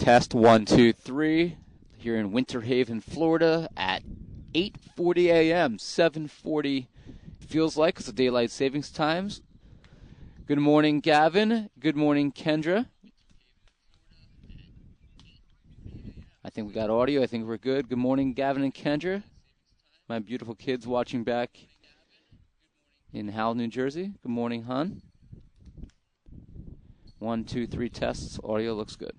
Test 1, 2, 3 here in Winter Haven, Florida at 8:40 a.m. 7:40 feels like it's the daylight savings times. Good morning, Gavin. Good morning, Kendra. I think we got audio. I think we're good. Good morning, Gavin and Kendra. My beautiful kids watching back in Howell, New Jersey. Good morning, hon. 1, 2, 3 tests. Audio looks good.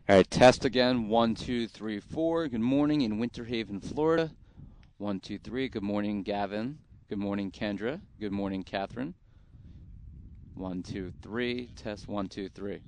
All right, test again. 1, 2, 3, 4. Good morning in Winter Haven, Florida. 1, 2, 3. Good morning, Gavin. Good morning, Kendra. Good morning, Catherine. 1, 2, 3. Test 1, 2, 3.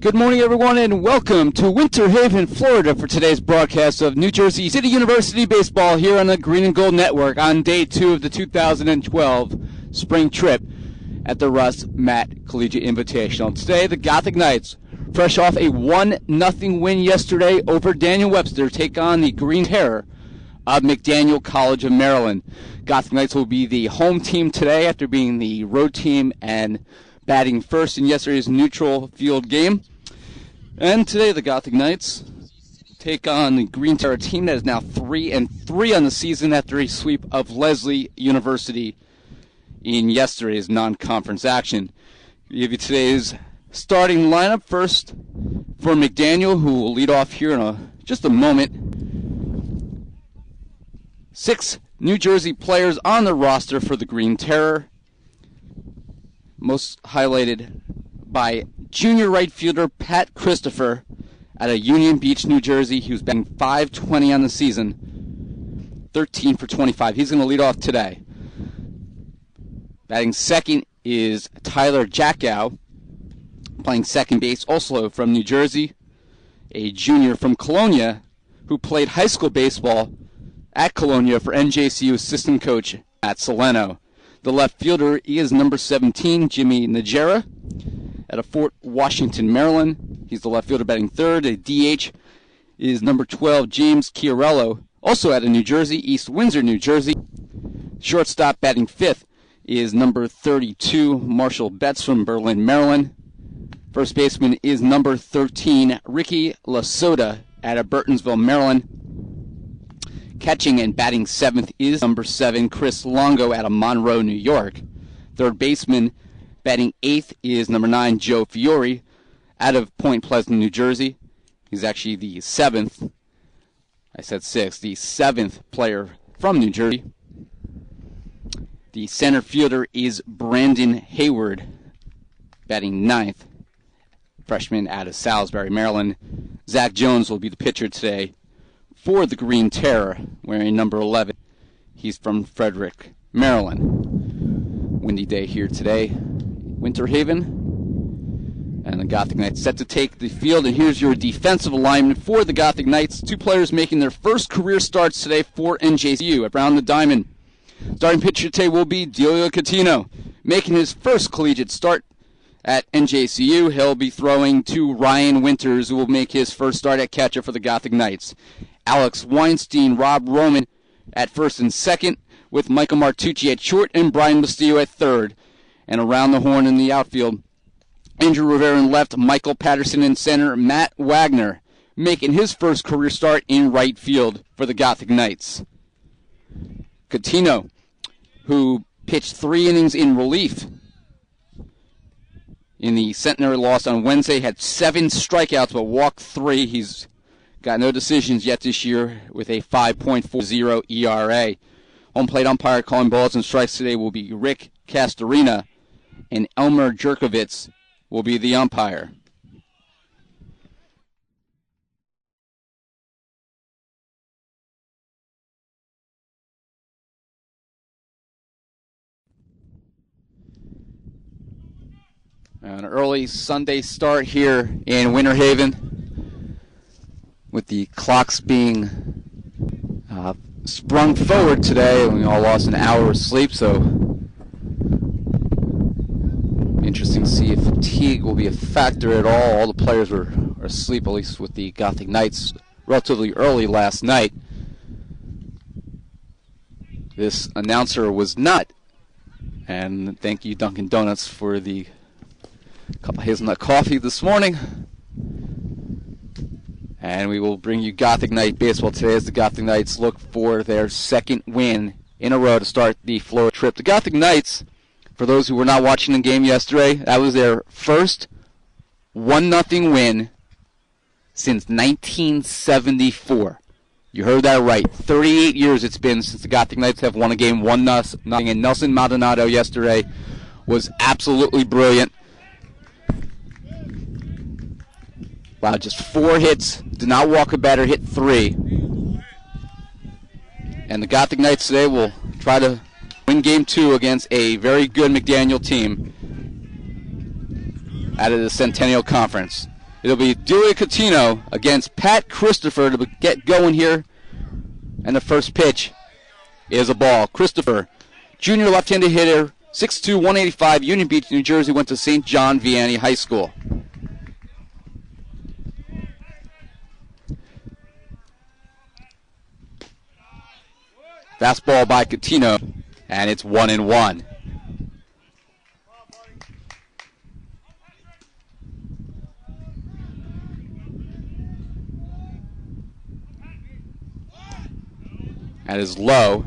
Good morning, everyone, and welcome to Winter Haven, Florida for today's broadcast of New Jersey City University Baseball here on the Green and Gold Network on day 2 of the 2012 spring trip at the Russ Matt Collegiate Invitational. Today, the Gothic Knights, fresh off a 1-0 win yesterday over Daniel Webster, take on the Green Terror of McDaniel College of Maryland. Gothic Knights will be the home team today after being the road team and batting first in yesterday's neutral field game. And today the Gothic Knights take on the Green Terror team that is now 3-3 on the season after a sweep of Lesley University in yesterday's non-conference action. We'll give you today's starting lineup first for McDaniel, who will lead off here in just a moment. 6 New Jersey players on the roster for the Green Terror, most highlighted by junior right fielder Pat Christopher out of Union Beach, New Jersey. He was batting .520 on the season, 13 for 25. He's going to lead off today. Batting second is Tyler Jackow, playing second base, also from New Jersey, a junior from Colonia who played high school baseball at Colonia for NJCU assistant coach at Soleno. The left fielder is number 17, Jimmy Najera, out of Fort Washington, Maryland. He's the left fielder batting third. A DH is number 12, James Chiarello, also out of New Jersey, East Windsor, New Jersey. Shortstop batting fifth is number 32, Marshall Betts from Berlin, Maryland. First baseman is number 13, Ricky Lasota, out of Burtonsville, Maryland. Catching and batting seventh is number 7, Chris Longo, out of Monroe, New York. Third baseman batting eighth is number 9, Joe Fiore, out of Point Pleasant, New Jersey. He's actually the seventh, I said sixth, the seventh player from New Jersey. The center fielder is Brandon Hayward, batting ninth, freshman out of Salisbury, Maryland. Zach Jones will be the pitcher today for the Green Terror, wearing number 11. He's from Frederick, Maryland. Windy day here today, Winter Haven. And the Gothic Knights set to take the field. And here's your defensive alignment for the Gothic Knights. 2 players making their first career starts today for NJCU. Around the diamond, starting pitcher today will be Delio Catino, making his first collegiate start at NJCU. He'll be throwing to Ryan Winters, who will make his first start at catcher for the Gothic Knights. Alex Weinstein, Rob Roman at first and second, with Michael Martucci at short and Brian Bastillo at third. And around the horn in the outfield, Andrew Rivera in left, Michael Patterson in center, Matt Wagner making his first career start in right field for the Gothic Knights. Catino, who pitched 3 innings in relief in the Centenary loss on Wednesday, had 7 strikeouts but walked 3. He's got no decisions yet this year with a 5.40 ERA. Home plate umpire calling balls and strikes today will be Rick Castorina, and Elmer Jerkovitz will be the umpire. An early Sunday start here in Winter Haven, with the clocks being sprung forward today. We all lost an hour of sleep, so interesting to see if fatigue will be a factor at all. All the players were asleep, at least with the Gothic Knights, relatively early last night. This announcer was not. And thank you, Dunkin' Donuts, for the cup of hazelnut coffee this morning. And we will bring you Gothic Knight baseball today as the Gothic Knights look for their second win in a row to start the Florida trip. The Gothic Knights, for those who were not watching the game yesterday, that was their first 1-0 win since 1974. You heard that right. 38 years it's been since the Gothic Knights have won a game 1-0. And Nelson Maldonado yesterday was absolutely brilliant. Wow, just 4 hits, did not walk a batter, hit 3. And the Gothic Knights today will try to win Game 2 against a very good McDaniel team out of the Centennial Conference. It'll be Dewey Coutinho against Pat Christopher to get going here. And the first pitch is a ball. Christopher, junior left-handed hitter, 6'2", 185, Union Beach, New Jersey, went to St. John Vianney High School. Fastball by Coutinho, and it's 1-1. That is low,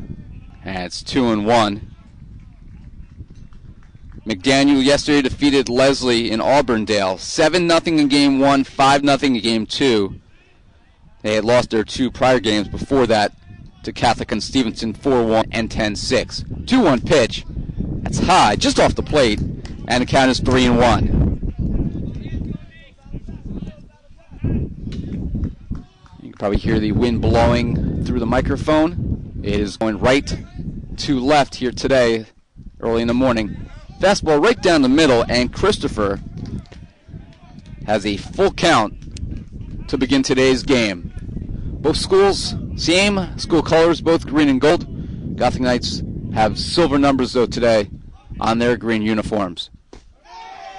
and it's 2-1. McDaniel yesterday defeated Leslie in Auburndale, 7-0 in game 1, 5-0 in game 2. They had lost their 2 prior games before that to Catholic and Stevenson, 4-1 and 10-6. 2-1 pitch. That's high, just off the plate, and the count is 3-1. You can probably hear the wind blowing through the microphone. It is going right to left here today, early in the morning. Fastball right down the middle, and Christopher has a full count to begin today's game. Both schools, same school colors, both green and gold. Gothic Knights have silver numbers, though, today on their green uniforms.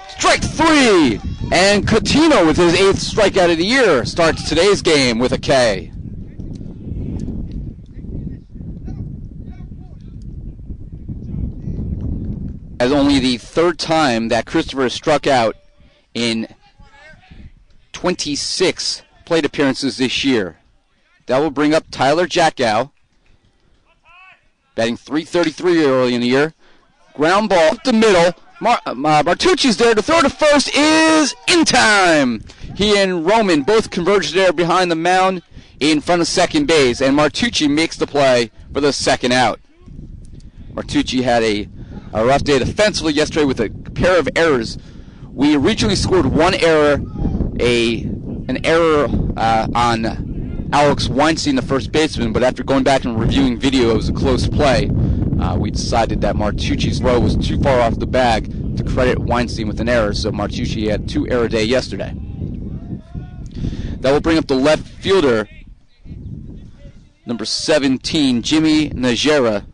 Strike 3! And Coutinho, with his 8th strikeout of the year, starts today's game with a K. As only the 3rd time that Christopher has struck out in 26 plate appearances this year. That will bring up Tyler Jackow, batting .333 early in the year. Ground ball up the middle. Martucci's there to throw to first, is in time. He and Roman both converged there behind the mound in front of second base, and Martucci makes the play for the second out. Martucci had a rough day defensively yesterday with a pair of errors. We originally scored one error, an error on Alex Weinstein, the first baseman, but after going back and reviewing video, it was a close play. We decided that Martucci's throw was too far off the bag to credit Weinstein with an error, so Martucci had 2 error day yesterday. That will bring up the left fielder, number 17, Jimmy Najera,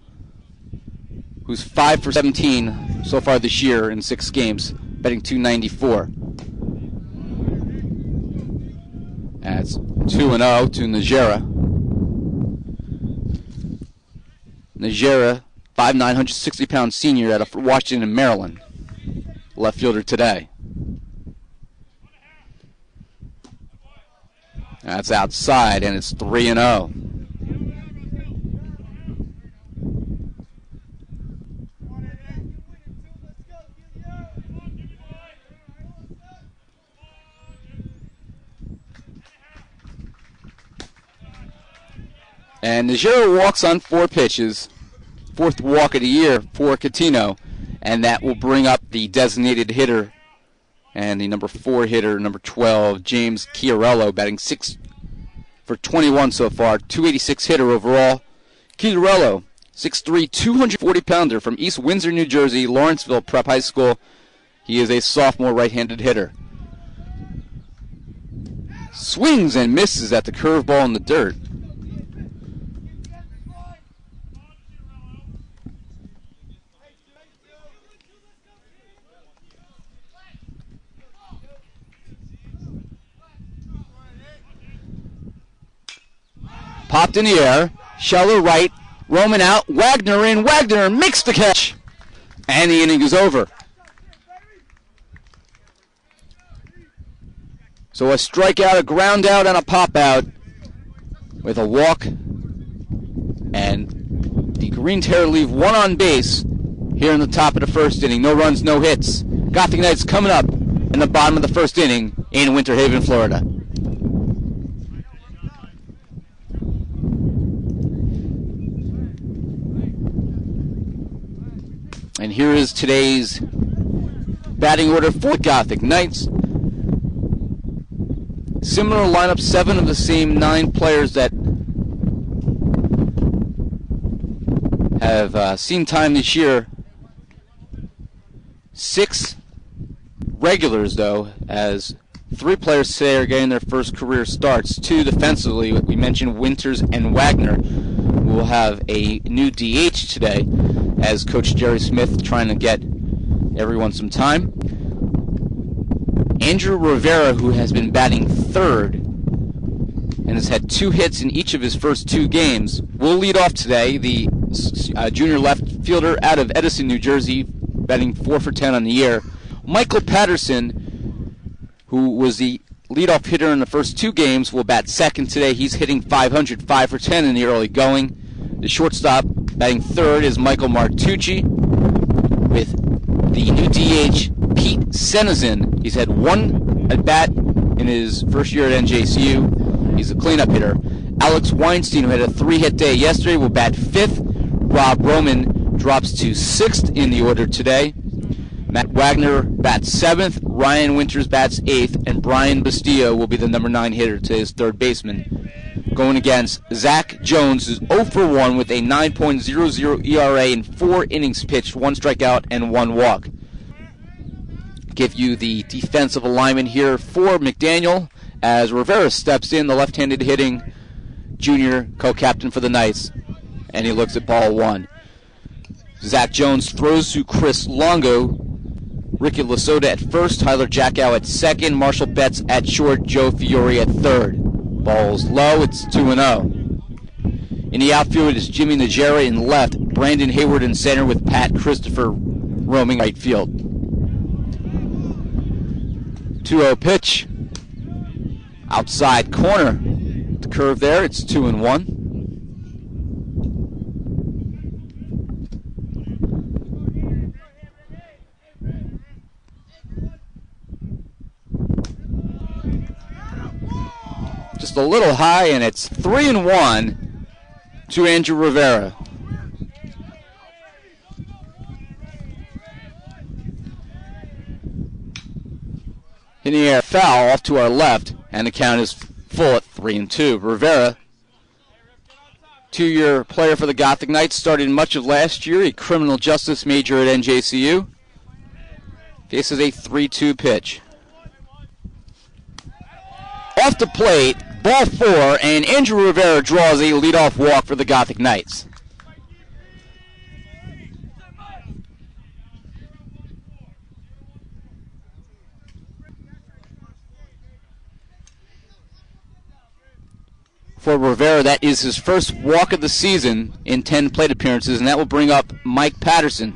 who's 5 for 17 so far this year in 6 games, betting .294. That's 2-0 to Najera. Najera, 5'9", 160-pound senior out of Washington, Maryland. Left fielder today. That's outside, and it's 3-0. And Najera walks on 4 pitches, 4th walk of the year for Coutinho, and that will bring up the designated hitter and the number 4 hitter, number 12, James Chiarello, batting 6 for 21 so far, 286 hitter overall. Chiarello, 6'3", 240-pounder from East Windsor, New Jersey, Lawrenceville Prep High School. He is a sophomore right-handed hitter. Swings and misses at the curveball in the dirt. Popped in the air, Scheller right, Roman out, Wagner in, Wagner makes the catch, and the inning is over. So a strikeout, a ground out, and a pop out with a walk, and the Green Terror leave 1 on base here in the top of the 1st inning. No runs, no hits. Gothic Knights coming up in the bottom of the 1st inning in Winter Haven, Florida. And here is today's batting order for Gothic Knights. Similar lineup, 7 of the same 9 players that have seen time this year. 6 regulars, though, as Three players today are getting their first career starts. Two defensively. We mentioned Winters and Wagner. We'll have a new DH today as Coach Jerry Smith trying to get everyone some time. Andrew Rivera, who has been batting third and has had 2 hits in each of his first 2 games, will lead off today. The junior left fielder out of Edison, New Jersey, batting 4 for 10 on the year. Michael Patterson, who was the leadoff hitter in the first 2 games, will bat second today. He's hitting 500, 5 for 10 in the early going. The shortstop batting third is Michael Martucci, with the new DH Pete Senizin. He's had 1 at bat in his first year at NJCU. He's a cleanup hitter. Alex Weinstein, who had a 3-hit day yesterday, will bat 5th. Rob Roman drops to 6th in the order today. Matt Wagner bats 7th. Ryan Winters bats 8th. And Brian Bastillo will be the number 9 hitter to his third baseman. Going against Zach Jones, who's 0 for 1 with a 9.00 ERA in 4 innings pitched, 1 strikeout and 1 walk. Give you the defensive alignment here for McDaniel as Rivera steps in, the left-handed hitting junior co-captain for the Knights, and he looks at ball 1. Zach Jones throws to Chris Longo, Ricky Lasota at first, Tyler Jackow at second, Marshall Betts at short, Joe Fiore at third. Ball's low, it's 2-0. In the outfield is Jimmy Najera in left, Brandon Hayward in center with Pat Christopher roaming right field. 2-0 pitch. Outside corner. The curve there, it's 2-1. Just a little high, and it's 3-1 to Andrew Rivera. In the air, foul off to our left, and the count is full at 3-2. Rivera, 2-year player for the Gothic Knights, started much of last year, a criminal justice major at NJCU. Faces a 3-2 pitch. Off the plate, ball 4, and Andrew Rivera draws a leadoff walk for the Gothic Knights. For Rivera, that is his first walk of the season in 10 plate appearances, and that will bring up Mike Patterson.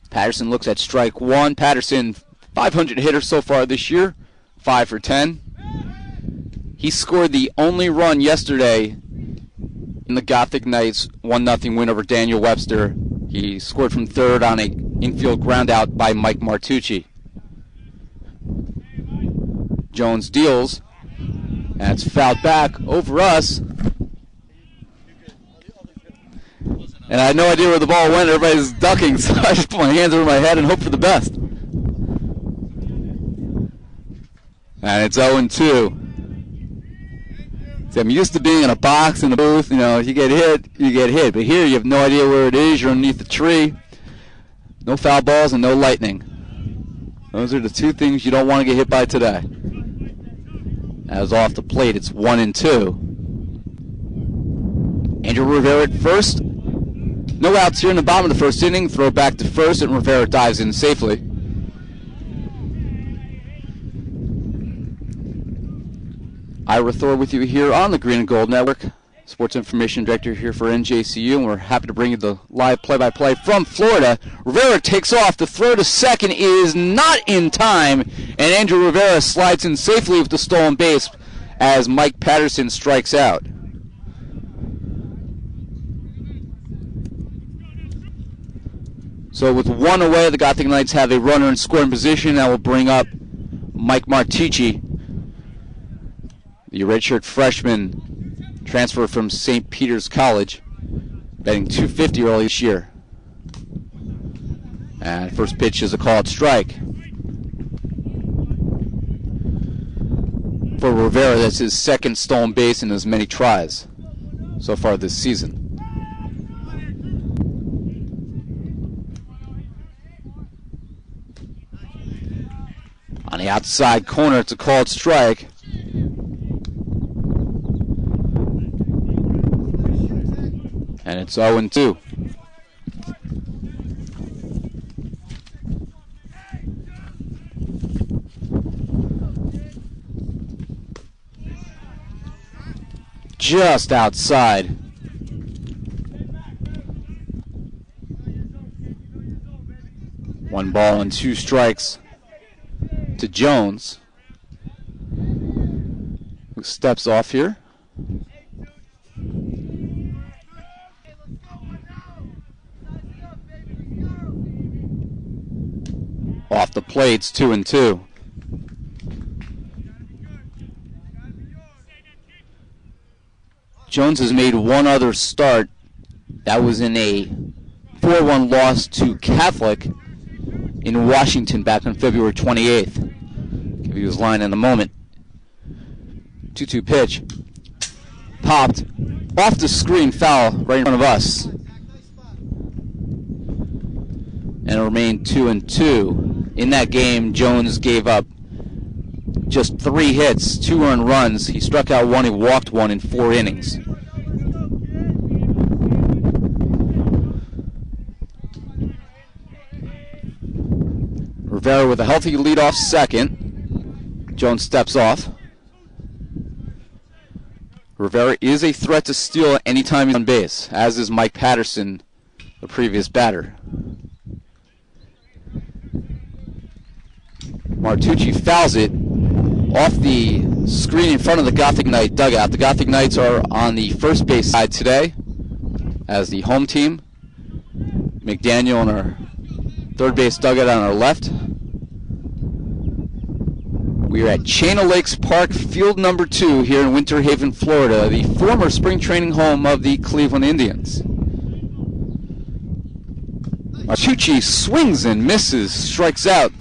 Patterson looks at strike 1. Patterson, 500 hitter so far this year, 5 for 10. He scored the only run yesterday in the Gothic Knights' 1-0 win over Daniel Webster. He scored from third on a infield ground out by Mike Martucci. Jones deals. That's fouled back over us. And I had no idea where the ball went. Everybody's ducking, so I just put my hands over my head and hope for the best. And it's 0-2. See, I'm used to being in a box in a booth. You know, if you get hit, you get hit. But here, you have no idea where it is. You're underneath the tree. No foul balls and no lightning. Those are the 2 things you don't want to get hit by today. As off the plate, it's 1-2. Andrew Rivera at first. No outs here in the bottom of the first inning. Throw back to first, and Rivera dives in safely. Ira Thor with you here on the Green and Gold Network. Sports Information Director here for NJCU, and we're happy to bring you the live play-by-play from Florida. Rivera takes off. The throw to second is not in time, and Andrew Rivera slides in safely with the stolen base as Mike Patterson strikes out. So with 1 away, the Gothic Knights have a runner in scoring position. That will bring up Mike Martucci, the redshirt freshman transfer from St. Peter's College, batting .250 early this year. And first pitch is a called strike. For Rivera, that's his second stolen base in as many tries so far this season. the outside corner, it's a called strike. And it's 0-2. Just outside. One ball and 2 strikes to Jones, who steps off here. Off the plates, 2-2. Jones has made one other start. That was in a 4-1 loss to Catholic in Washington back on February 28th. Give you his line in a moment. 2-2 pitch. Popped off the screen, foul right in front of us. And it remained 2-2. In that game, Jones gave up just 3 hits, 2 earned runs. He struck out 1, he walked 1 in 4 innings. Rivera with a healthy leadoff second. Jones steps off. Rivera is a threat to steal anytime he's on base, as is Mike Patterson, the previous batter. Martucci fouls it off the screen in front of the Gothic Knight dugout. The Gothic Knights are on the first base side today as the home team. McDaniel on our third base dugout on our left. We are at Chain of Lakes Park, field number 2 here in Winter Haven, Florida, the former spring training home of the Cleveland Indians. Martucci swings and misses, strikes out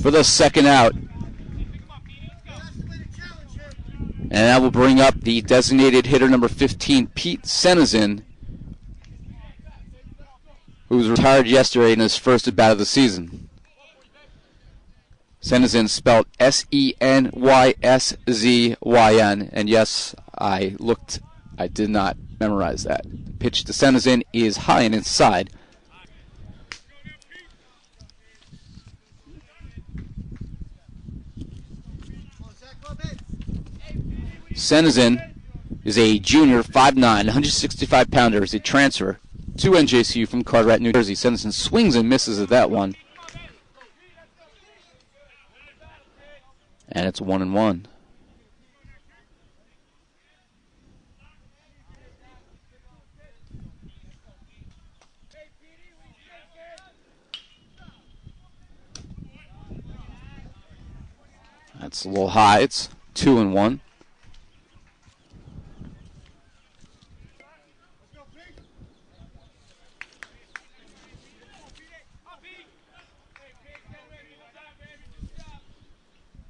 for the second out. And that will bring up the designated hitter number 15, Pete Senizin, who was retired yesterday in his first at-bat of the season. Senizin spelled S-E-N-Y-S-Z-Y-N. And yes, I did not memorize that. The pitch to Senizin is high and inside. Senizin is a junior, 5'9", 165-pounder. He's a transfer to NJCU from Carteret, New Jersey. Senizin swings and misses at that one. And it's 1-1. That's a little high. It's 2-1.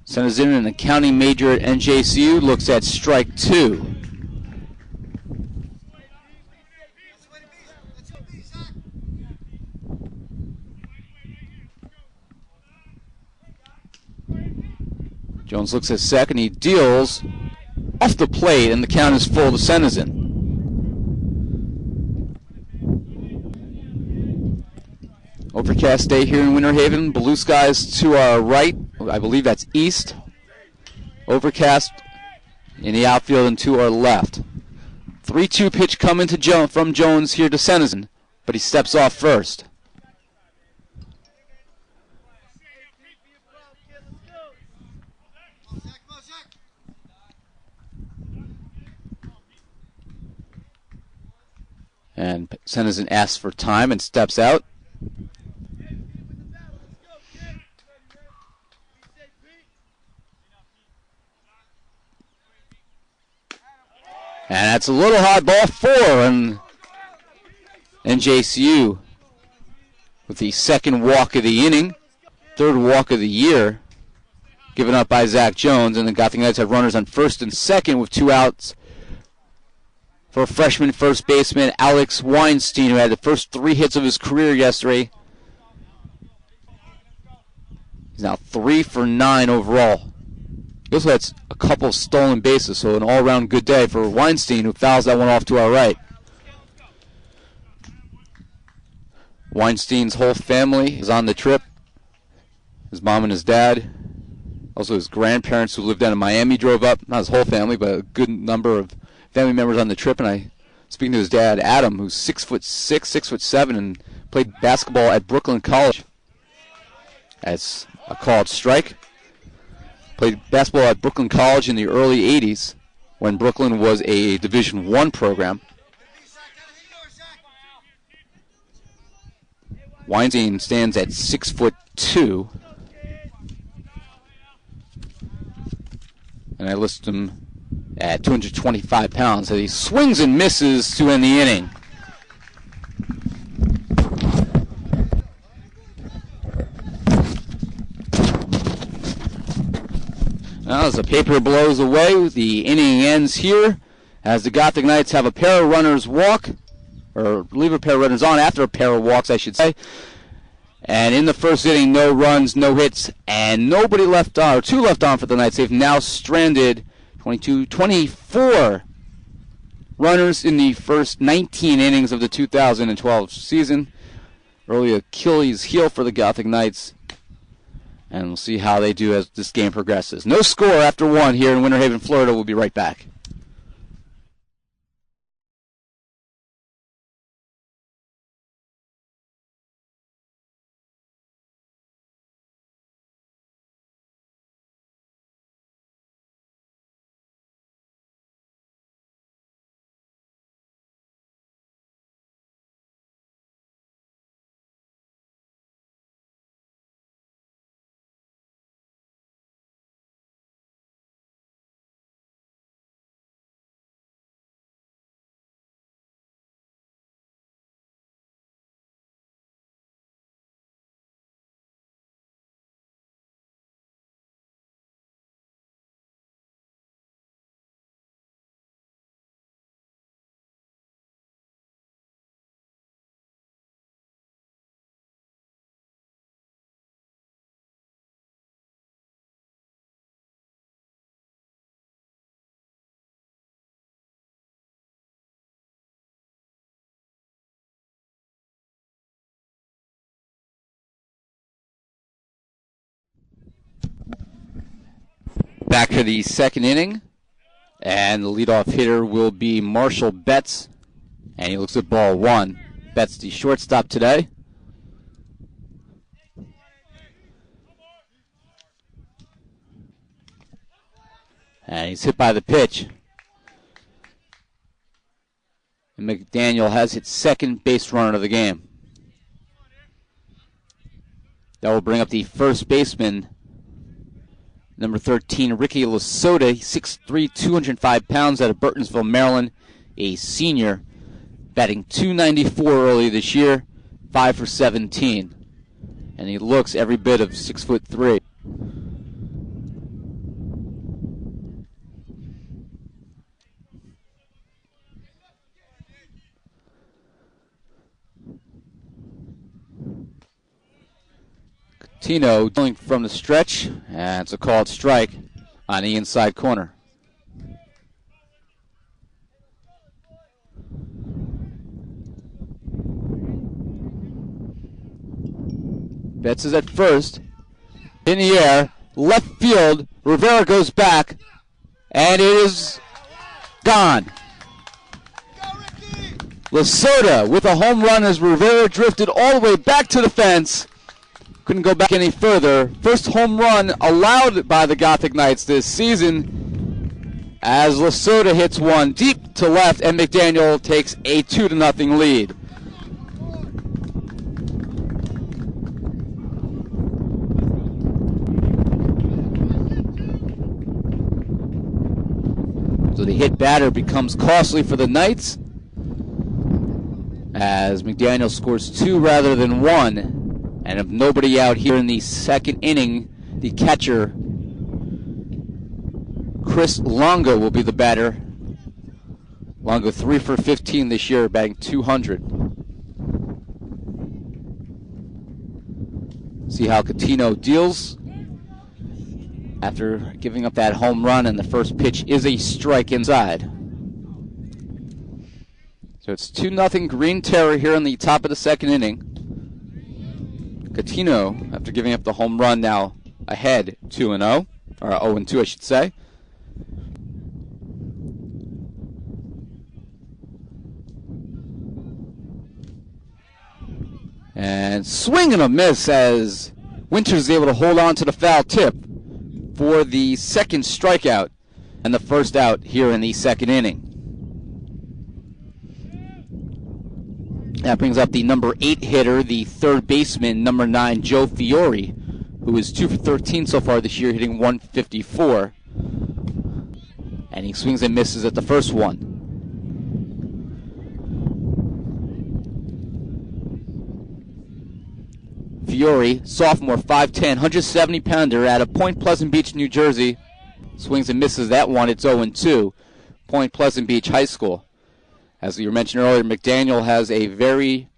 Senizin, an accounting major at NJCU, looks at strike 2. Jones looks at second. He deals off the plate, and the count is full to Senizin. Overcast day here in Winter Haven. Blue skies to our right. I believe that's east. Overcast in the outfield and to our left. 3-2 pitch coming to from Jones here to Senizin, but he steps off first. And Senizin asks for time and steps out. And that's a little high, ball 4, and NJCU with the second walk of the inning, third walk of the year, given up by Zach Jones, and the Gothic Knights have runners on first and second with 2 outs for freshman first baseman Alex Weinstein, who had the first 3 hits of his career yesterday. He's now 3 for 9 overall. He also had a couple of stolen bases, so an all-around good day for Weinstein, who fouls that one off to our right. Weinstein's whole family is on the trip. His mom and his dad. Also his grandparents who lived down in Miami drove up. Not his whole family, but a good number of family members on the trip. And speaking to his dad, Adam, who's 6'6", 6'7", and played basketball at McDaniel College. That's a called strike. Played basketball at McDaniel College in the early 80s when Brooklyn was a Division I program. Weinstein stands at 6'2", and I list him at 225 pounds. As he swings and misses to end the inning. Now, as the paper blows away, the inning ends here as the Gothic Knights have a pair of runners walk, or leave a pair of runners on after a pair of walks, I should say. And in the first inning, no runs, no hits, and nobody left on, or 2 left on for the Knights. They've now stranded 24 runners in the first 19 innings of the 2012 season. Early Achilles heel for the Gothic Knights. And we'll see how they do as this game progresses. No score after 1 here in Winter Haven, Florida. We'll be right back. Back to the second inning, and the leadoff hitter will be Marshall Betts, and he looks at ball 1. Betts, the shortstop today. And he's hit by the pitch. And McDaniel has hit second base runner of the game. That will bring up the first baseman, number 13, Ricky Lasota, 6'3", 205 pounds, out of Burtonsville, Maryland, a senior, batting .294 early this year, 5 for 17. And he looks every bit of 6'3". Tino dealing from the stretch, and it's a called strike on the inside corner. Betts is at first, in the air, left field. Rivera goes back, and it is gone. Lasota with a home run as Rivera drifted all the way back to the fence. Couldn't go back any further. First home run allowed by the Gothic Knights this season as Lasota hits one deep to left, and McDaniel takes a 2-0 lead. So the hit batter becomes costly for the Knights as McDaniel scores 2 rather than 1. And if nobody out here in the second inning, the catcher, Chris Longo, will be the batter. Longo 3 for 15 this year, batting .200. See how Catino deals. after giving up that home run, and the first pitch is a strike inside. So it's 2-0 Green Terror here in the top of the second inning. Catino, after giving up the home run, now ahead 2-0, or 0-2 I should say. And swing and a miss as Winters is able to hold on to the foul tip for the second strikeout and the first out here in the second inning. That brings up the number 8 hitter, the third baseman, number 9, Joe Fiore, who is 2 for 13 so far this year, hitting 154. And he swings and misses at the first one. Fiore, sophomore, 5'10", 170-pounder out of Point Pleasant Beach, New Jersey. Swings and misses that one. It's 0-2. Point Pleasant Beach High School. As you mentioned earlier, McDaniel has a very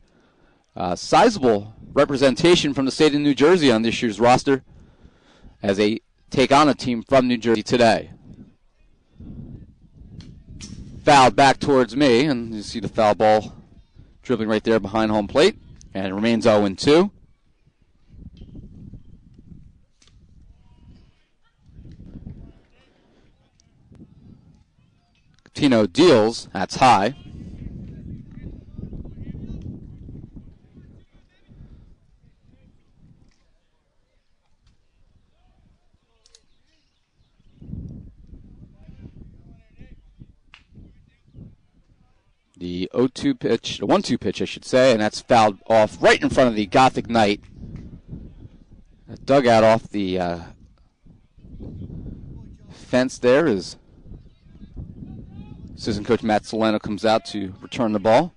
sizable representation from the state of New Jersey on this year's roster as they take on a team from New Jersey today. Fouled back towards me, and you see the foul ball dribbling right there behind home plate, and it remains 0-2. Tino deals, that's high. The 0-2 pitch, the 1-2 pitch I should say, and that's fouled off right in front of the Gothic Knight. That dugout off the fence there is assistant coach Matt Solano comes out to return the ball.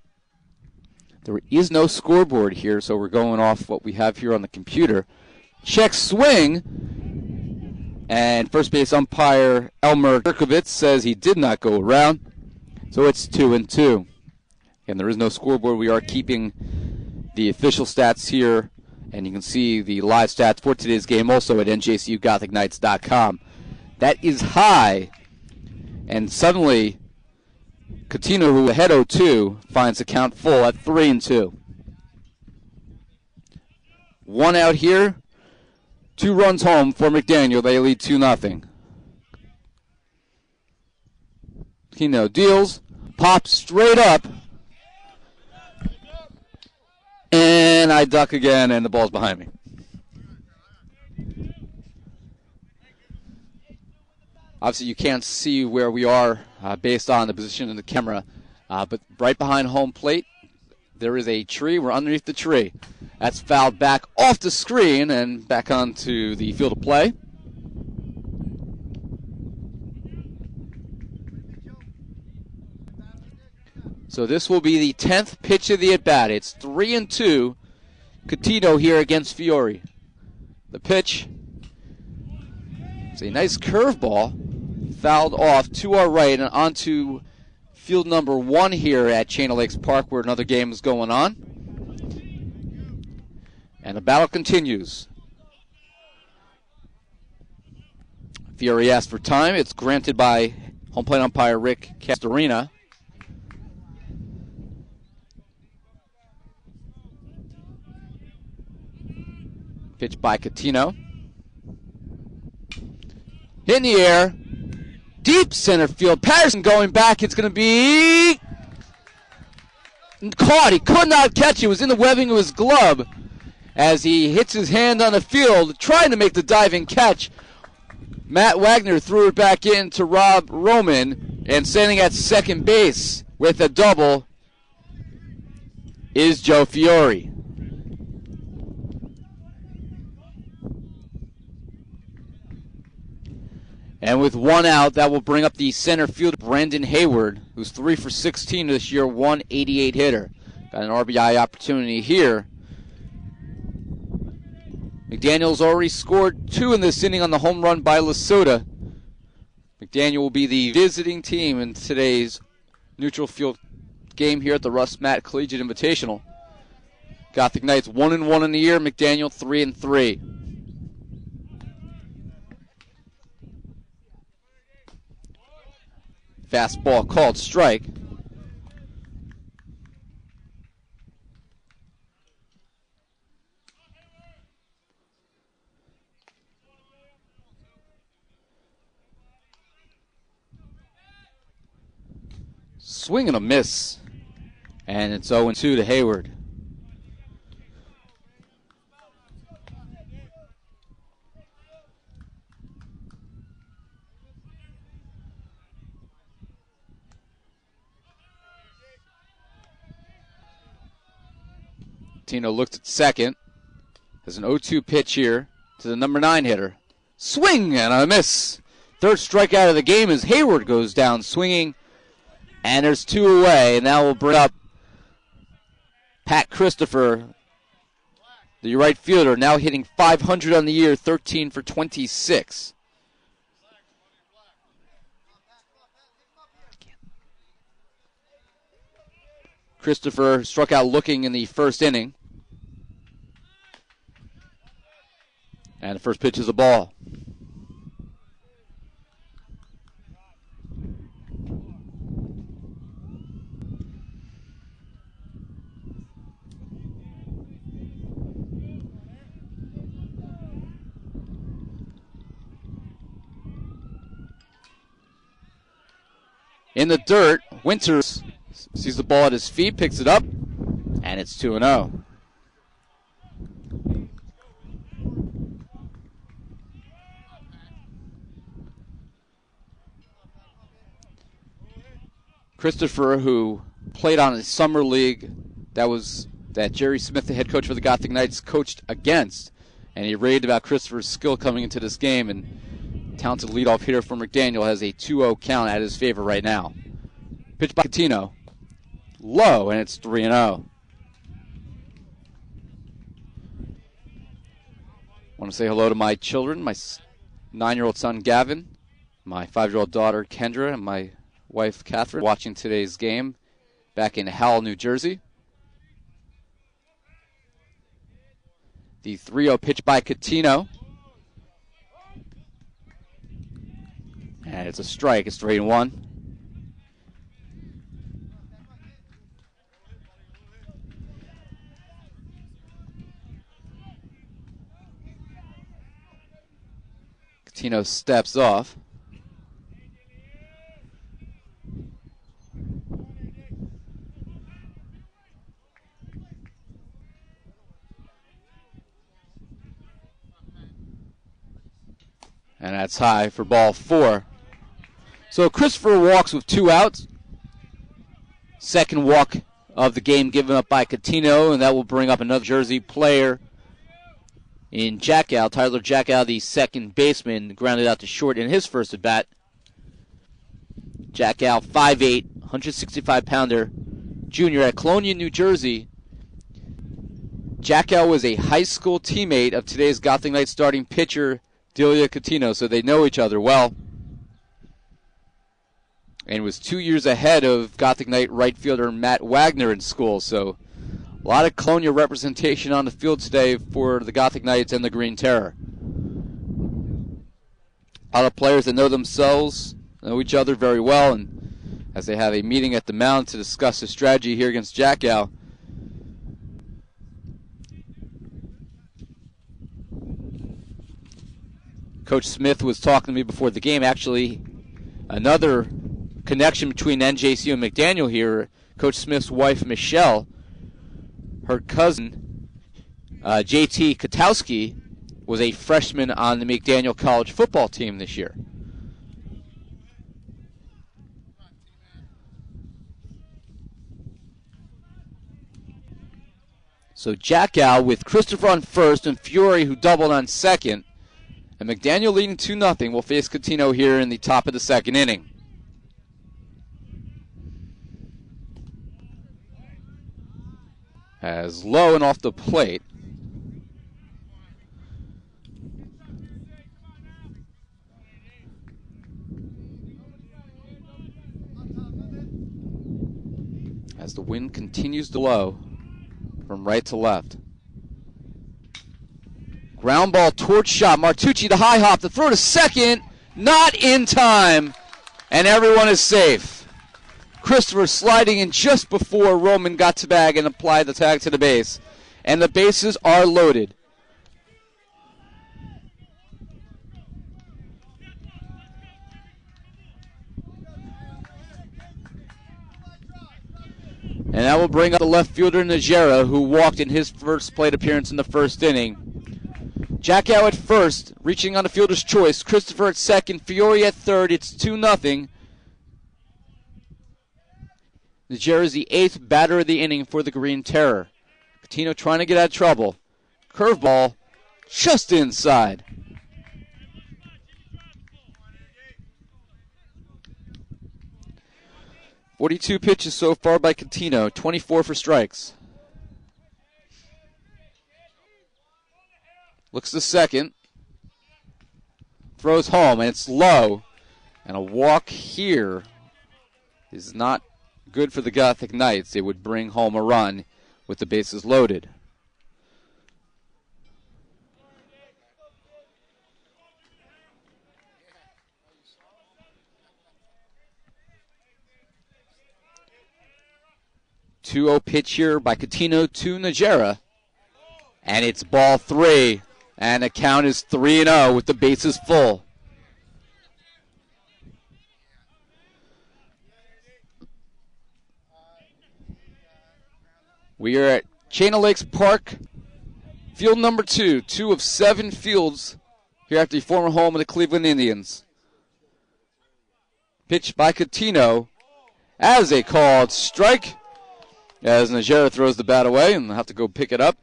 There is no scoreboard here, so we're going off what we have here on the computer. Check swing, and first base umpire Elmer Kirkovitz says he did not go around, so it's 2-2. And there is no scoreboard. We are keeping the official stats here, and you can see the live stats for today's game also at NJCUGothicKnights.com. That is high, and suddenly Catino, who ahead 0-2, finds the count full at 3-2. One out here, 2 runs home for McDaniel. They lead 2-0. Catino deals, pops straight up, and I duck again, and the ball's behind me. Obviously, you can't see where we are based on the position of the camera, but right behind home plate, there is a tree. We're underneath the tree. That's fouled back off the screen and back onto the field of play. So this will be the 10th pitch of the at-bat. It's 3-2. Catino here against Fiore. The pitch is a nice curveball. Fouled off to our right and onto field number 1 here at Chain of Lakes Park, where another game is going on. And the battle continues. Fiore asked for time. It's granted by home plate umpire Rick Castorina. Pitch by Catino. Hit in the air. Deep center field. Patterson going back. It's going to be caught. He could not catch it. It was in the webbing of his glove as he hits his hand on the field, trying to make the diving catch. Matt Wagner threw it back in to Rob Roman, and standing at second base with a double is Joe Fiore. And with one out, that will bring up the center fielder, Brandon Hayward, who's 3 for 16 this year, 188 hitter. Got an RBI opportunity here. McDaniel's already scored 2 in this inning on the home run by Lesota. McDaniel will be the visiting team in today's neutral field game here at the Russ Matt Collegiate Invitational. Gothic Knights 1-1 in the year, McDaniel 3-3. fastball called strike. Swing and a miss. And it's 0-2 to Hayward. Tino looks at second. Has an 0-2 pitch here to the number 9 hitter. Swing and a miss. Third strikeout of the game as Hayward goes down swinging. And there's 2 away. And now we'll bring up Pat Christopher, the right fielder, now hitting 500 on the year, 13 for 26. Christopher struck out looking in the first inning. And the first pitch is a ball. In the dirt, Winters sees the ball at his feet, picks it up, and it's 2-0. Christopher, who played on a summer league that Jerry Smith, the head coach for the Gothic Knights, coached against, and he raved about Christopher's skill coming into this game, and talented leadoff hitter for McDaniel has a 2-0 count at his favor right now. Pitch by Catino. Low, and it's 3-0. Want to say hello to my children, my 9-year-old son Gavin, my 5-year-old daughter Kendra, and my wife Catherine watching today's game back in Howell, New Jersey. The 3-0 pitch by Catino. And it's a strike. It's 3-1. Catino steps off. And that's high for ball 4. So Christopher walks with 2 outs. Second walk of the game given up by Catino, and that will bring up another Jersey player in Jackow. Tyler Jackow, the second baseman, grounded out to short in his first at-bat. Jackow, 5'8", 165-pounder, junior at Colonia, New Jersey. Jackow was a high school teammate of today's Gothic Knights starting pitcher, Delia Catino, so they know each other well. And was 2 years ahead of Gothic Knight right fielder Matt Wagner in school. So a lot of Colonia representation on the field today for the Gothic Knights and the Green Terror. A lot of players that know themselves, know each other very well, and as they have a meeting at the mound to discuss the strategy here against Jackow. Coach Smith was talking to me before the game. Actually, another connection between NJCU and McDaniel here. Coach Smith's wife, Michelle, her cousin, JT Katowski, was a freshman on the McDaniel College football team this year. So Jackow with Christopher on first and Fury, who doubled on second. And McDaniel leading 2-0 will face Catino here in the top of the second inning. As low and off the plate. As the wind continues to blow from right to left. Ground ball towards shot. Martucci, the high hop, the throw to second. Not in time. And everyone is safe. Christopher sliding in just before Roman got to bag and applied the tag to the base. And the bases are loaded. And that will bring up the left fielder, Najera, who walked in his first plate appearance in the first inning. Jackow at first, reaching on the fielder's choice. Christopher at second, Fiore at third. It's 2-0. Najera is the 8th batter of the inning for the Green Terror. Coutinho trying to get out of trouble. Curveball just inside. .42 pitches so far by Coutinho, 24 for strikes. Looks to second. Throws home, and it's low. And a walk here is not good for the Gothic Knights. It would bring home a run with the bases loaded. .20 pitch here by Coutinho to Najera. And it's ball 3. And the count is 3-0 with the bases full. We are at Chain Lakes Park, field number 2. 2 of 7 fields here at the former home of the Cleveland Indians. Pitch by Coutinho as a called strike. As Najera throws the bat away, and they'll have to go pick it up.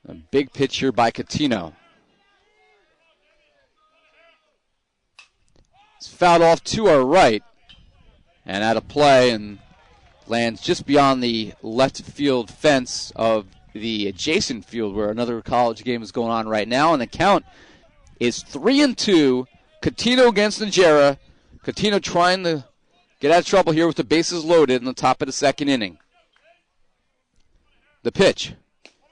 A big pitch here by Coutinho. It's fouled off to our right, and out of play, and lands just beyond the left field fence of the adjacent field where another college game is going on right now, and the count is 3-2. Coutinho against Najera. Coutinho trying to get out of trouble here with the bases loaded in the top of the second inning. The pitch,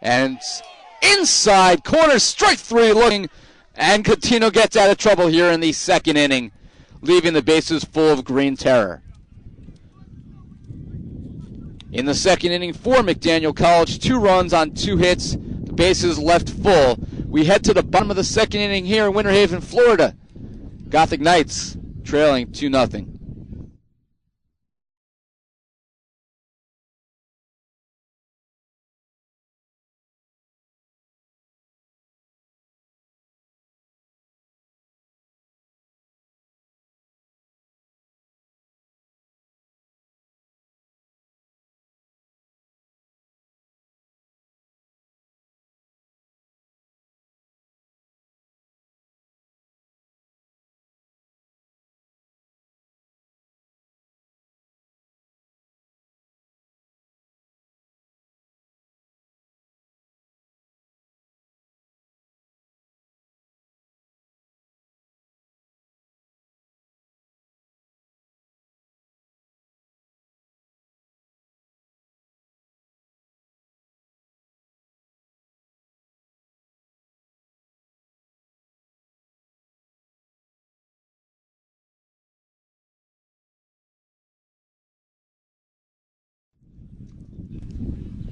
and it's inside corner, strike 3 looking, and Coutinho gets out of trouble here in the second inning, leaving the bases full of Green Terror. In the second inning for McDaniel College, 2 runs on 2 hits. The bases left full. We head to the bottom of the second inning here in Winter Haven, Florida. Gothic Knights trailing 2-0.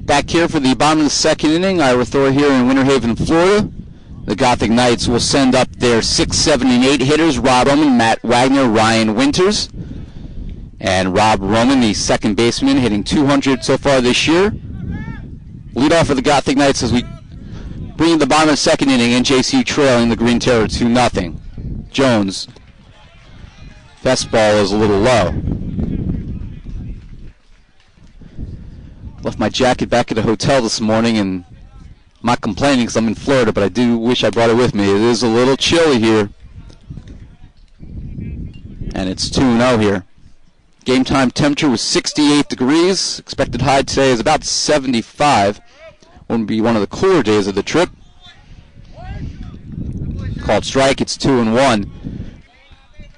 Back here for the bottom of the second inning, Ira Thor here in Winter Haven, Florida. The Gothic Knights will send up their 6, 7, and 8 hitters, Rob Roman, Matt Wagner, Ryan Winters. And Rob Roman, the second baseman, hitting 200 so far this year. Lead off for the Gothic Knights as we bring in the bottom of the second inning, NJCU trailing the Green Terror 2-0. Jones. Fastball is a little low. Left my jacket back at the hotel this morning, and I'm not complaining because I'm in Florida, but I do wish I brought it with me. It is a little chilly here. And it's 2-0 here. Game time temperature was 68 degrees. Expected high today is about 75. Won't be one of the cooler days of the trip. Called strike, it's 2-1.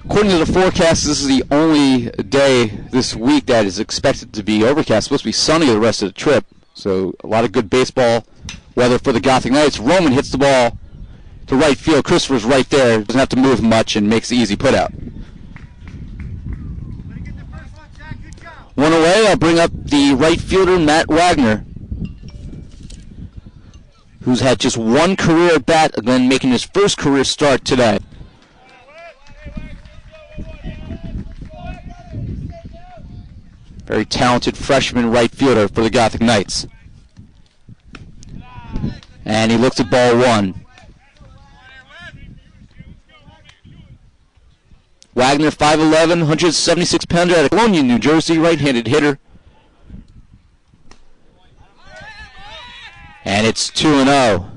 According to the forecast, this is the only day this week that is expected to be overcast. It's supposed to be sunny the rest of the trip. So a lot of good baseball weather for the Gothic Knights. Roman hits the ball to right field. Christopher's right there. Doesn't have to move much and makes the easy put out. One away. I'll bring up the right fielder, Matt Wagner, who's had just one career at bat, again making his first career start today. Very talented freshman right fielder for the Gothic Knights. And he looks at ball one. Wagner, 5'11", 176-pounder out of Colonia, New Jersey, right-handed hitter. And it's 2-0.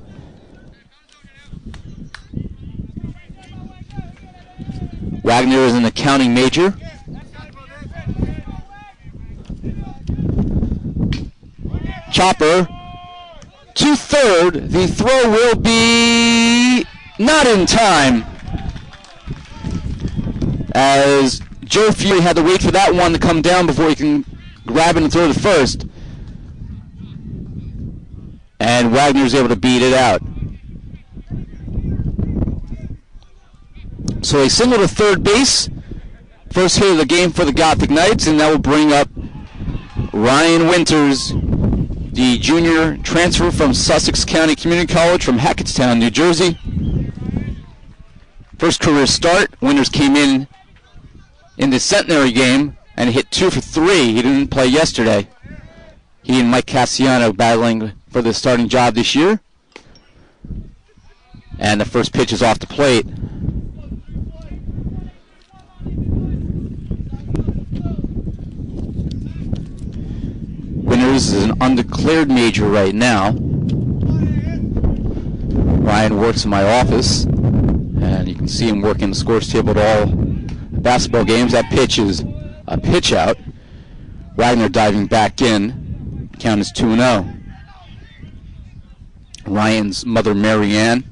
Wagner is an accounting major. Chopper to third. The throw will be not in time, as Joe Fury had to wait for that one to come down before he can grab it and throw to first. And Wagner's able to beat it out. So a single to third base. First hit of the game for the Gothic Knights, and that will bring up Ryan Winters, the junior transfer from Sussex County Community College from Hackettstown, New Jersey. First career start. Winters came in the centenary game and hit 2 for 3. He didn't play yesterday. He and Mike Cassiano battling for the starting job this year. And the first pitch is off the plate. Winters is an undeclared major right now. Ryan works in my office, and you can see him working the scores table at all basketball games. That pitch is a pitch out. Wagner diving back in. Count is 2-0. Ryan's mother, Marianne,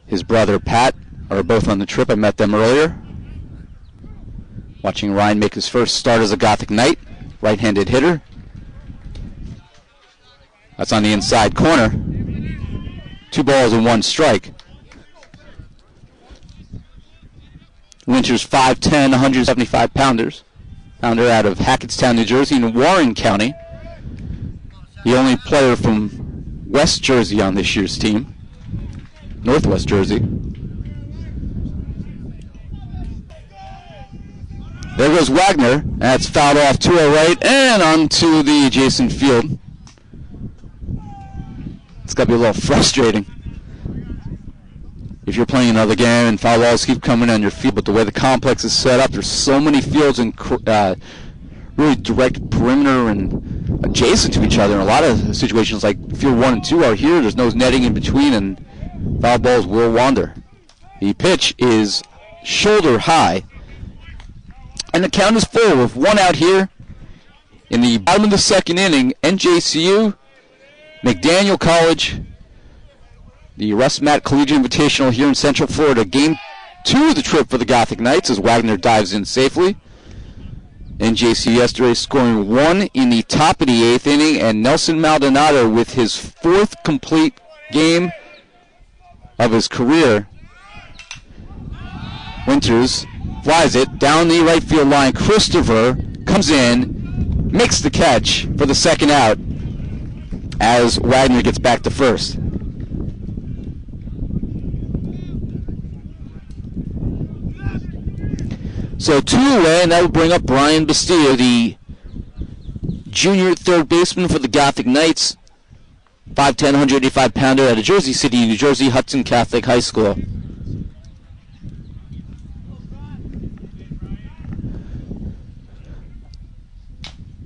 his brother, Pat, are both on the trip. I met them earlier. Watching Ryan make his first start as a Gothic Knight, right-handed hitter. That's on the inside corner. 2 balls and 1 strike. Winters, 5'10", 175-pounder out of Hackettstown, New Jersey, in Warren County. The only player from West Jersey on this year's team, Northwest Jersey. There goes Wagner. That's fouled off to our right and onto the adjacent field. It's got to be a little frustrating if you're playing another game and foul balls keep coming on your field, but the way the complex is set up, there's so many fields and really direct perimeter and adjacent to each other. In a lot of situations like field 1 and 2 are here, there's no netting in between, and foul balls will wander. The pitch is shoulder high, and the count is full with 1 out here in the bottom of the second inning. NJCU, McDaniel College, the Russ Matt Collegiate Invitational here in Central Florida. Game 2 of the trip for the Gothic Knights as Wagner dives in safely. NJC yesterday scoring 1 in the top of the 8th inning, and Nelson Maldonado with his 4th complete game of his career. Winters flies it down the right field line. Christopher comes in, makes the catch for the second out as Wagner gets back to first. So 2 away, and that will bring up Brian Bastillo, the junior third baseman for the Gothic Knights. 5'10", 185-pounder out of Jersey City, New Jersey, Hudson Catholic High School.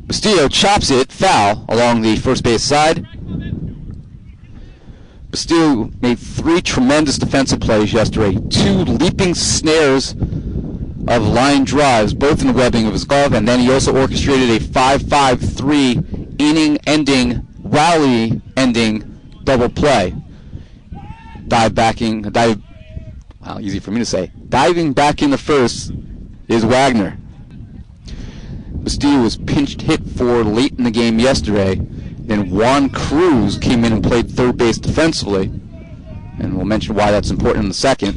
Bastillo chops it foul along the first base side. Bastillo made 3 tremendous defensive plays yesterday. 2 leaping snares of line drives, both in the webbing of his glove, and then he also orchestrated a 5-5-3 inning-ending, rally-ending double play. Dive Wow, easy for me to say. Diving back in the first is Wagner. Bastillo was pinch hit for late in the game yesterday. Then Juan Cruz came in and played third base defensively. And we'll mention why that's important in a second.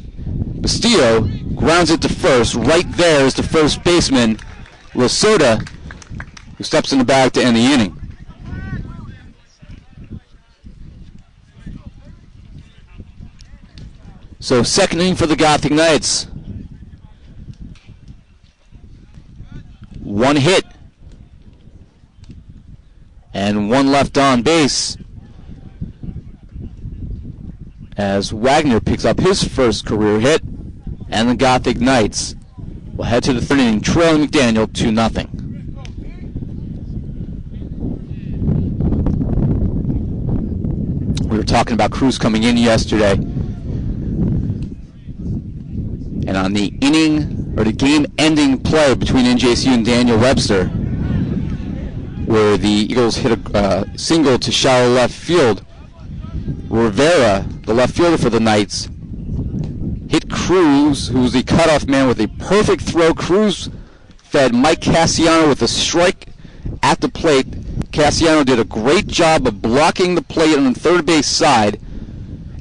Bastillo grounds it to first. Right there is the first baseman, Lasota, who steps in the bag to end the inning. So second inning for the Gothic Knights. One hit and one left on base as Wagner picks up his first career hit, and the Gothic Knights will head to the third inning trailing McDaniel 2-0. We were talking about Cruz coming in yesterday, and on the inning or the game-ending play between NJCU and Daniel Webster, where the Eagles hit a single to shallow left field, Rivera, the left fielder for the Knights, hit Cruz, who was the cutoff man, with a perfect throw. Cruz fed Mike Cassiano with a strike at the plate. Cassiano did a great job of blocking the plate on the third base side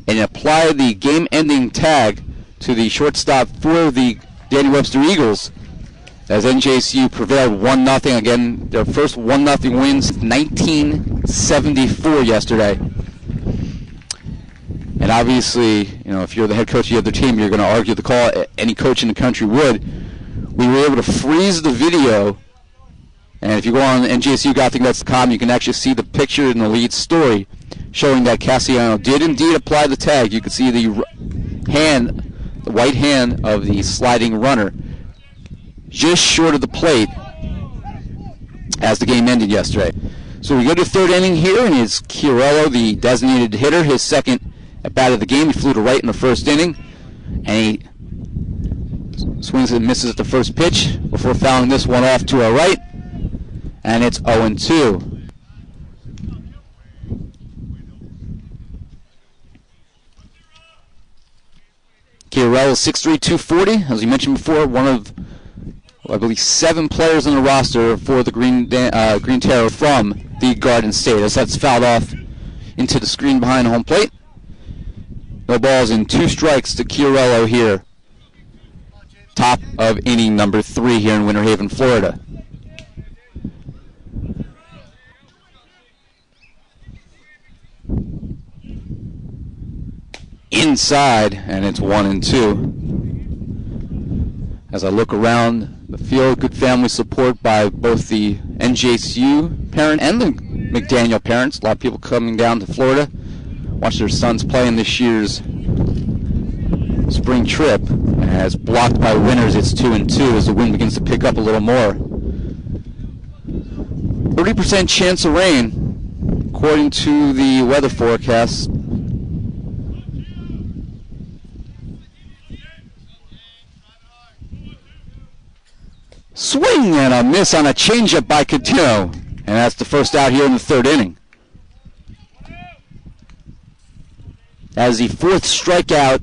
and applied the game-ending tag to the shortstop for the Daniel Webster Eagles, as NJCU prevailed 1-0. Again, their first 1-0 win since 1974 yesterday. And obviously, if you're the head coach of the other team, you're going to argue the call. Any coach in the country would. We were able to freeze the video, and if you go on NJCU.com, you can actually see the picture in the lead story showing that Cassiano did indeed apply the tag. You can see the white hand of the sliding runner just short of the plate as the game ended yesterday. So we go to third inning here, and it's Chiarello, the designated hitter, his second at bat of the game. He flew to right in the first inning, and he swings and misses at the first pitch before fouling this one off to our right, and it's 0-2. Chiarello, 6'3", 240, as we mentioned before, one of, I believe, 7 players on the roster for the Green Terror from the Garden State, as that's fouled off into the screen behind home plate. No balls and 2 strikes to Chiarello here. Top of inning number 3 here in Winter Haven, Florida. Inside, and it's 1-2. As I look around the field, good family support by both the NJCU parent and the McDaniel parents. A lot of people coming down to Florida, watch their sons play in this year's spring trip. As blocked by winners, it's 2-2 as the wind begins to pick up a little more. 30% chance of rain, according to the weather forecast. Swing and a miss on a changeup by Coutinho, and that's the first out here in the third inning. As the 4th strikeout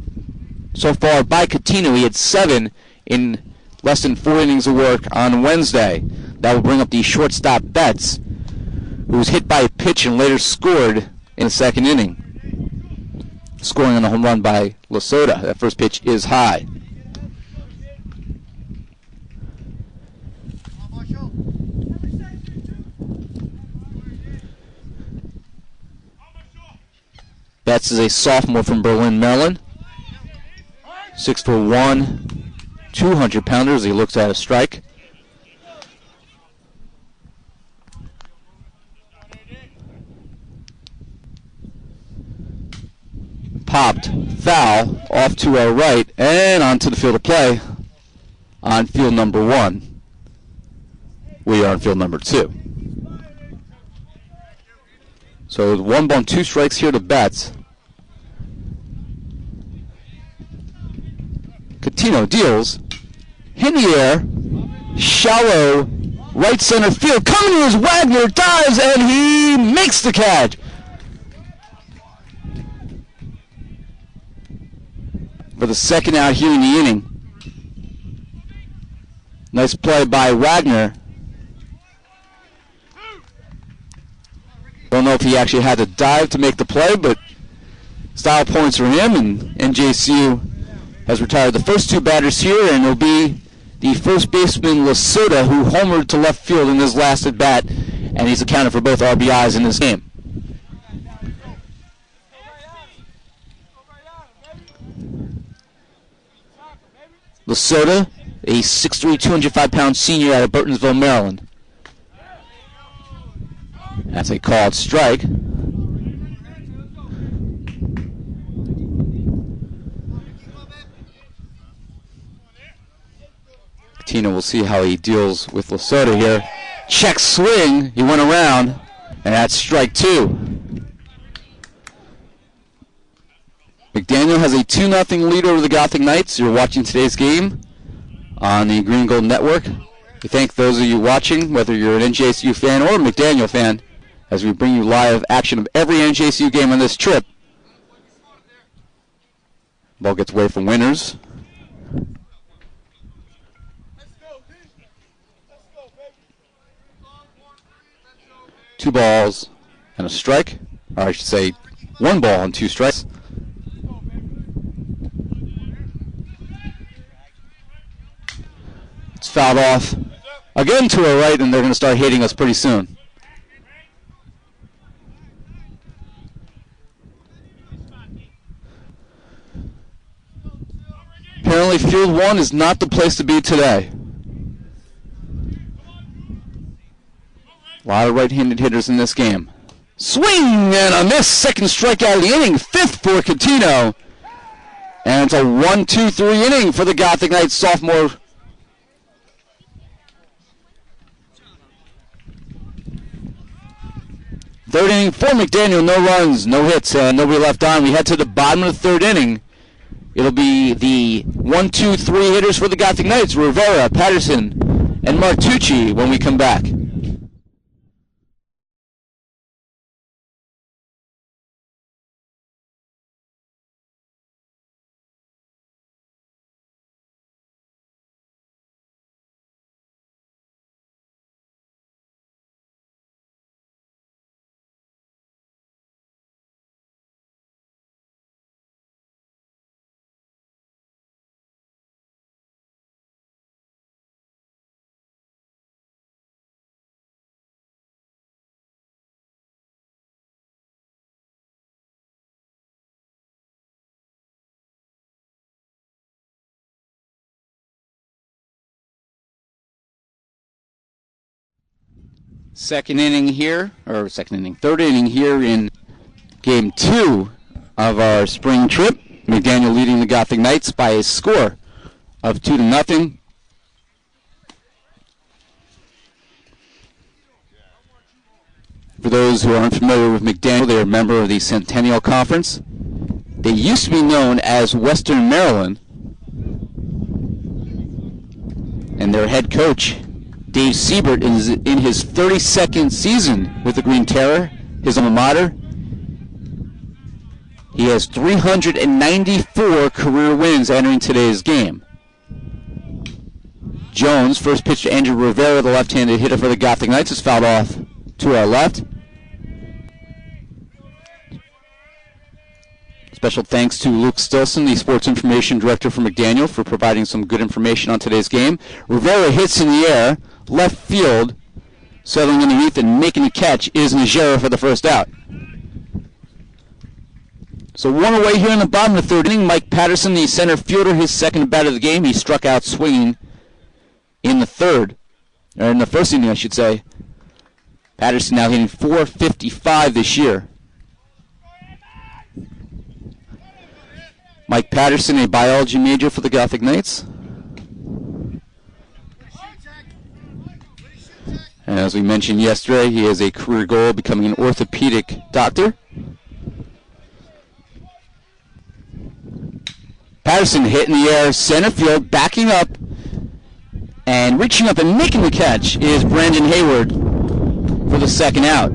so far by Coutinho, he had 7 in less than 4 innings of work on Wednesday. That will bring up the shortstop Betts, who was hit by a pitch and later scored in the second inning, scoring on a home run by Lasota. That first pitch is high. Betts is a sophomore from Berlin, Maryland. 6'1", 200-pounder as he looks at a strike. Popped, foul, off to our right, and onto the field of play on field number 1. We are on field number 2. So 1 ball, 2 strikes here to Betts. Coutinho deals, in the air, shallow right center field. Coming is Wagner, dives, and he makes the catch. For the second out here in the inning. Nice play by Wagner. Don't know if he actually had to dive to make the play, but style points for him, and NJCU has retired the first two batters here, and it'll be the first baseman Lasota, who homered to left field in his last at bat, and he's accounted for both RBIs in this game. Lasota, a 6'3", 205-pound senior out of Burtonsville, Maryland. That's a called strike. Tina will see how he deals with Lasota here. Check swing. He went around, and that's strike two. McDaniel has a 2-0 lead over the Gothic Knights. You're watching today's game on the Green and Gold Network. We thank those of you watching, whether you're an NJCU fan or a McDaniel fan, as we bring you live action of every NJCU game on this trip. Ball gets away from Winners. Two balls and a strike, or I should say 1 ball and 2 strikes. It's fouled off again to our right, and they're going to start hitting us pretty soon. Apparently field 1 is not the place to be today. A lot of right-handed hitters in this game. Swing and a miss. Second strikeout of the inning. 5th for Catino. And it's a 1-2-3 inning for the Gothic Knights sophomore. Third inning for McDaniel. No runs, no hits, nobody left on. We head to the bottom of the third inning. It'll be the 1-2-3 hitters for the Gothic Knights. Rivera, Patterson, and Martucci when we come back. Third inning here in game 2 of our spring trip. McDaniel leading the Gothic Knights by a score of 2-0. For those who are unfamiliar with McDaniel, they are a member of the Centennial Conference. They used to be known as Western Maryland, and their head coach, Dave Siebert, is in his 32nd season with the Green Terror, his alma mater. He has 394 career wins entering today's game. Jones, first pitch to Andrew Rivera, the left-handed hitter for the Gothic Knights, is fouled off to our left. Special thanks to Luke Stilson, the sports information director for McDaniel, for providing some good information on today's game. Rivera hits in the air, left field, settling underneath and making a catch is Najera for the first out. So one away here in the bottom of the third inning. Mike Patterson, the center fielder, his second bat of the game. He struck out swinging in the first inning, I should say. Patterson now hitting .455 this year. Mike Patterson, a biology major for the Gothic Knights. And as we mentioned yesterday, he has a career goal of becoming an orthopedic doctor. Patterson hit in the air, center field, backing up, and reaching up and making the catch is Brandon Hayward for the second out.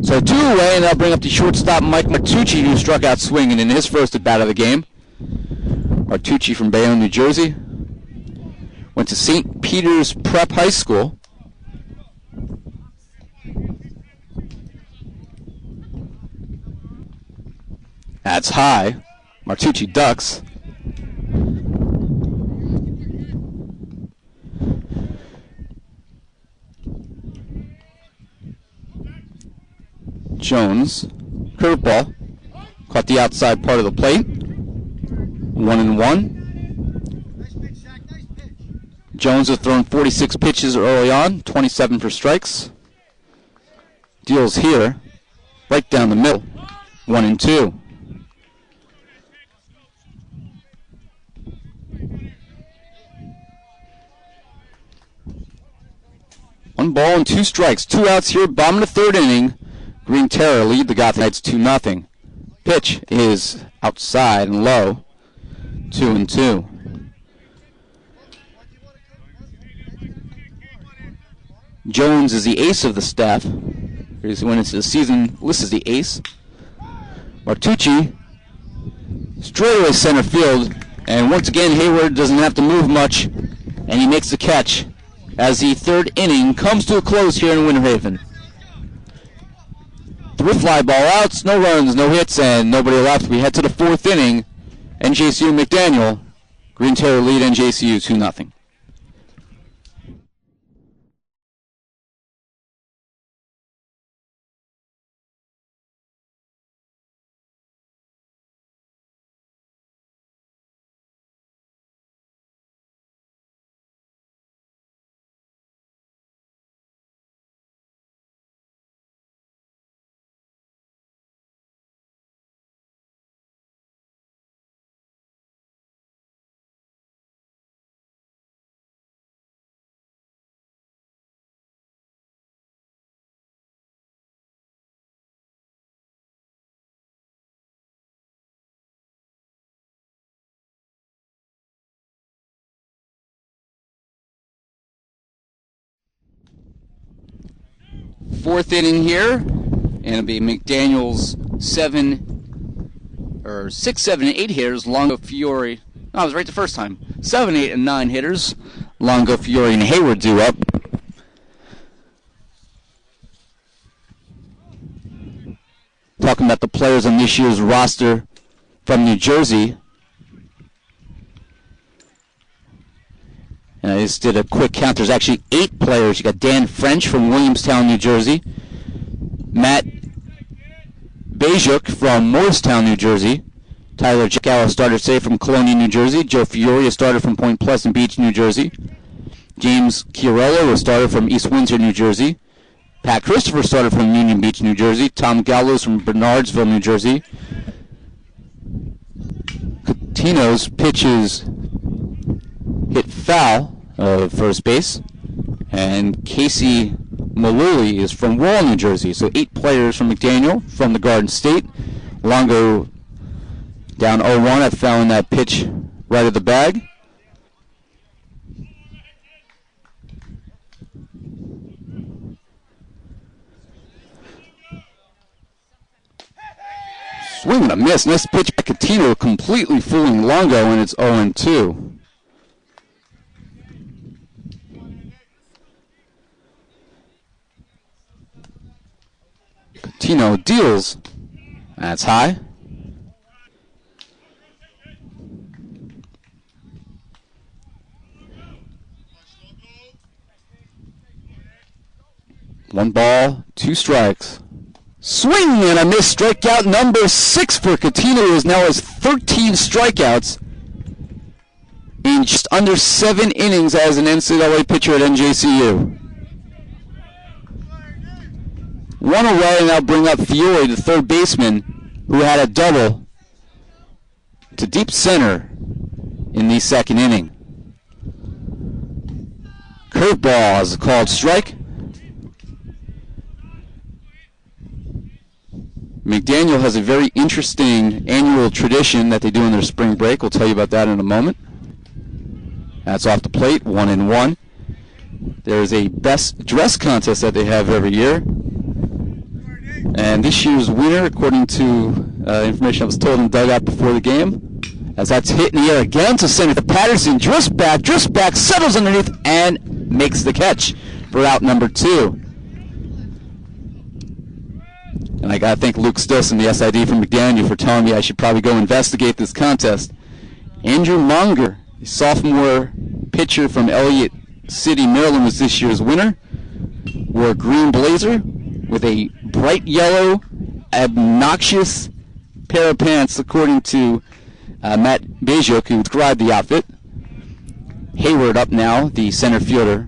So 2 away, and that'll bring up the shortstop Mike Martucci, who struck out swinging in his first at-bat of the game. Martucci from Bayonne, New Jersey. Went to St. Peter's Prep High School. That's high. Martucci ducks. Jones, curveball, caught the outside part of the plate. 1-1. Jones has thrown 46 pitches early on, 27 for strikes. Deals here, right down the middle. 1-2. One ball and 2 strikes. 2 outs here, bottom of the 3rd inning. Green Terror lead the Gotham Knights 2-0. Pitch is outside and low. 2-2. Jones is the ace of the staff. He's went into the season listed as the ace. Martucci straight away center field, and once again Hayward doesn't have to move much, and he makes the catch as the 3rd inning comes to a close here in Winter Haven. 3 fly ball outs, no runs, no hits, and nobody left. We head to the 4th inning. NJCU McDaniel, Green Terror lead NJCU 2-0. Fourth inning here, and it'll be McDaniel's 6, 7, and 8 hitters. Longo, Fiore. No, I was right the first time. 7, 8, and 9 hitters. Longo, Fiore, and Hayward due up. Talking about the players on this year's roster from New Jersey. And I just did a quick count. There's actually 8 players. You got Dan French from Williamstown, New Jersey. Matt Bajuk from Morristown, New Jersey. Tyler Chickow, starter today from Colonia, New Jersey. Joe Fiore, a starter from Point Pleasant Beach, New Jersey. James Chiarello, a starter from East Windsor, New Jersey. Pat Christopher, starter from Union Beach, New Jersey. Tom Gallows from Bernardsville, New Jersey. Coutinho's pitches hit foul of first base. And Casey Maluli is from Wall, New Jersey. So 8 players from McDaniel from the Garden State. Longo down 0-1 at fouling that pitch right at the bag. Swing and a miss. Nice pitch by Coutinho, completely fooling Longo, and it's 0-2. Coutinho deals. That's high. One ball, 2 strikes. Swing and a miss. Strikeout number 6 for Coutinho, who is now has 13 strikeouts in just under 7 innings as an NCAA pitcher at NJCU. 1 away, and I'll bring up Fiore, the third baseman, who had a double to deep center in the 2nd inning. Curveball is a called strike. McDaniel has a very interesting annual tradition that they do in their spring break. We'll tell you about that in a moment. That's off the plate, 1-1. There's a best dress contest that they have every year. And this year's winner, according to information I was told in the dugout before the game, as that's hit in the air again to center. Patterson drifts back, settles underneath, and makes the catch for out number 2. And I got to thank Luke Stilson, the SID from McDaniel, for telling me I should probably go investigate this contest. Andrew Monger, the sophomore pitcher from Elliott City, Maryland, was this year's winner. Wore a green blazer with a bright yellow, obnoxious pair of pants, according to Matt Bajok, who described the outfit. Hayward up now, the center fielder.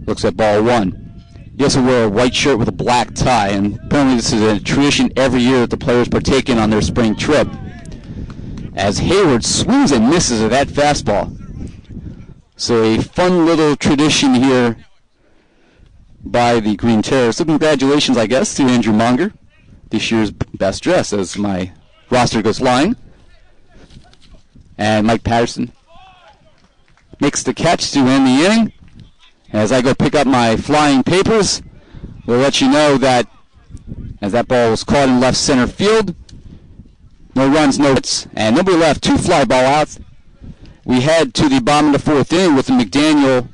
Looks at ball 1. He also wore a white shirt with a black tie, and apparently this is a tradition every year that the players partake in on their spring trip. As Hayward swings and misses at that fastball. So a fun little tradition here by the Green Terror. So congratulations, I guess, to Andrew Monger, this year's best dress, as my roster goes flying. And Mike Patterson makes the catch to end the inning. As I go pick up my flying papers, we'll let you know that as that ball was caught in left center field, no runs, no hits, and nobody left, 2 fly ball outs. We head to the bottom of the 4th inning with the McDaniel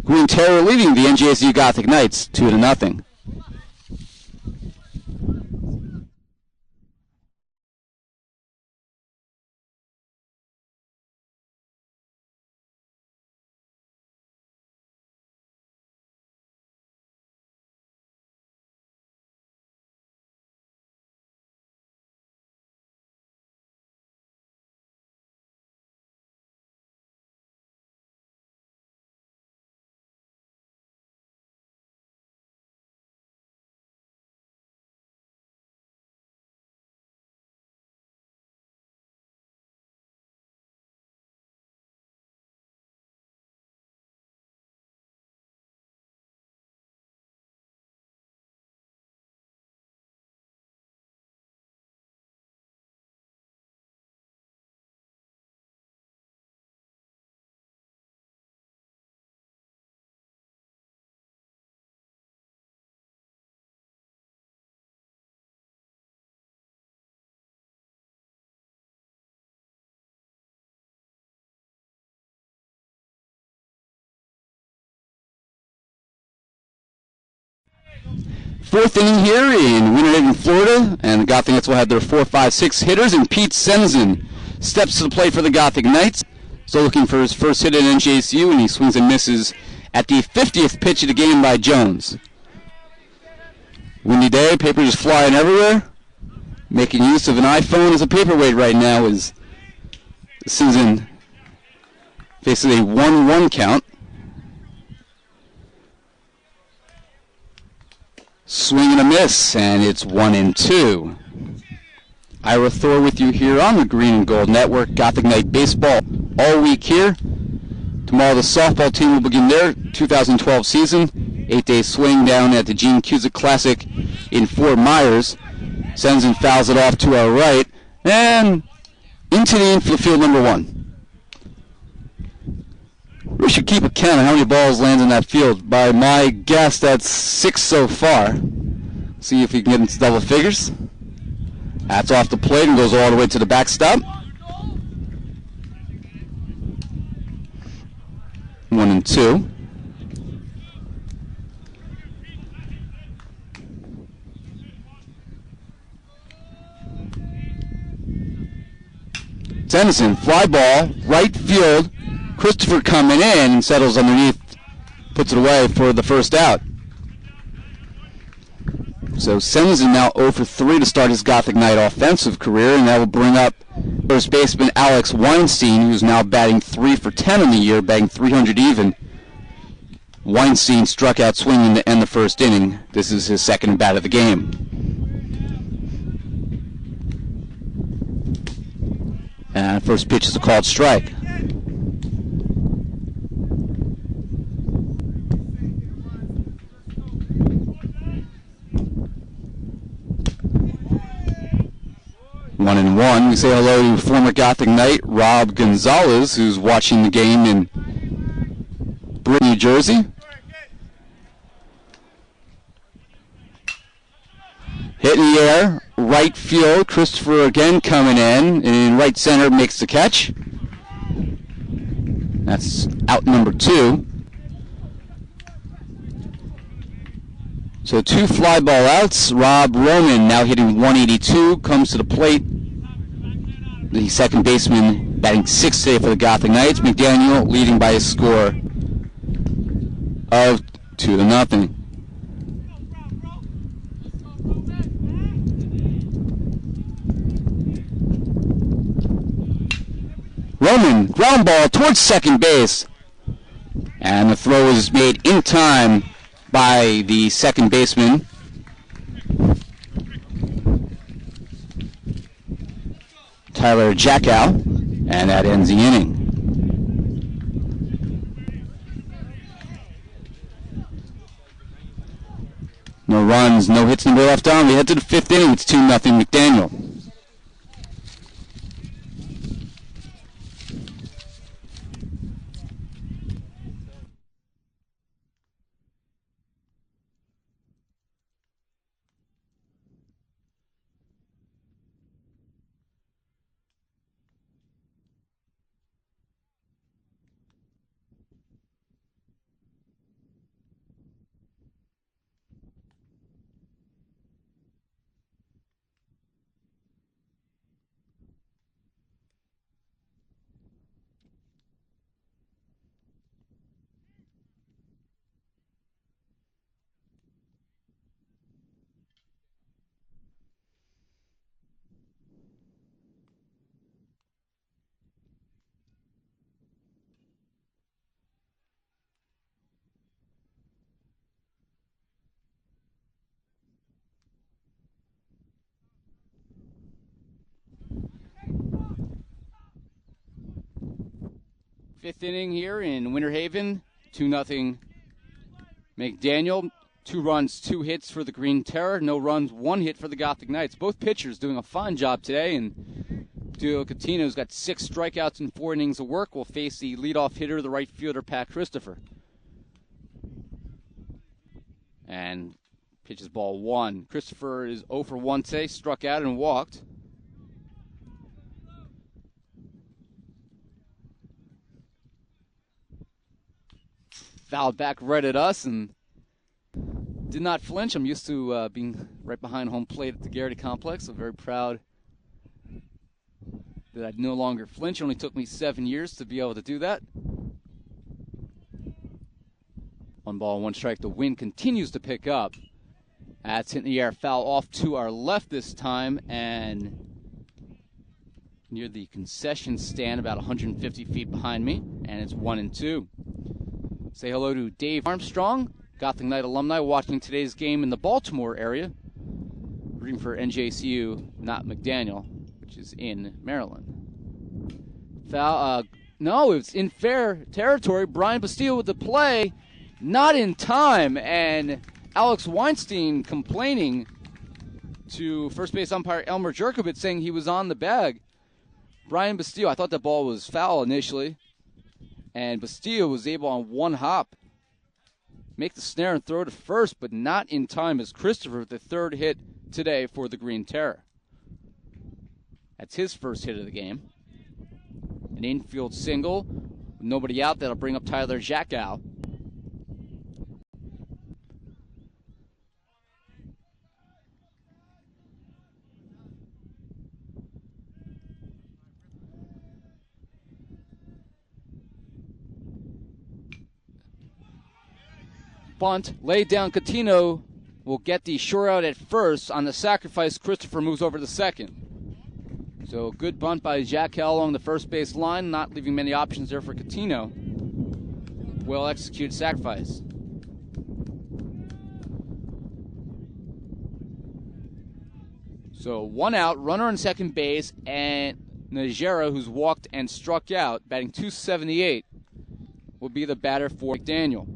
Green Terror leading the NJCU Gothic Knights 2-0. Fourth inning here in Winter Haven, Florida, and the Gothic Knights will have their 4, 5, 6 hitters, and Pete Senzen steps to the plate for the Gothic Knights. Still looking for his first hit at NJCU, and he swings and misses at the 50th pitch of the game by Jones. Windy day, papers just flying everywhere. Making use of an iPhone as a paperweight right now as Senzen faces a 1-1 count. Swing and a miss, and it's 1-2. Ira Thor with you here on the Green and Gold Network. Gothic Knight baseball all week here. Tomorrow the softball team will begin their 2012 season. 8-day swing down at the Gene Cusick Classic in Fort Myers. Senzen fouls it off to our right, and into the infield number 1. We should keep a count of how many balls land in that field. By my guess, that's 6 so far. See if we can get into double figures. That's off the plate and goes all the way to the backstop. 1-2. Tennyson, fly ball, right field. Christopher coming in and settles underneath, puts it away for the first out. So Senzen now 0 for 3 to start his Gothic Knight offensive career, and that will bring up first baseman Alex Weinstein, who's now batting 3 for 10 in the year, batting 300 even. Weinstein struck out swinging to end the first inning. This is his second bat of the game. And first pitch is a called strike. One and one. We say hello to former Gothic Knight Rob Gonzalez, who's watching the game in Britain, New Jersey. Hit in the air, right field. Christopher again coming in, and right center makes the catch. That's out number 2. So 2 fly ball outs. Rob Roman now hitting 182, comes to the plate. The second baseman batting 6th today for the Gothic Knights. McDaniel leading by a score of 2-0. Roman, ground ball towards second base. And the throw is made in time by the second baseman. Tyler Jackow, and that ends the inning. No runs, no hits, nobody left on. We head to the 5th inning. It's 2-0 McDaniel. Fifth inning here in Winter Haven, 2-0 McDaniel. 2 runs, 2 hits for the Green Terror. No runs, 1 hit for the Gothic Knights. Both pitchers doing a fine job today, and Duo Catino's got 6 strikeouts in 4 innings of work. Will face the leadoff hitter, the right fielder, Pat Christopher. And pitches ball 1. Christopher is 0 for 1 today, struck out and walked. Fouled back right at us and did not flinch. I'm used to being right behind home plate at the Garrity Complex. I'm very proud that I no longer flinch. It only took me 7 years to be able to do that. 1 ball, 1 strike. The wind continues to pick up. That's hit in the air. Foul off to our left this time and near the concession stand about 150 feet behind me. And it's 1-2. Say hello to Dave Armstrong, Gothic Knight alumni, watching today's game in the Baltimore area. Rooting for NJCU, not McDaniel, which is in Maryland. Foul, no, it's in fair territory. Brian Bastille with the play, not in time, and Alex Weinstein complaining to first base umpire Elmer Jerkovitz saying he was on the bag. Brian Bastille, I thought that ball was foul initially. And Bastille was able on 1 hop make the snare and throw to first, but not in time as Christopher with the 3rd hit today for the Green Terror. That's his first hit of the game. An infield single. With nobody out, that'll bring up Tyler Jackow. Bunt, laid down. Catino will get the shore out at first. On the sacrifice, Christopher moves over to second. So good bunt by Jack Hell along the first base line, not leaving many options there for Catino. Well executed sacrifice. So 1 out, runner on second base, and Najera, who's walked and struck out, batting .278, will be the batter for McDaniel.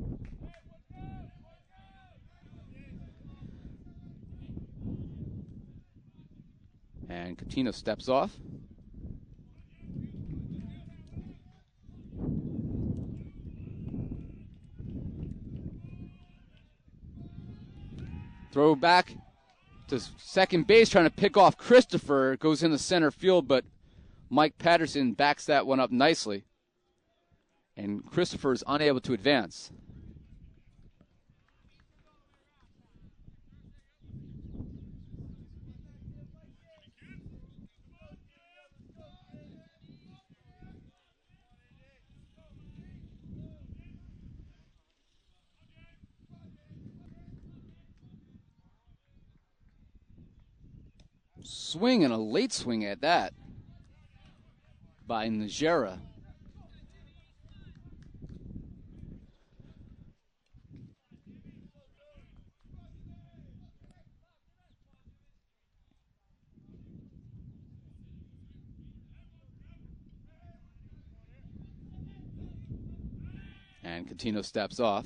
And Catino steps off. Throw back to second base trying to pick off Christopher. Goes into center field, but Mike Patterson backs that one up nicely. And Christopher is unable to advance. Swing, and a late swing at that by Najera. And Coutinho steps off.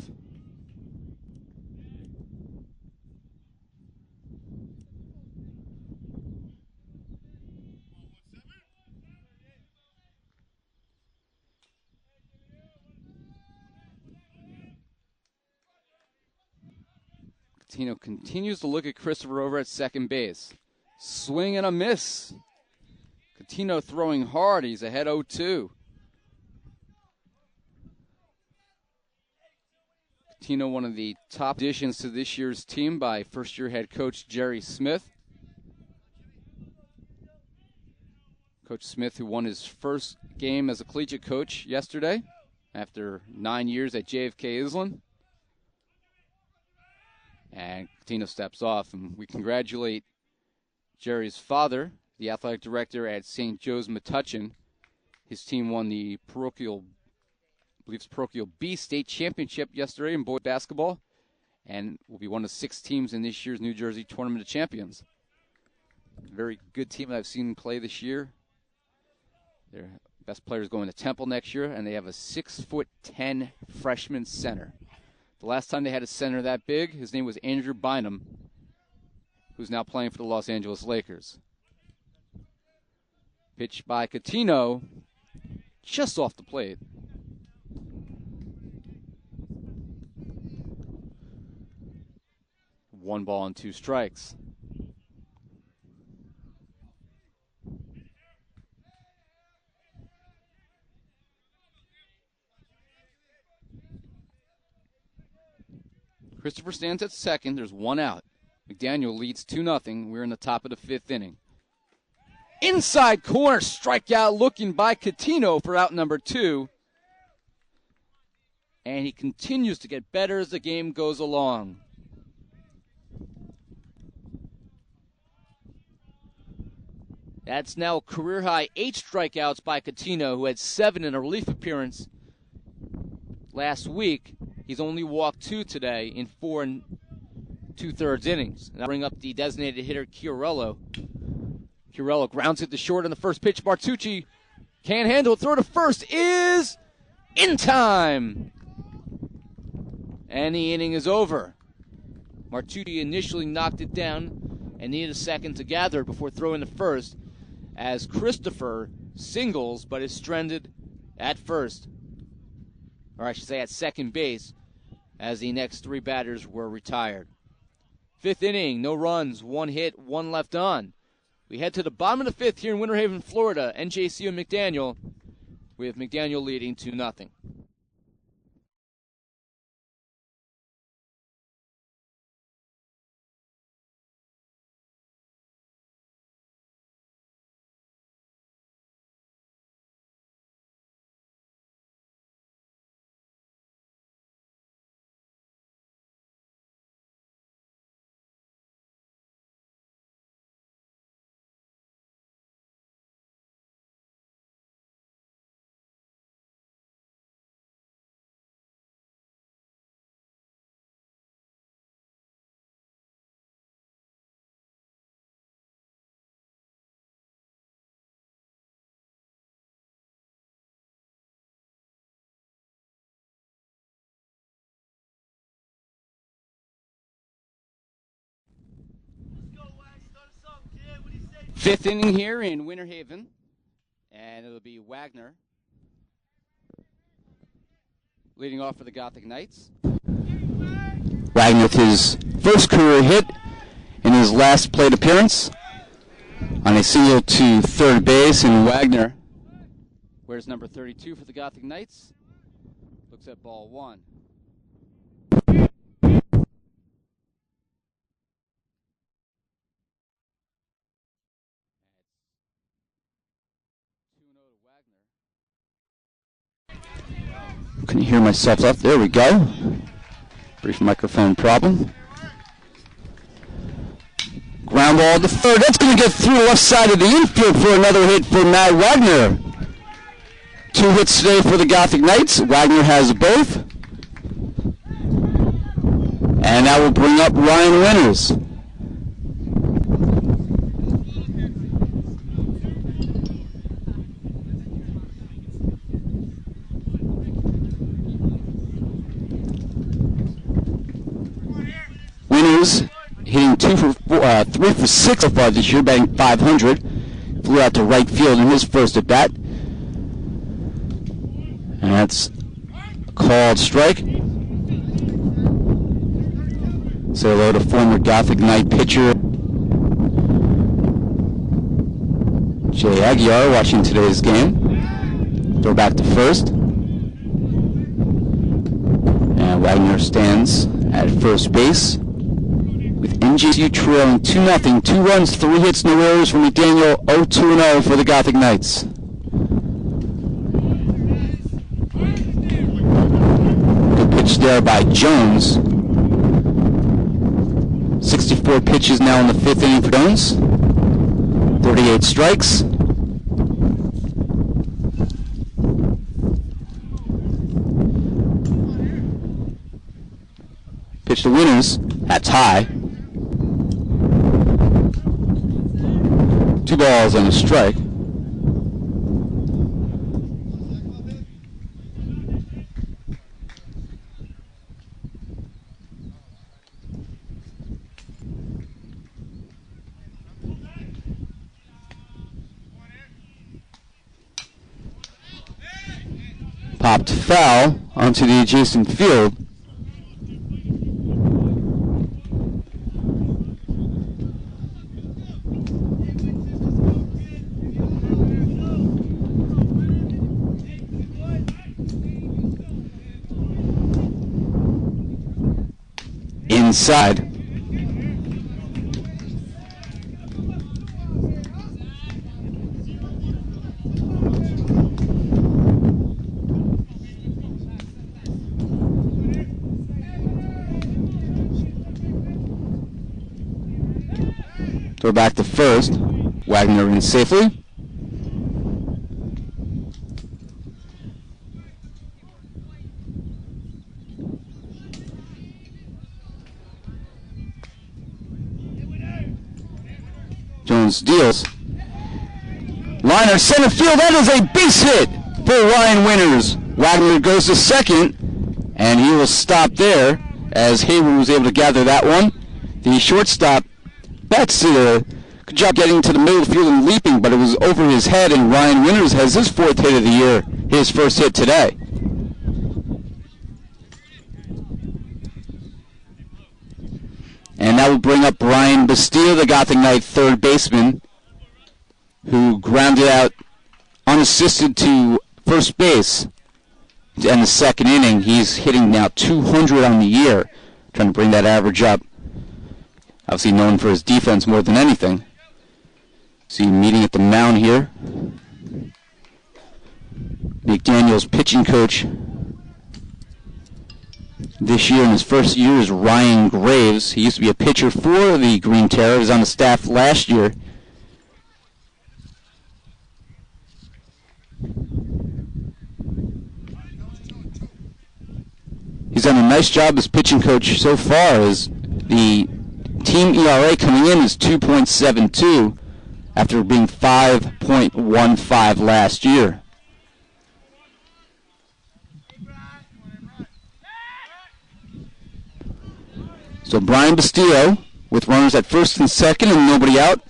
Coutinho continues to look at Christopher over at second base. Swing and a miss. Coutinho throwing hard. He's ahead 0-2. Coutinho, one of the top additions to this year's team by first-year head coach Jerry Smith. Coach Smith, who won his first game as a collegiate coach yesterday after 9 years at JFK Island. And Coutinho steps off, and we congratulate Jerry's father, the athletic director at St. Joe's Metuchen. His team won the parochial B state championship yesterday in boys basketball, and will be one of 6 teams in this year's New Jersey Tournament of Champions. Very good team that I've seen play this year. Their best players going to Temple next year, and they have a 6'10" freshman center. The last time they had a center that big, his name was Andrew Bynum, who's now playing for the Los Angeles Lakers. Pitch by Coutinho, just off the plate. One ball and 2 strikes. Christopher stands at second. There's 1 out. McDaniel leads 2-0. We're in the top of the 5th inning. Inside corner, strikeout looking by Coutinho for out number 2. And he continues to get better as the game goes along. That's now career-high 8 strikeouts by Coutinho, who had 7 in a relief appearance last week. He's only walked 2 today in 4 2/3 innings. And I'll bring up the designated hitter, Chiarello. Chiarello grounds it to short on the first pitch. Martucci can't handle it. Throw to first is in time. And the inning is over. Martucci initially knocked it down and needed a second to gather it before throwing to first, as Christopher singles but is stranded at first. Or I should say at second base, as the next 3 batters were retired. 5th inning, no runs, 1 hit, 1 left on. We head to the bottom of the 5th here in Winter Haven, Florida. NJCU and McDaniel, with McDaniel leading 2-0. Fifth inning here in Winter Haven, and it'll be Wagner leading off for the Gothic Knights. Wagner with his first career hit in his last plate appearance on a single to third base, and Wagner. Where's number 32 for the Gothic Knights? Looks at ball one. Couldn't hear myself up. There we go. Brief microphone problem. Ground ball to third. That's going to get through the left side of the infield for another hit for Matt Wagner. 2 hits today for the Gothic Knights. Wagner has both. And that will bring up Ryan Winters. Winters hitting 3 for 6 so far this year, batting .500. Flew out to right field in his first at bat. And that's a called strike. Say hello to former Gothic Knight pitcher Jay Aguiar watching today's game. Throw back to first. And Wagner stands at first base with NJCU trailing 2-0. 2 runs, 3 hits, no errors for McDaniel. 0-2-0 for the Gothic Knights. Good pitch there by Jones. 64 pitches now in the 5th inning for Jones. 38 strikes. Pitch to Winters. That's high. 2 balls and a strike. Popped foul onto the adjacent field. Inside. Throw back to first. Wagner in safely. Jones deals. Liner center field. That is a base hit for Ryan Winters. Wagner goes to second, and he will stop there as Hayward was able to gather that one. The shortstop, that's a good job getting to the middle of the field and leaping, but it was over his head, and Ryan Winters has his 4th hit of the year, his first hit today. And that will bring up Brian Bastille, the Gothic Knight 3rd baseman, who grounded out unassisted to first base to end the 2nd inning. He's hitting now 200 on the year, trying to bring that average up. Obviously known for his defense more than anything. See him meeting at the mound here. McDaniel's pitching coach this year in his first year is Ryan Graves. He used to be a pitcher for the Green Terror. He was on the staff last year. He's done a nice job as pitching coach so far, as the team ERA coming in is 2.72 after being 5.15 last year. So Brian Bastille with runners at first and second and nobody out.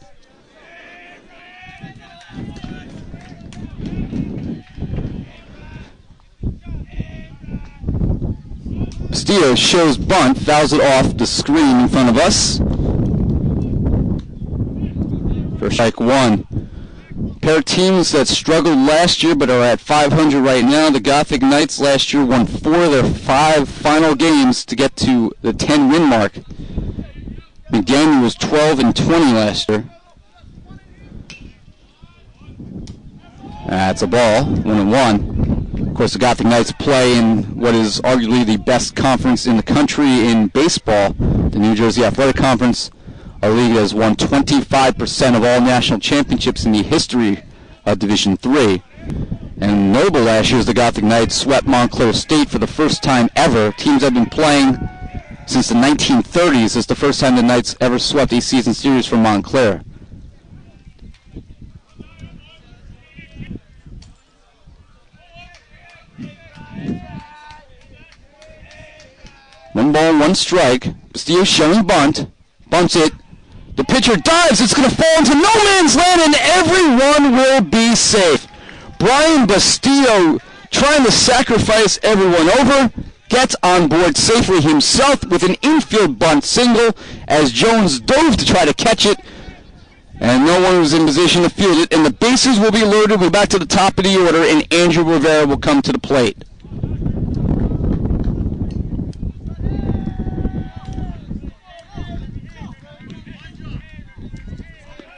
Bastille shows bunt, fouls it off the screen in front of us. for strike one. Pair of teams that struggled last year but are at 500 right now. The Gothic Knights last year won 4 of their 5 final games to get to the 10-win mark. McDaniel was 12-20 last year. That's a ball, 1-1. Of course, the Gothic Knights play in what is arguably the best conference in the country in baseball, the New Jersey Athletic Conference. A league that has won 25% of all national championships in the history of Division III. And notable last year is the Gothic Knights swept Montclair State for the first time ever. Teams have been playing since the 1930s. It's the first time the Knights ever swept a season series from Montclair. One ball, one strike. Bastillo showing bunt. Bunts it. The pitcher dives. It's going to fall into no man's land, and everyone will be safe. Brian Bastillo, trying to sacrifice everyone over, gets on board safely himself with an infield bunt single as Jones dove to try to catch it, and no one was in position to field it. And the bases will be loaded. We're back to the top of the order, and Andrew Rivera will come to the plate.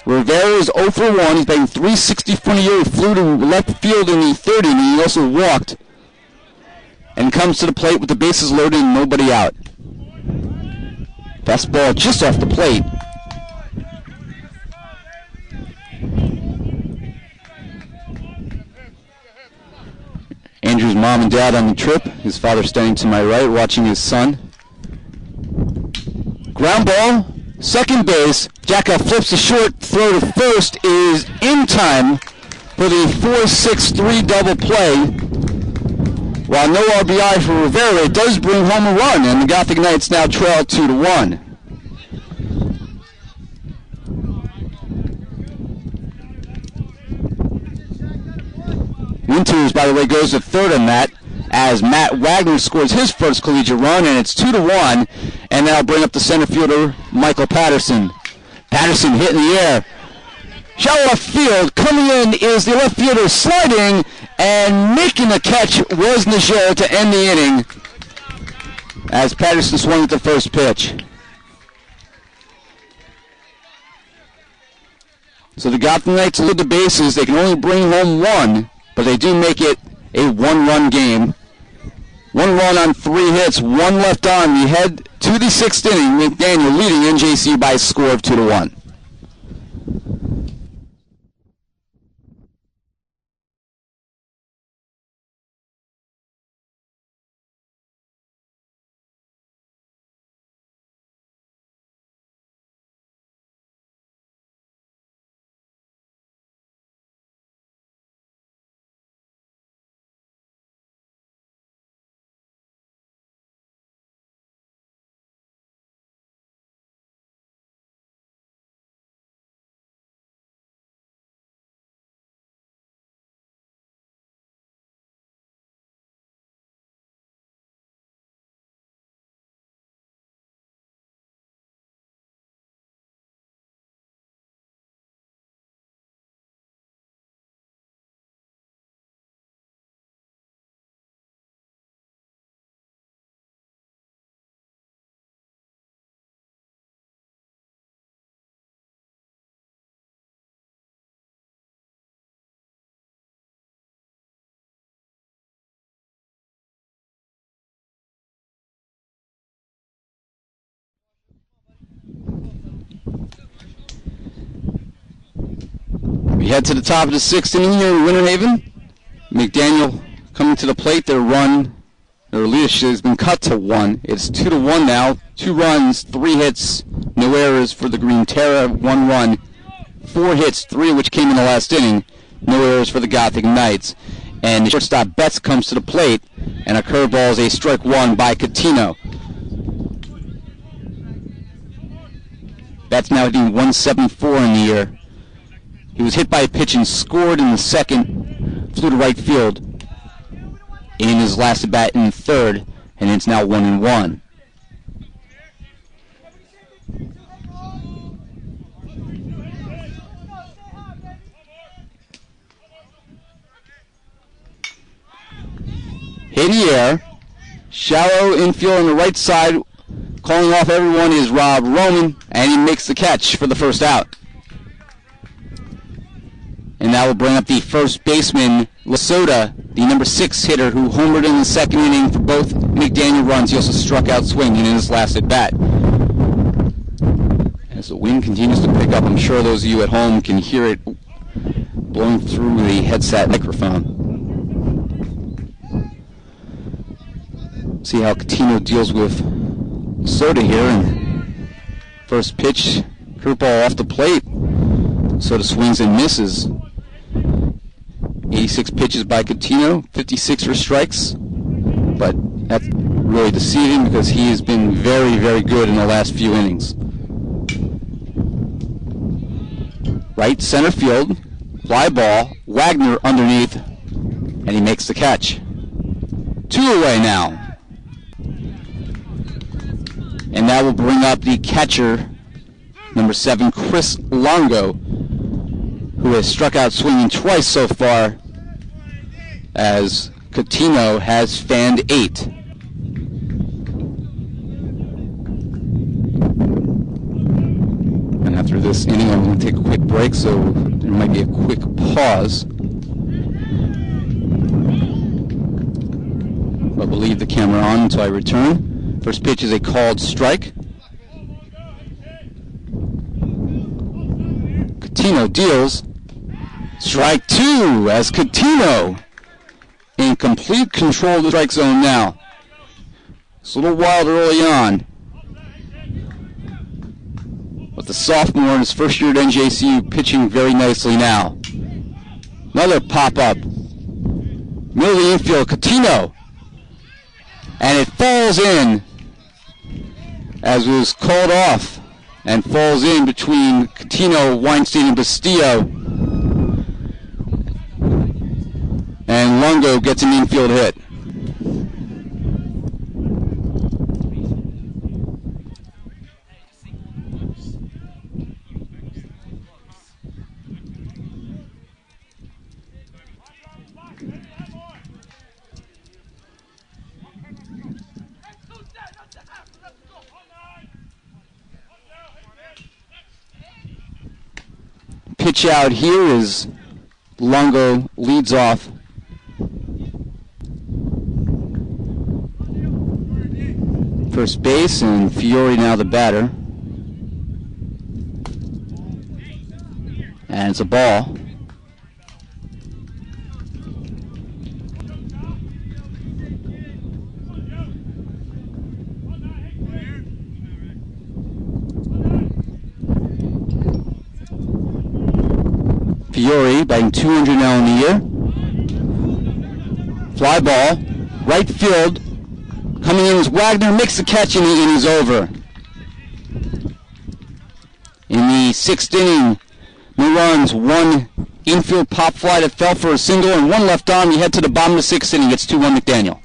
Rivera is 0 for 1. He's batting .364 in the year. He flew to left field in the third inning. He also walked and comes to the plate with the bases loaded and nobody out. Fastball just off the plate. Andrew's mom and dad on the trip. His father standing to my right watching his son. Ground ball. Second base, Jacka flips the short throw to first, is in time for the 4-6-3 double play. While no RBI for Rivera, it does bring home a run, and the Gothic Knights now trail 2-1. Winters, by the way, goes to third on that, as Matt Wagner scores his first collegiate run, and it's 2-1, and that'll bring up the center fielder, Michael Patterson. Patterson hit in the air. Shallow left field. Coming in is the left fielder sliding, and making the catch was Niger to end the inning as Patterson swung at the first pitch. So the Gothic Knights load the bases. They can only bring home one, but they do make it a one-run game. 1 run on 3 hits, 1 left on. We head to the 6th inning. McDaniel leading NJCU by a score of 2-1. We head to the top of the 6th inning here in Winter Haven. McDaniel coming to the plate. Their leadership has been cut to 1. It's 2-1 now. 2 runs, 3 hits, no errors for the Green Terror. 1 run, 4 hits, 3 of which came in the last inning. No errors for the Gothic Knights. And the shortstop Betts comes to the plate, and a curveball is a strike 1 by Catino. Betts now hitting .174 in the year. He was hit by a pitch and scored in the second, flew to right field in his last at bat in the third, and it's now 1-1. hit in the air. Shallow infield on the right side. Calling off everyone is Rob Roman, and he makes the catch for the first out. And that will bring up the first baseman, Lasota, the number 6 hitter who homered in the second inning for both McDaniel runs. He also struck out swinging in his last at bat. As the wind continues to pick up, I'm sure those of you at home can hear it blowing through the headset microphone. See how Coutinho deals with Soda here. And first pitch, curveball off the plate. Soda swings and misses. 86 pitches by Coutinho, 56 for strikes. But that's really deceiving because he has been very, very good in the last few innings. Right center field, fly ball, Wagner underneath, and he makes the catch. 2 away now. And that will bring up the catcher, number 7, Chris Longo, who has struck out swinging twice so far, as Coutinho has fanned 8. And after this inning, I'm going to take a quick break, so there might be a quick pause. But we'll leave the camera on until I return. First pitch is a called strike. Coutinho deals. Strike 2 as Coutinho in complete control of the strike zone now. It's a little wild early on. But the sophomore in his first year at NJCU pitching very nicely now. Another pop-up. Middle of the infield, Coutinho. And it falls in as it was called off and falls in between Coutinho, Weinstein, and Bastillo. And Longo gets an infield hit. Pitch out here is Longo leads off. First base, and Fiore now the batter. And it's a ball. Fiore batting 200 now in the year. Fly ball, right field. Coming in is Wagner, makes the catch, and the inning's over. In the 6th inning, no runs, 1 infield pop fly that fell for a single, and 1 left on. You head to the bottom of the 6th inning. It's 2-1 McDaniel.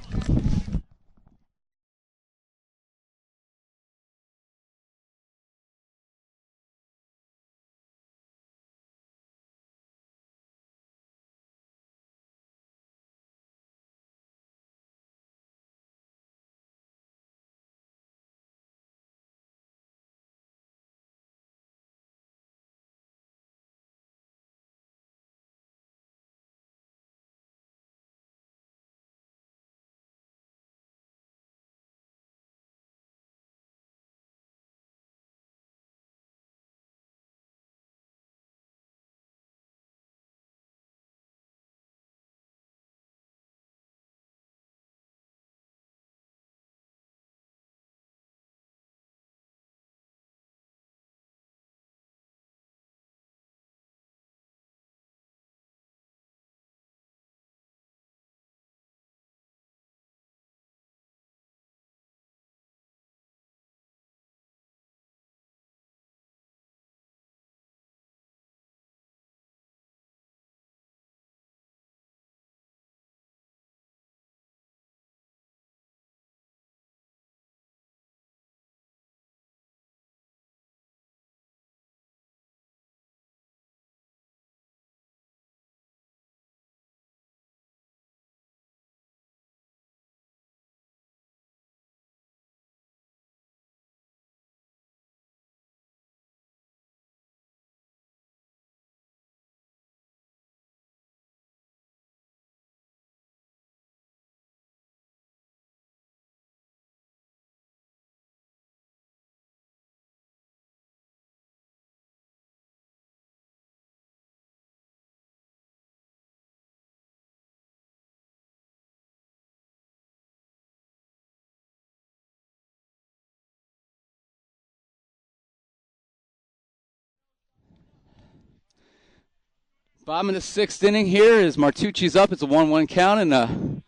Bottom of the sixth inning here is Martucci's up. It's a 1-1 count, and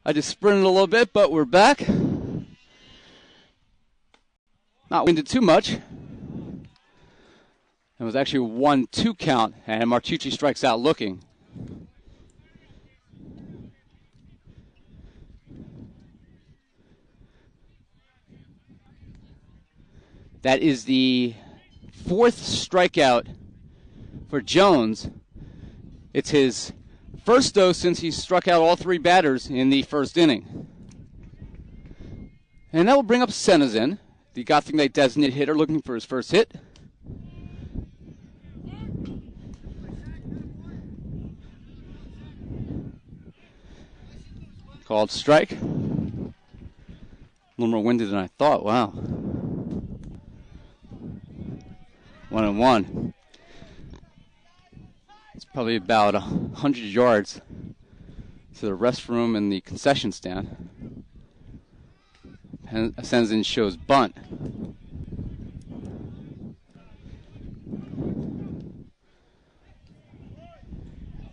I just sprinted a little bit, but we're back. Not winded too much. It was actually a 1-2 count, and Martucci strikes out looking. That is the fourth strikeout for Jones. It's his first dose since he struck out all three batters in the first inning. And that will bring up Senazin, the Gotham Knight designated hitter, looking for his first hit. Called strike. A little more windy than I thought. Wow. 1-1. It's probably about 100 yards to the restroom and the concession stand. Senazin shows bunt.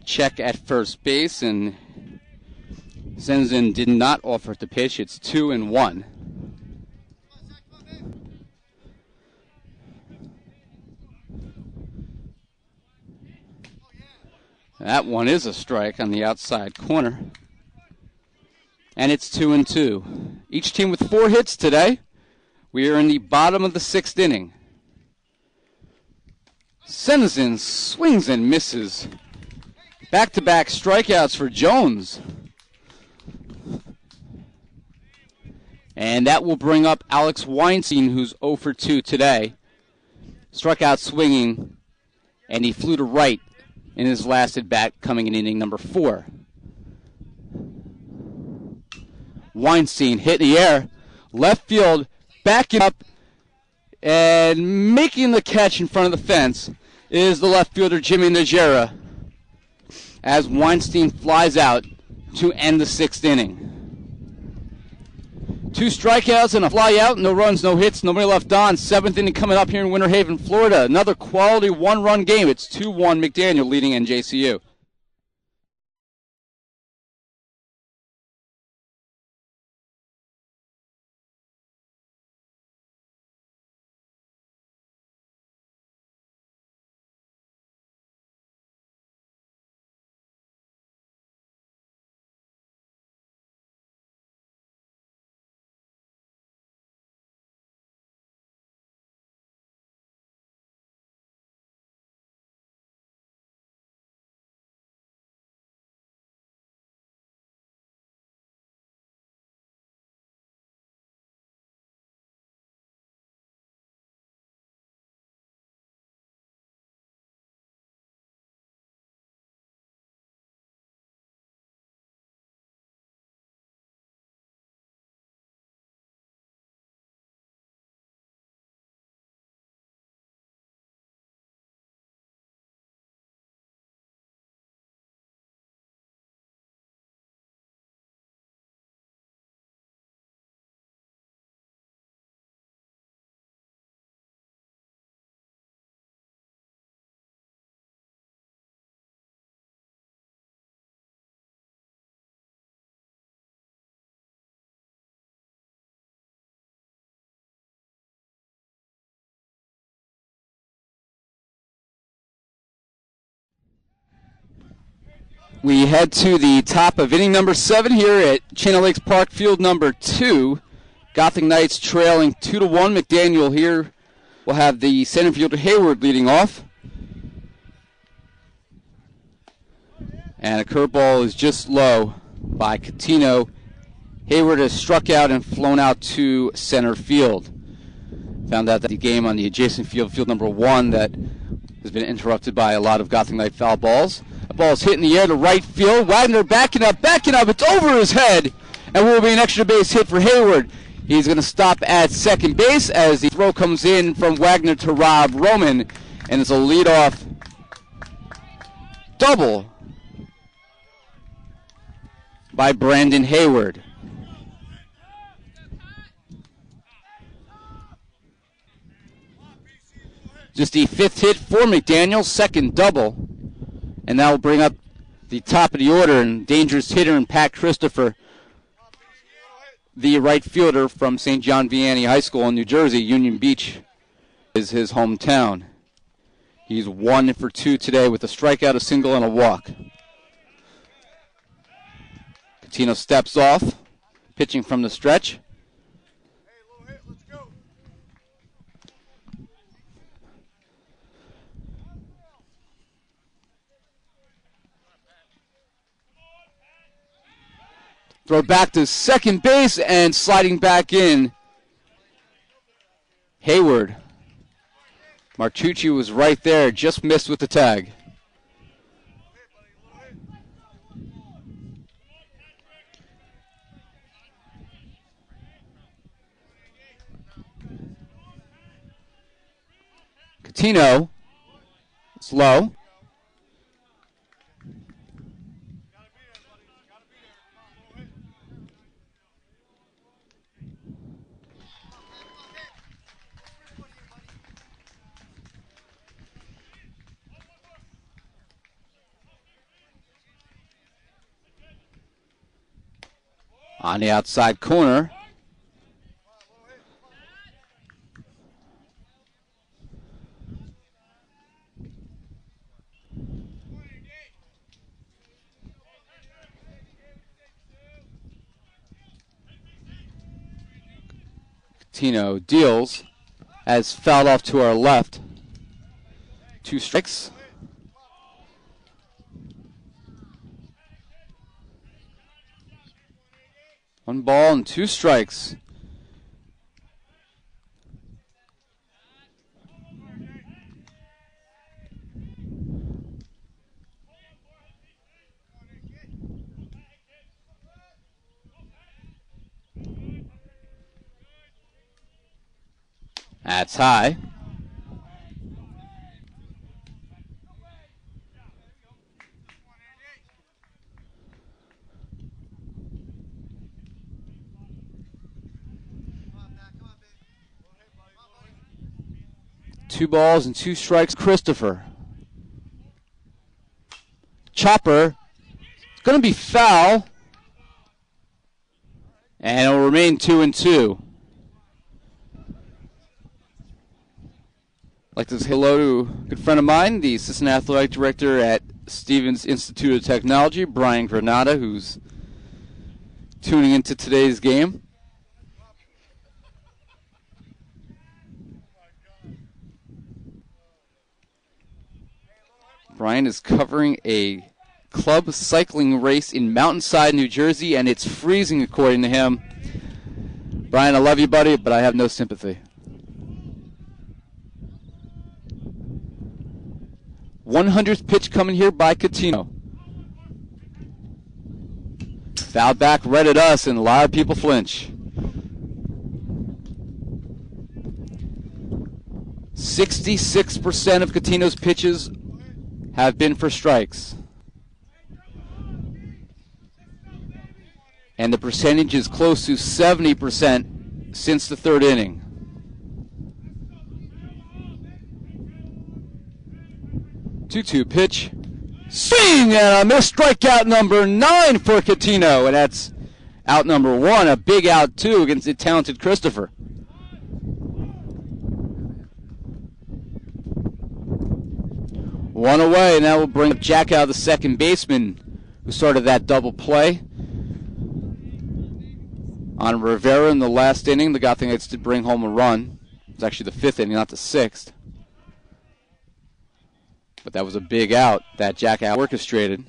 Check at first base, and Senazin did not offer to pitch. It's 2-1. That one is a strike on the outside corner. And it's 2-2. Each team with 4 hits today. We are in the bottom of the sixth inning. Senazin swings and misses. Back-to-back strikeouts for Jones. And that will bring up Alex Weinstein, who's 0 for 2 today. Struck out swinging, and he flew to right in his last at-bat, coming in inning number 4. Weinstein hit in the air, left field, backing up, and making the catch in front of the fence is the left fielder Jimmy Najera, as Weinstein flies out to end the sixth inning. 2 strikeouts and a fly out, no runs, no hits, nobody left on. Seventh inning coming up here in Winter Haven, Florida. Another quality one-run game. It's 2-1 McDaniel leading NJCU. We head to the top of inning number 7 here at Channel Lakes Park, field number 2. Gotham Knights trailing 2-1. McDaniel here will have the center fielder Hayward leading off. And a curveball is just low by Catino. Hayward has struck out and flown out to center field. Found out that the game on the adjacent field, field number 1, that has been interrupted by a lot of Gotham Knight foul balls. The ball's hit in the air to right field. Wagner backing up. It's over his head, and will be an extra base hit for Hayward. He's going to stop at second base as the throw comes in from Wagner to Rob Roman, and it's a leadoff double by Brandon Hayward. Just the 5th hit for McDaniel, second double And that will bring up the top of the order and dangerous hitter and Pat Christopher, the right fielder from St. John Vianney High School in New Jersey. Union Beach is his hometown. He's 1 for 2 today with a strikeout, a single, and a walk. Catino steps off, pitching from the stretch. Throw back to second base and sliding back in, Hayward. Martucci was right there, just missed with the tag. Catino, it's low. On the outside corner. Catino deals as fouled off to our left. 2 strikes. One ball and 2 strikes. That's high. Two balls and 2 strikes, Christopher. Chopper. It's going to be foul. And it will remain 2-2. I'd like to say hello to a good friend of mine, the assistant athletic director at Stevens Institute of Technology, Brian Granada, who's tuning into today's game. Brian is covering a club cycling race in Mountainside, New Jersey, and it's freezing according to him. Brian, I love you, buddy, but I have no sympathy. 100th pitch coming here by Catino. Foul back right at us, and a lot of people flinch. 66% of Catino's pitches have been for strikes. And the percentage is close to 70% since the 3rd inning. Two-two pitch. Swing and a missed, strikeout number 9 for Catino. And that's out number 1, a big out 2 against the talented Christopher. One away, and that will bring up Jack out, the second baseman, who started that double play. On Rivera in the last inning, the Gothamites did bring home a run. It was actually the 5th inning, not the 6th. But that was a big out that Jack out orchestrated.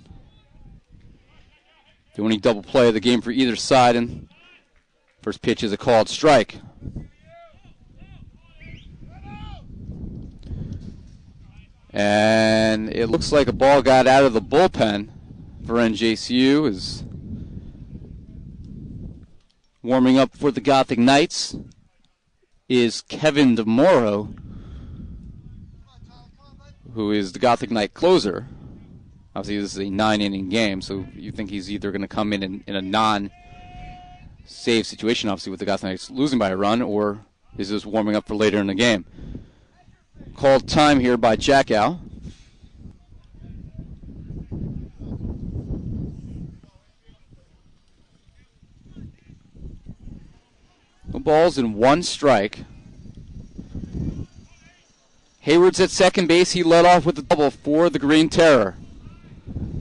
The only double play of the game for either side, and first pitch is a called strike. And it looks like a ball got out of the bullpen for NJCU. Is warming up for the Gothic Knights is Kevin DeMoro, who is the Gothic Knight closer. Obviously, this is a 9-inning game, so you think he's either going to come in a non-save situation, obviously, with the Gothic Knights losing by a run, or is this warming up for later in the game. Called time here by Jackow. balls and 1 strike. Hayward's at second base. He led off with a double for the Green Terror.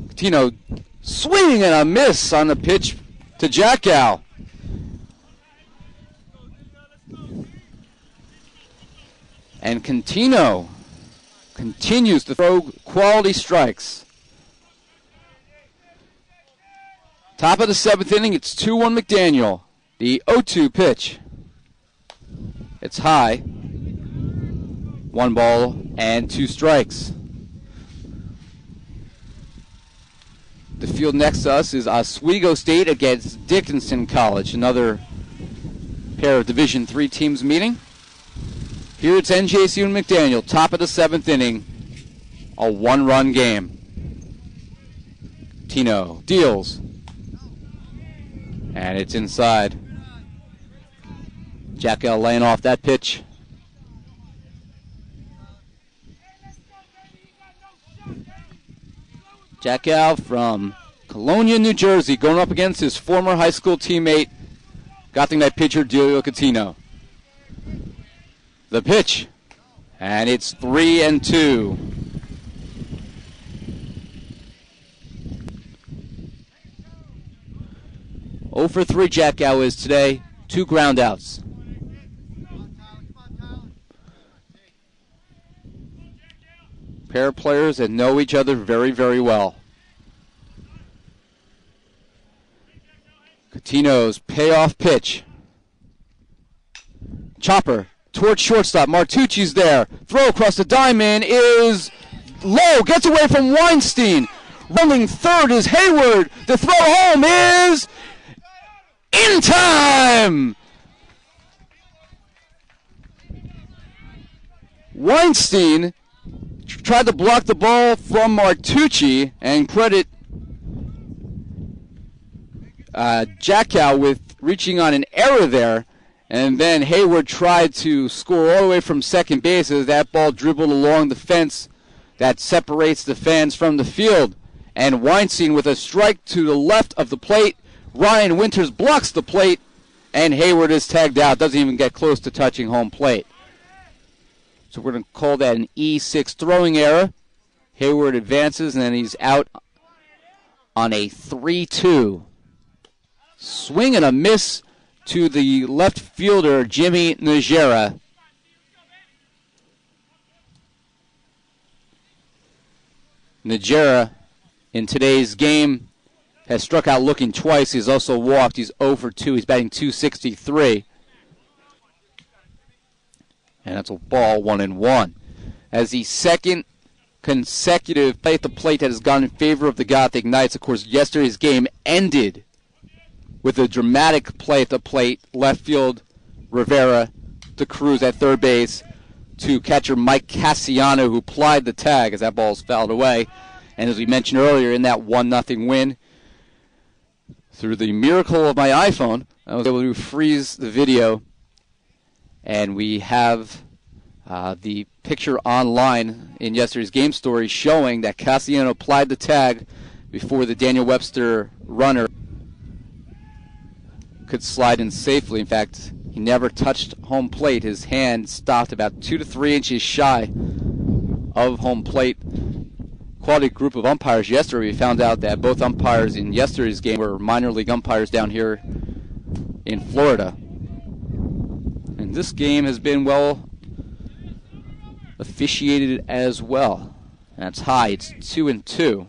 Catino swinging and a miss on the pitch to Jackow. And Catino continues to throw quality strikes. Top of the 7th inning, it's 2-1 McDaniel. The 0-2 pitch. It's high. 1 ball and 2 strikes. The field next to us is Oswego State against Dickinson College, another pair of Division III teams meeting. Here it's NJCU and McDaniel, top of the 7th inning, a 1-run game. Tino deals, and it's inside. Jackow laying off that pitch. Jackow from Colonia, New Jersey, going up against his former high school teammate, Gotham Knight pitcher Delio Catino. The pitch, and it's 3-2. Oh for 3 Jackow is today, 2 ground outs. Pair of players that know each other very, very well. Catino's payoff pitch. Chopper towards shortstop. Martucci's there. Throw across the diamond is low. Gets away from Weinstein. Rolling third is Hayward. The throw home is in time. Weinstein tried to block the ball from Martucci, and credit Jackow with reaching on an error there. And then Hayward tried to score all the way from second base as that ball dribbled along the fence that separates the fans from the field. And Weinstein with a strike to the left of the plate. Ryan Winters blocks the plate, and Hayward is tagged out. Doesn't even get close to touching home plate. So we're going to call that an E6 throwing error. Hayward advances, and then he's out on a 3-2. Swing and a miss to the left fielder, Jimmy Najera. Najera, in today's game, has struck out looking twice. He's also walked. He's 0 for 2. He's batting .263. And that's a ball, 1-1. As the second consecutive play at the plate that has gone in favor of the Gothic Knights. Of course, yesterday's game ended with a dramatic play at the plate. Left field, Rivera to Cruz at third base to catcher Mike Cassiano, who plied the tag as that ball's fouled away. And as we mentioned earlier, in that 1-0 win, through the miracle of my iPhone, I was able to freeze the video. And we have the picture online in yesterday's game story showing that Cassiano applied the tag before the Daniel Webster runner could slide in safely. In fact, he never touched home plate. His hand stopped about 2 to 3 inches shy of home plate. Quality group of umpires yesterday. We found out that both umpires in yesterday's game were minor league umpires down here in Florida. And this game has been well officiated as well. And that's high. It's 2-2.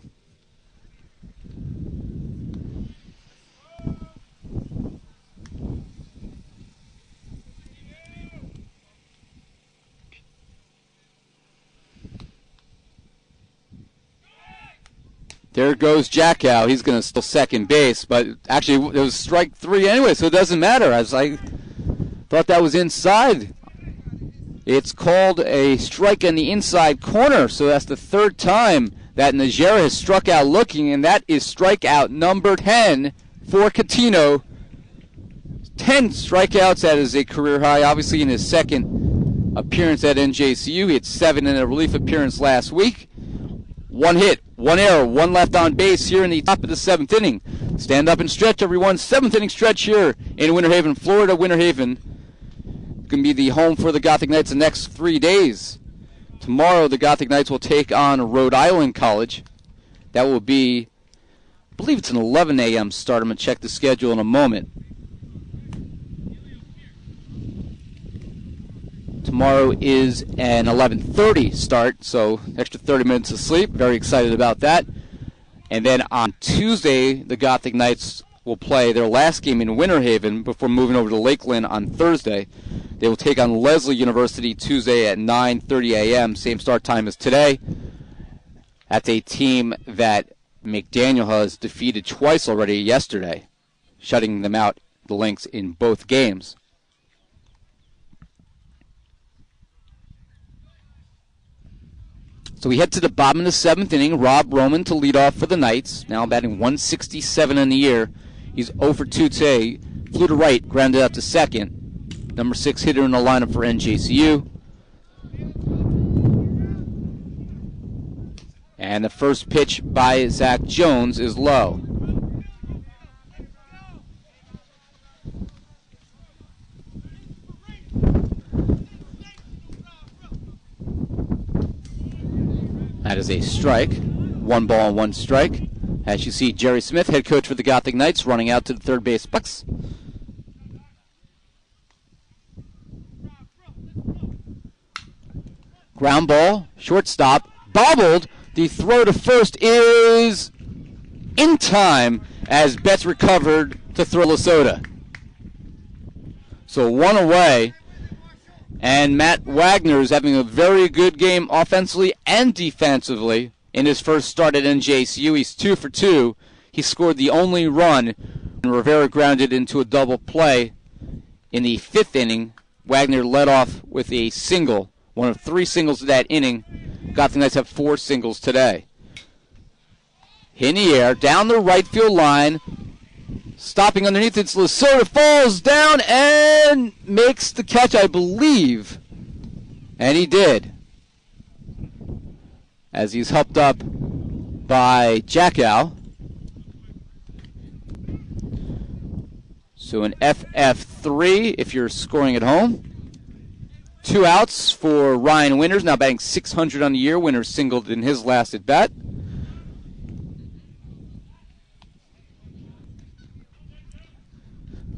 There goes Jackow. He's going to steal second base, but actually it was strike 3 anyway, so it doesn't matter. I thought that was inside. It's called a strike in the inside corner, so that's the third time that Najera has struck out looking, and that is strikeout number 10 for Catino. 10 strikeouts, that is a career high, obviously in his second appearance at NJCU. He had 7 in a relief appearance last week. 1 hit, 1 error, 1 left on base here in the top of the 7th inning. Stand up and stretch, everyone. 7th inning stretch here in Winter Haven, Florida. Winter Haven going to be the home for the Gothic Knights the next 3 days. Tomorrow, the Gothic Knights will take on Rhode Island College. That will be, I believe it's an 11 a.m. start. I'm going to check the schedule in a moment. Tomorrow is an 11:30 start, so extra 30 minutes of sleep. Very excited about that. And then on Tuesday, the Gothic Knights will play their last game in Winter Haven before moving over to Lakeland on Thursday. They will take on Lesley University Tuesday at 9:30 a.m., same start time as today. That's a team that McDaniel has defeated twice already yesterday, shutting them out, the Lynx, in both games. So we head to the bottom of the 7th inning. Rob Roman to lead off for the Knights, now batting 167 in the year. He's 0 for 2 today. Flew to right, grounded out to second. Number 6 hitter in the lineup for NJCU. And the first pitch by Zach Jones is low. That is a strike. 1 ball and 1 strike. As you see, Jerry Smith, head coach for the Gothic Knights, running out to the third base box. Ground ball, shortstop, bobbled. The throw to first is in time as Betts recovered to throw Lesota. So 1 away. And Matt Wagner is having a very good game offensively and defensively in his first start at NJCU. He's 2 for 2. He scored the only run, and Rivera grounded into a double play. In the 5th inning, Wagner led off with a single, one of 3 singles of that inning. Gothic Knights have 4 singles today. In the air, down the right field line. Stopping underneath, it's Lesota, falls down and makes the catch, I believe. And he did. As he's helped up by Jackow. So an FF3 if you're scoring at home. 2 outs for Ryan Winters, now batting .600 on the year. Winters singled in his last at bat.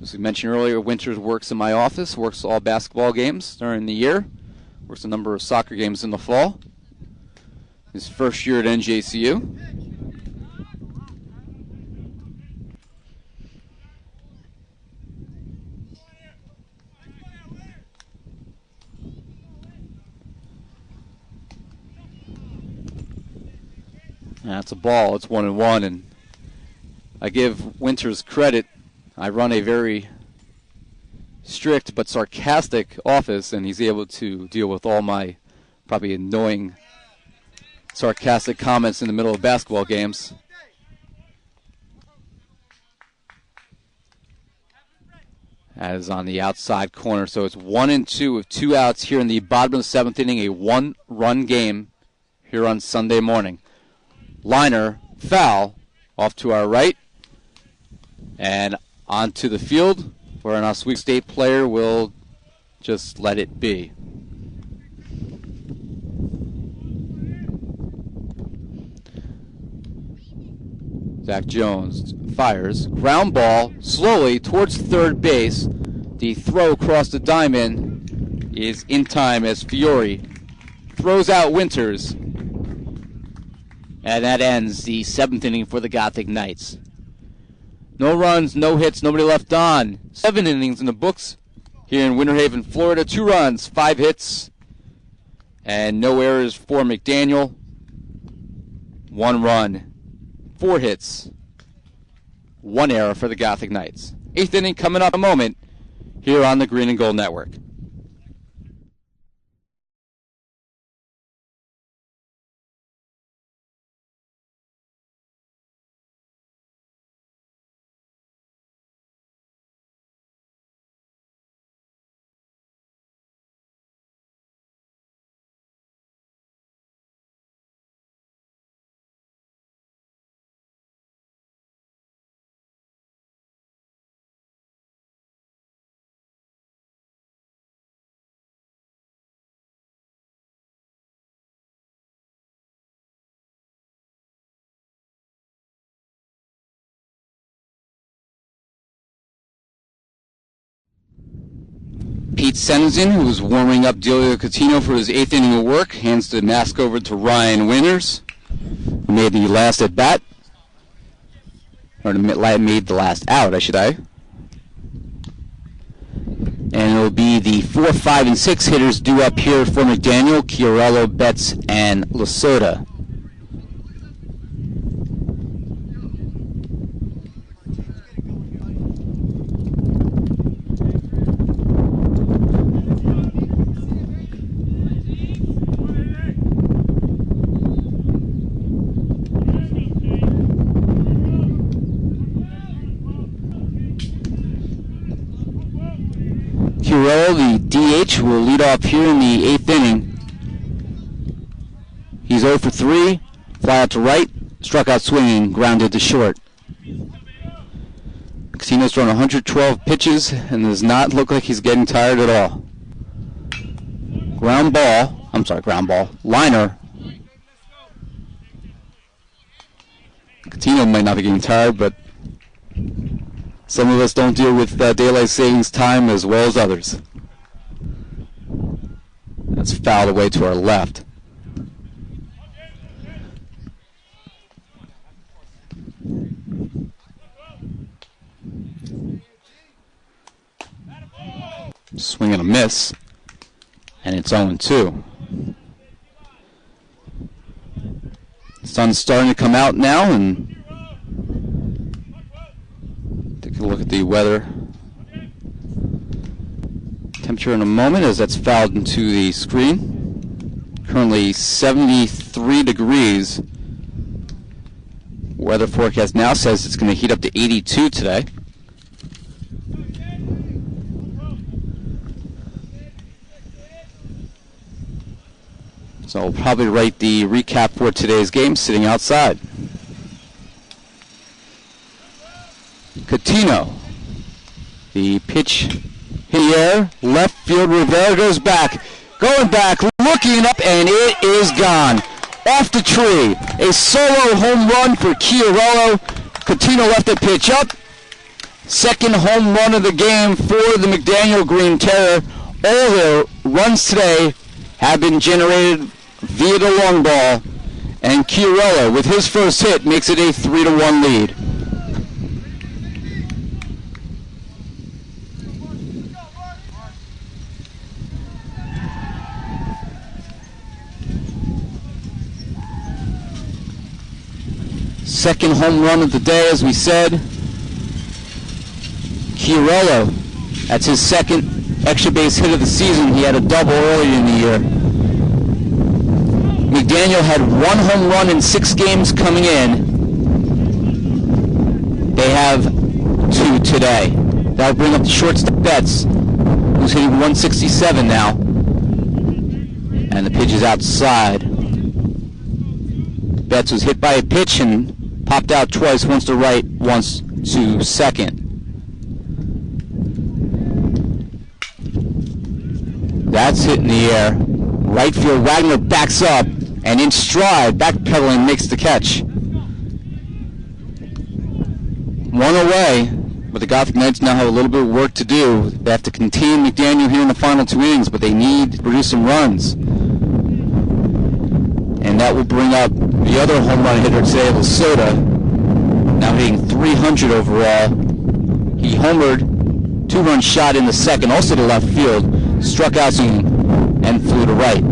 As we mentioned earlier, Winters works in my office, works all basketball games during the year, works a number of soccer games in the fall. His first year at NJCU. That's a ball. It's 1-1, and I give Winters credit. I run a very strict but sarcastic office, and he's able to deal with all my probably annoying sarcastic comments in the middle of basketball games. That is on the outside corner, so it's 1-2 with 2 outs here in the bottom of the 7th inning, a 1-run game here on Sunday morning. Liner, foul, off to our right, and onto the field, where an Oswego State player will just let it be. Zach Jones fires. Ground ball slowly towards third base. The throw across the diamond is in time as Fiore throws out Winters. And that ends the 7th inning for the Gothic Knights. No runs, no hits, nobody left on. 7 innings in the books here in Winter Haven, Florida. 2 runs, 5 hits, and no errors for McDaniel. 1 run, 4 hits, 1 error for the Gothic Knights. 8th inning coming up in a moment here on the Green and Gold Network. Pete Senzen, who was warming up Delio Coutinho for his 8th inning of work, hands the mask over to Ryan Winters, who made the last at bat, or made the last out, I should say. And it'll be the 4, 5, and 6 hitters due up here for McDaniel, Chiarello, Betts, and Lasota. The DH will lead off here in the 8th inning. He's 0 for 3, fly out to right, struck out swinging, grounded to short. Coutinho's thrown 112 pitches and does not look like he's getting tired at all. Ground ball, liner. Coutinho might not be getting tired, but some of us don't deal with daylight savings time as well as others. That's fouled away to our left. Swing and a miss, and it's 0-2. The sun's starting to come out now, and take a look at the weather temperature in a moment as that's fouled into the screen. Currently 73 degrees. Weather forecast now says it's going to heat up to 82 today. So I'll probably write the recap for today's game sitting outside. Coutinho. The pitch in the air. Left field. Rivera goes back. Going back. Looking up. And it is gone. Off the tree. A solo home run for Chiarello. Coutinho left the pitch up. Second home run of the game for the McDaniel Green Terror. All their runs today have been generated via the long ball. And Chiarello, with his first hit, makes it a 3-1 lead. Second home run of the day, as we said. Chiarello, that's his second extra base hit of the season. He had a double earlier in the year. McDaniel had one home run in 6 games coming in. They have 2 today. That'll bring up the shortstop Betts, who's hitting 167 now. And the pitch is outside. Betts was hit by a pitch and popped out twice, once to right, once to second. That's hit in the air. Right field, Wagner backs up and in stride, backpedaling, makes the catch. 1 away, but the Gothic Knights now have a little bit of work to do. They have to contain McDaniel here in the final 2 innings, but they need to produce some runs. And that will bring up the other home run hitter today, Lasota, now hitting 300 overall. He homered, 2-run shot in the second, also to left field, struck out and flew to right.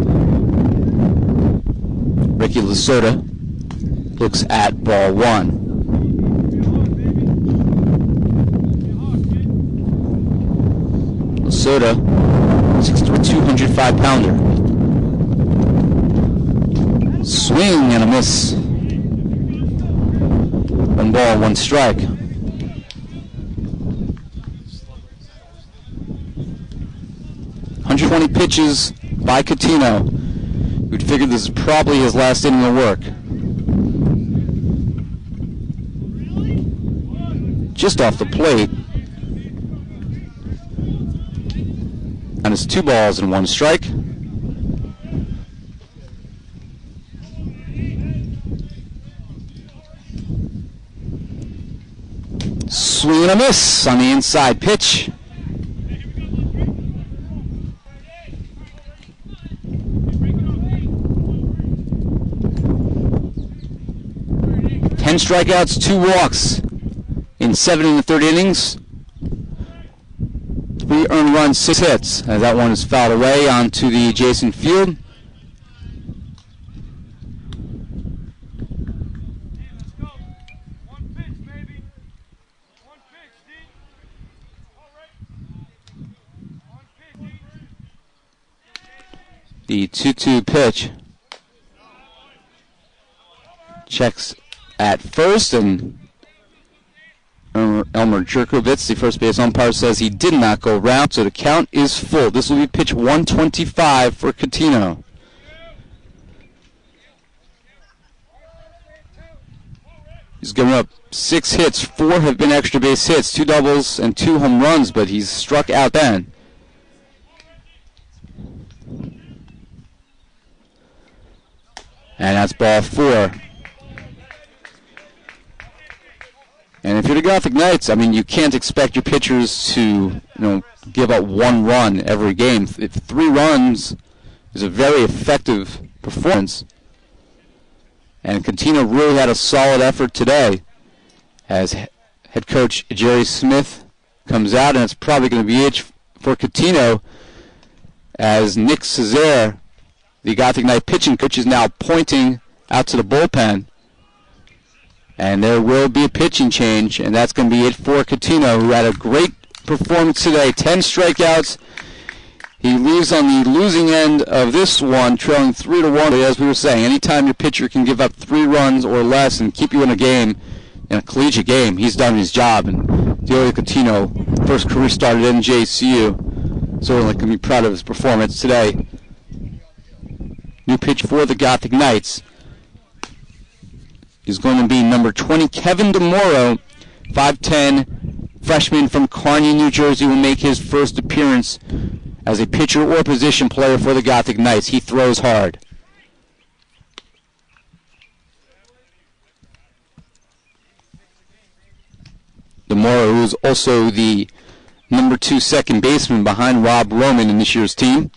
Ricky Lasota looks at ball 1. Lasota, 6'3", 205-pounder. Swing and a miss. 1 ball, 1 strike. .120 pitches by Coutinho. You'd figure this is probably his last inning of work. Just off the plate. And it's 2 balls and 1 strike. Swing and a miss on the inside pitch. 10 strikeouts, 2 walks in 7 in the third innings. 3 earned runs, 6 hits, as that one is fouled away onto the adjacent field. The 2-2 pitch. Checks at first, and Elmer Jerkovitz, the first base umpire, says he did not go round, so the count is full. This will be pitch 125 for Catino. He's given up 6 hits. 4 have been extra base hits, 2 doubles and 2 home runs, but he's struck out then. And that's ball 4. And if you're the Gothic Knights, I mean, you can't expect your pitchers to, give up 1 run every game. If 3 runs is a very effective performance. And Catino really had a solid effort today, as head coach Jerry Smith comes out, and it's probably going to be it for Catino, as Nick Cesare, the Gothic Knight pitching coach, is now pointing out to the bullpen. And there will be a pitching change, and that's going to be it for Catino, who had a great performance today. 10 strikeouts. He leaves on the losing end of this one, trailing 3-1. But as we were saying, anytime your pitcher can give up 3 runs or less and keep you in a game, in a collegiate game, he's done his job. And Delio Catino, first career start at NJCU, certainly can be proud of his performance today. New pitch for the Gothic Knights is going to be number 20, Kevin DeMoro, 5'10", freshman from Kearney, New Jersey, will make his first appearance as a pitcher or position player for the Gothic Knights. He throws hard. DeMoro, who is also the number 2 second baseman behind Rob Roman in this year's team.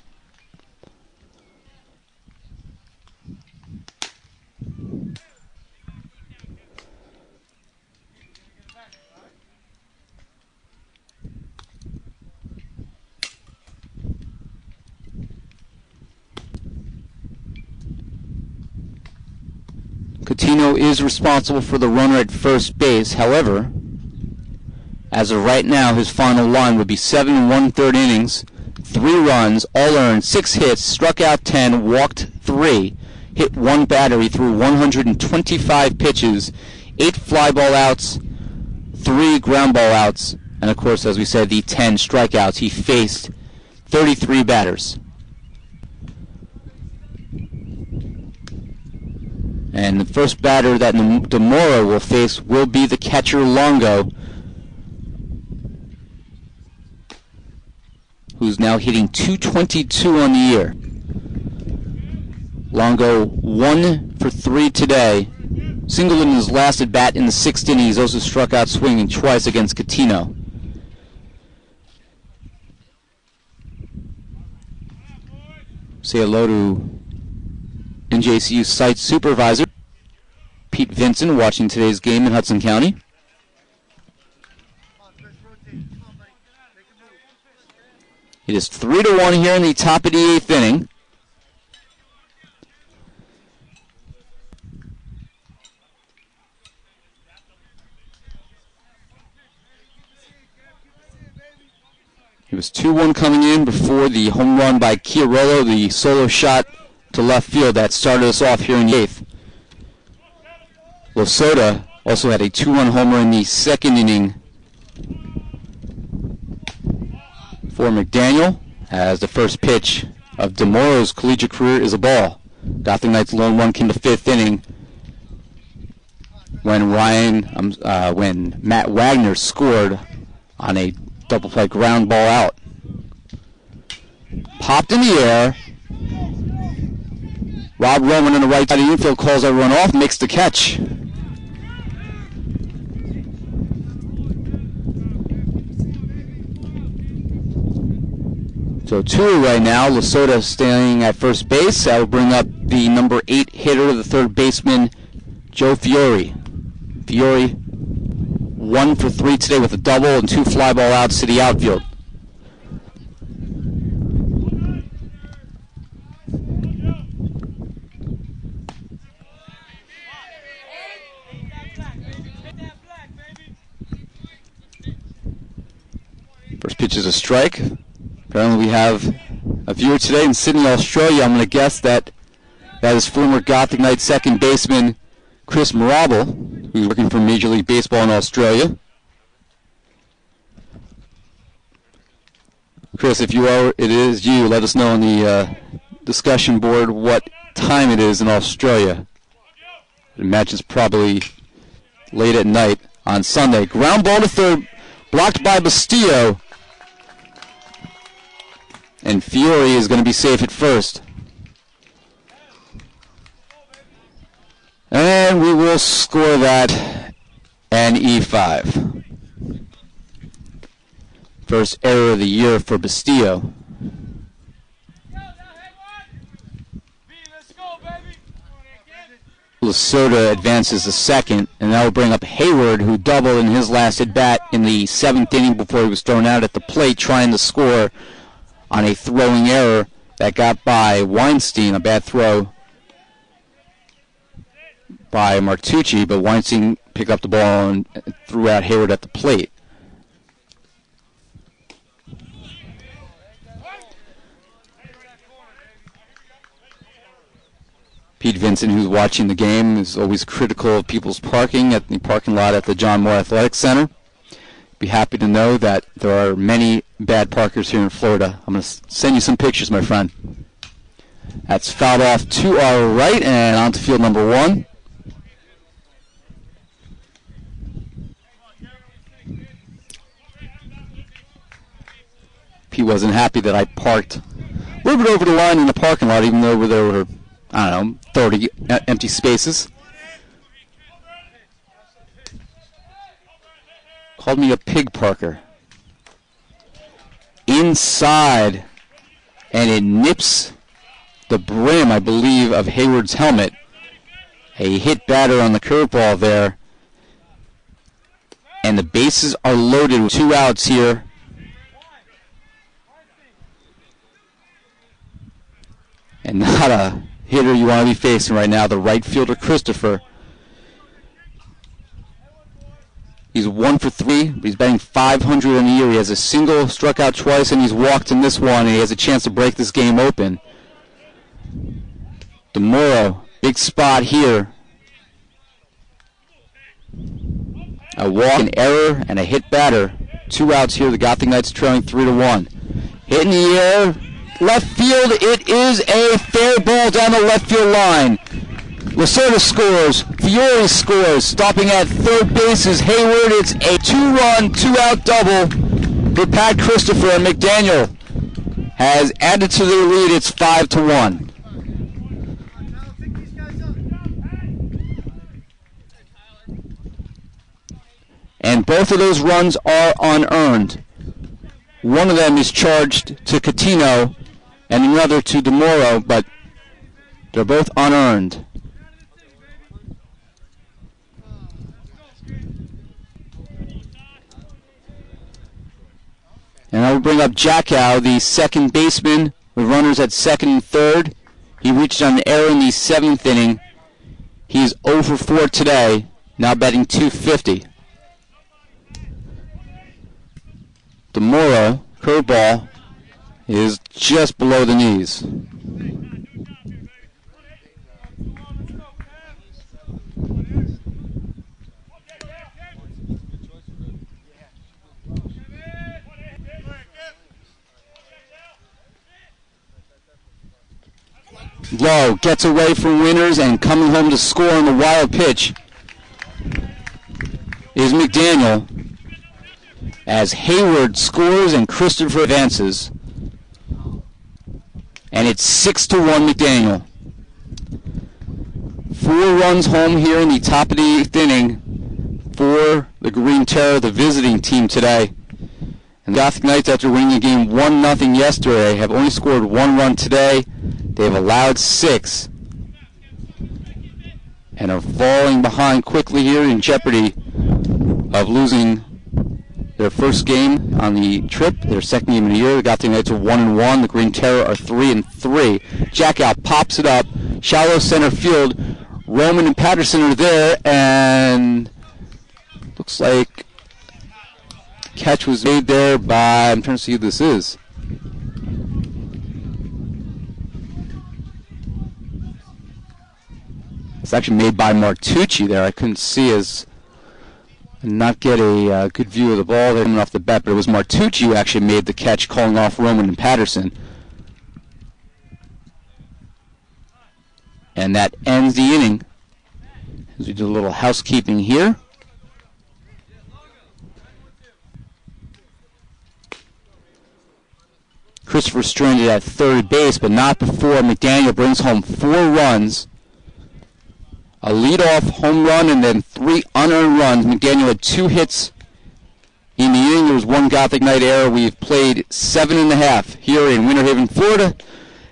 Catino is responsible for the runner at first base. However, as of right now, his final line would be 7 1/3 innings, 3 runs, all earned, 6 hits, struck out 10, walked 3, hit 1 batter. He threw 125 pitches, 8 fly ball outs, 3 ground ball outs, and of course, as we said, the 10 strikeouts. He faced 33 batters. And the first batter that DeMoro will face will be the catcher Longo, who's now hitting .222 on the year. Longo 1 for 3 today. Singled in his last at bat in the 6th inning. He's also struck out swinging twice against Catino. Say hello to NJCU site supervisor Pete Vincent, watching today's game in Hudson County. It is 3-1 here in the top of the 8th inning. It was 2-1 coming in before the home run by Chiarello, the solo shot to left field that started us off here in the 8th. Losota also had a 2-run homer in the 2nd inning for McDaniel, as the first pitch of DeMoro's collegiate career is a ball. Gothic Knights' lone run came to 5th inning when Matt Wagner scored on a double play ground ball out. Popped in the air. Rob Roman on the right side of the infield calls everyone off, makes the catch. So 2 right now. Losota staying at first base. That will bring up the number 8 hitter, the third baseman, Joe Fiore. Fiore 1 for 3 today with a double and 2 fly ball outs to the outfield. First pitch is a strike. Apparently we have a viewer today in Sydney, Australia. I'm going to guess that is former Gothic Knights second baseman Chris Marable, who's working for Major League Baseball in Australia. Chris, if it is you, let us know on the discussion board what time it is in Australia. I imagine it's probably late at night on Sunday. Ground ball to third, blocked by Bastillo. And Fiore is going to be safe at first. And we will score that an E5. First error of the year for Bastillo. Lesota advances to second, and that will bring up Hayward, who doubled in his last at-bat in the 7th inning before he was thrown out at the plate trying to score on a throwing error that got by Weinstein, a bad throw by Martucci, but Weinstein picked up the ball and threw out Hayward at the plate. Pete Vincent, who's watching the game, is always critical of people's parking at the parking lot at the John Moore Athletic Center. Be happy to know that there are many bad parkers here in Florida. I'm going to send you some pictures, my friend. That's fouled off to our right and onto field number 1. Pete wasn't happy that I parked a little bit over the line in the parking lot, even though there were, I don't know, 30 empty spaces. Called me a pig parker. Inside, and it nips the brim, I believe, of Hayward's helmet. A hit batter on the curveball there. And the bases are loaded with 2 outs here. And not a hitter you want to be facing right now, the right fielder, Christopher. He's 1 for 3, but he's batting .500 in a year. He has a single, struck out twice, and he's walked in this one, and he has a chance to break this game open. DeMoro, big spot here. A walk, an error, and a hit batter. 2 outs here. The Gothic Knights trailing 3-1. Hit in the air. Left field, it is a fair ball down the left field line. Lesota scores, Fiore scores, stopping at third base is Hayward. It's a 2-run, 2-out double for Pat Christopher, and McDaniel has added to their lead. It's 5-1. And both of those runs are unearned. One of them is charged to Catino and another to DeMoro, but they're both unearned. And I will bring up Jackow, the second baseman, with runners at second and third. He reached on an error in the 7th inning. He's 0 for 4 today, now batting .250. DeMoro, curveball, is just below the knees. Lowe gets away from Winters, and coming home to score on the wild pitch is McDaniel, as Hayward scores and Christopher advances. And it's 6-1 McDaniel. 4 runs home here in the top of the 8th inning for the Green Terror, the visiting team today. And the Gothic Knights, after winning the game 1-0 yesterday, have only scored 1 run today. They've allowed 6. and are falling behind quickly here, in jeopardy of losing their first game on the trip, their second game of the year. The Gotham Knights are 1-1. The Green Terror are 3-3. Jack out, pops it up, shallow center field. Roman and Patterson are there, and looks like the catch was made there by, I'm trying to see who this is. It's actually made by Martucci there. I couldn't see as not get a good view of the ball there coming off the bat, but it was Martucci who actually made the catch, calling off Roman and Patterson. And that ends the inning. As we do a little housekeeping here. Christopher stranded at third base, but not before McDaniel brings home 4 runs. A leadoff home run and then 3 unearned runs. McDaniel had 2 hits in the inning. There was 1 Gothic Knight error. We've played 7.5 here in Winter Haven, Florida.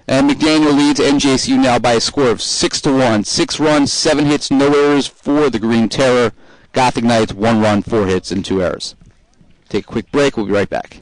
And McDaniel leads NJCU now by a score of 6-1. 6 runs, 7 hits, no errors for the Green Terror. Gothic Knights, 1 run, 4 hits, and 2 errors. Take a quick break. We'll be right back.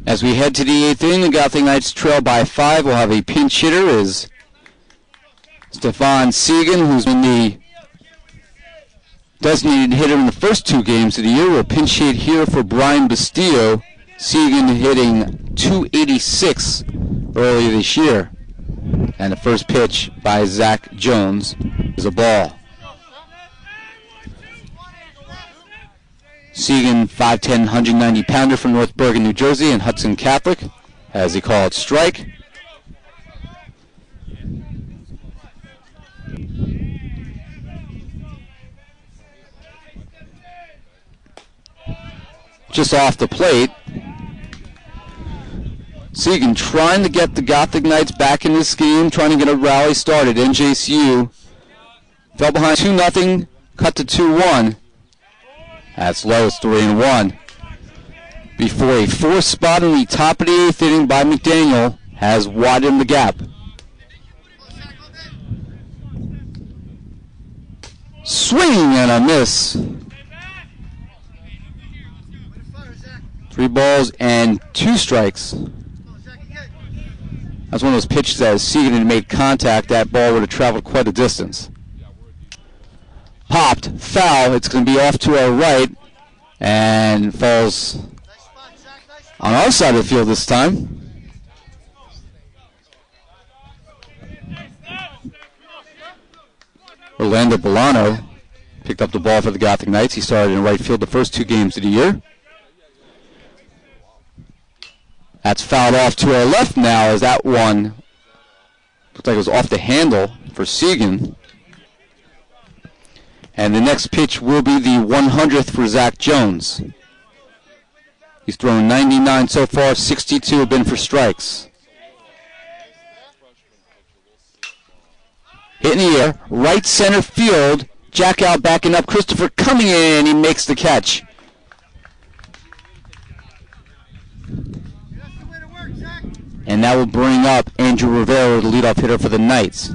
As we head to the 8th inning, the Gothic Knights trail by 5. We'll have a pinch hitter as Stefan Segan, who's been the designated hitter in the first 2 games of the year, will pinch hit here for Brian Bastillo. Segan hitting .286 earlier this year. And the first pitch by Zach Jones is a ball. Segan, 5'10", 190-pounder from North Bergen, New Jersey, and Hudson Catholic, as they call it, strike. Just off the plate. Segan trying to get the Gothic Knights back in this game, trying to get a rally started. NJCU fell behind 2-0, cut to 2-1. That's low, it's 3-1. Before a 4th spot in the top of the 8th inning by McDaniel has widened the gap. Swing and a miss. 3 balls and 2 strikes. That's one of those pitches that as Segan had made contact, that ball would have traveled quite a distance. Popped, foul, it's going to be off to our right, and falls on our side of the field this time. Orlando Bolano picked up the ball for the Gothic Knights. He started in right field the first 2 games of the year. That's fouled off to our left now, as that one looked like it was off the handle for Segan. And the next pitch will be the 100th for Zach Jones. He's thrown 99 so far, 62 have been for strikes. Hit in the air, right center field. Jack out, backing up. Christopher coming in, he makes the catch. And that will bring up Andrew Rivera, the leadoff hitter for the Knights.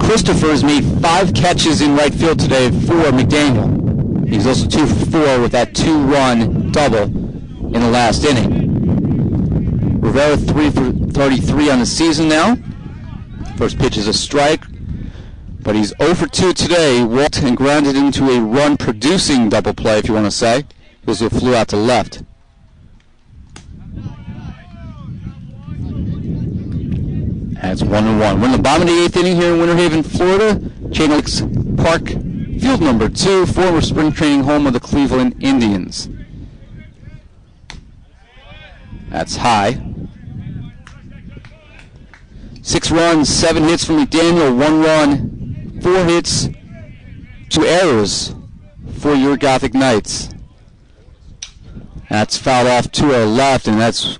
Christopher has made 5 catches in right field today for McDaniel. He's also 2 for 4 with that 2-run double in the last inning. Rivera 3 for 33 on the season now. First pitch is a strike, but he's 0 for 2 today. Walked and grounded into a run-producing double play, if you want to say. He also flew out to left. That's 1-1. We're in the bottom of the 8th inning here in Winter Haven, Florida. Chain Lakes Park, field number 2, former spring training home of the Cleveland Indians. That's high. 6 runs, 7 hits from McDaniel, 1 run, 4 hits 2 errors for your Gothic Knights. That's fouled off to our left, and that's